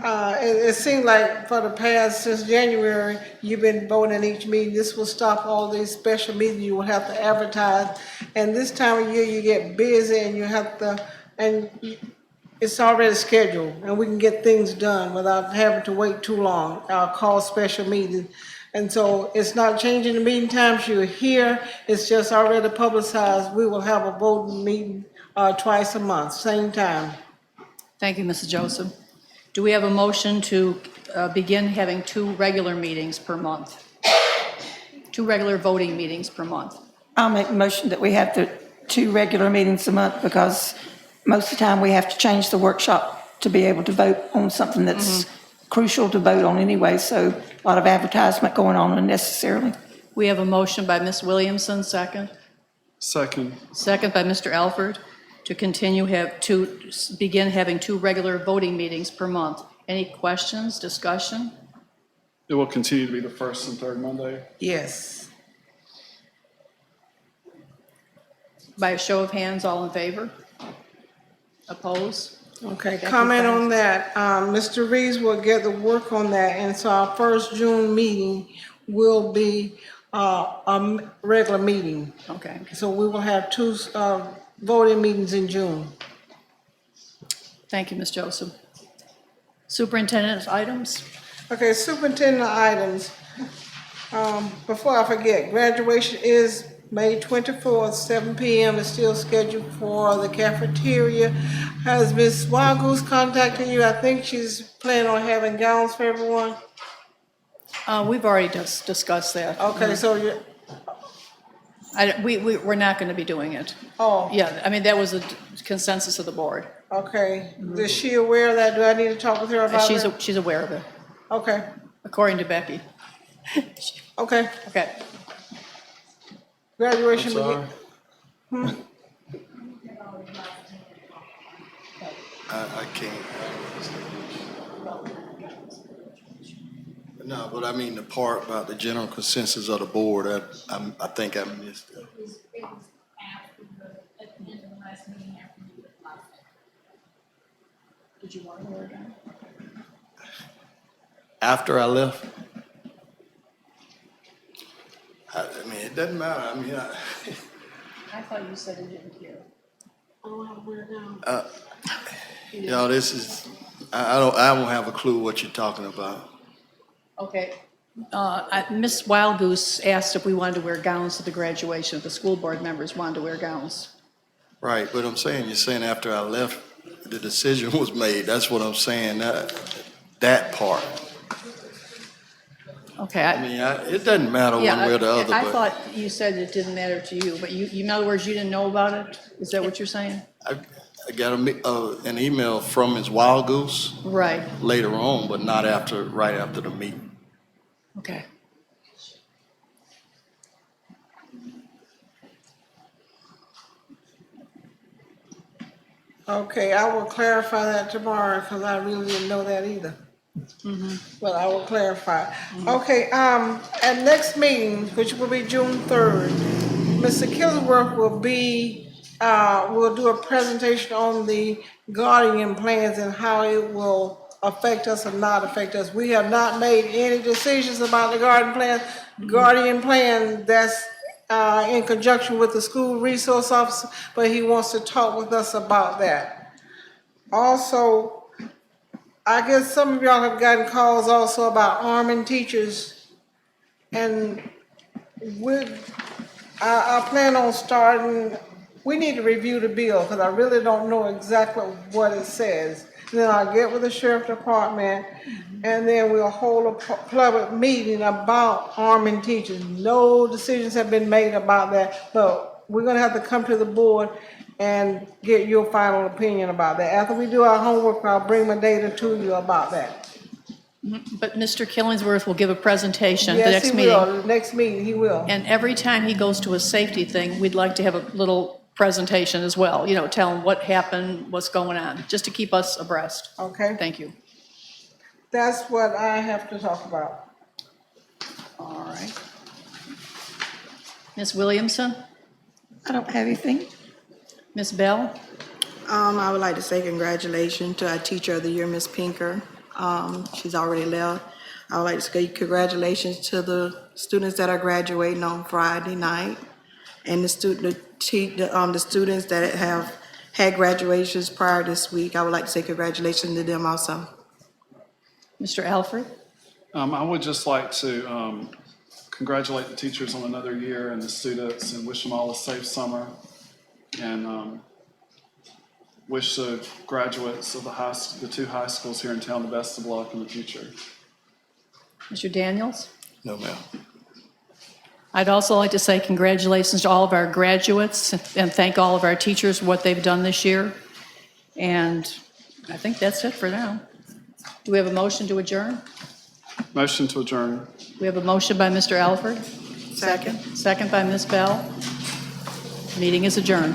It seemed like for the past, since January, you've been voting each meeting. This will stop all these special meetings you will have to advertise. And this time of year, you get busy and you have to, it's already scheduled, and we can get things done without having to wait too long. I'll call special meetings. And so it's not changing the meeting times. You're here. It's just already publicized. We will have a voting meeting twice a month, same time. Thank you, Mrs. Joseph. Do we have a motion to begin having 2 regular meetings per month? 2 regular voting meetings per month? I'll make a motion that we have the 2 regular meetings a month, because most of the time we have to change the workshop to be able to vote on something that's crucial to vote on anyway, so a lot of advertisement going on unnecessarily. We have a motion by Ms. Williamson, second. Second. Second by Mr. Alford, to begin having 2 regular voting meetings per month. Any questions, discussion? It will continue to be the first and third Monday. Yes. By a show of hands, all in favor? Oppose? Okay, you, comment Frank. on that. Mr. Reeves will get the work on that, and so our first June meeting will be a regular meeting. Okay. So we will have 2 voting meetings in June. Thank you, Ms. Joseph. Superintendent items? Okay, superintendent items. Before I forget, graduation is May 24th, 7 p.m. is still scheduled for the cafeteria. Has Ms. Wagoose contacted you? I think she's planning on having gowns for everyone. We've already discussed that. Okay, so you're, We're not going to be doing it. oh, Yeah, I mean, that was a consensus of the board. okay. Is she aware of that? Do I need to talk with her about She's it? aware of it, Okay, according to Becky. Okay, Okay. graduation. Sorry. I can't. No, but I mean the part about the general consensus of the board, I think I missed it. It was after at the end of the last meeting after you left. Did you want to wear it down? After I left? I mean, it doesn't matter. I mean, I thought you said it didn't care. you know, this is, I don't have a clue what you're talking about. Okay. Ms. Wildgoose asked if we wanted to wear gowns to the graduation, if the school board members wanted to wear gowns. Right, but I'm saying, you're saying after I left, the decision was made. That's what I'm saying, that part. Okay. I mean, it doesn't matter one way or the other, I but thought you said it didn't matter to you, but you, in other words, you didn't know about it? Is that what you're saying? I got an email from Ms. Wild Goose Right. later on, but not right after the meeting. Okay. Okay, I will clarify that tomorrow, because I really didn't know that either. But I will clarify. Okay, at next meeting, which will be June 3rd, Mr. Killsworth will do a presentation on the guardian plans and how it will affect us or not affect us. We have not made any decisions about the guardian plan that's in conjunction with the school resource officer, but he wants to talk with us about that. Also, I guess some of y'all have gotten calls also about arming teachers, and I plan on starting, we need to review the bill, because I really don't know exactly what it says. Then I'll get with the sheriff department, and then we'll hold a public meeting about arming teachers. No decisions have been made about that, but we're gonna have to come to the board and get your final opinion about that. After we do our homework, I'll bring my data to you about that. But Mr. Killingsworth will give a presentation at the Yes, next he meeting. will, the next meeting, he will. And every time he goes to a safety thing, we'd like to have a little presentation as well, you know, tell him what happened, what's going on, just to keep us abreast. Okay, Thank you. that's what I have to talk about. All right. Ms. Williamson? I don't have anything. Ms. Bell? I would like to say congratulations to our Teacher of the Year, Ms. Pinker. She's already left. I would like to say congratulations to the students that are graduating on Friday night, and the students that have had graduations prior this week. I would like to say congratulations to them also. Mr. Alfred? I would just like to congratulate the teachers on another year and the students and wish them all a safe summer. And wish the graduates of the two high schools here in town the best of luck in the future. Mr. Daniels? No, ma'am. I'd also like to say congratulations to all of our graduates and thank all of our teachers for what they've done this year. And I think that's it for now. Do we have a motion to adjourn? Motion to adjourn. We have a motion by Mr. Alford. Second by Ms. Bell. Meeting is adjourned.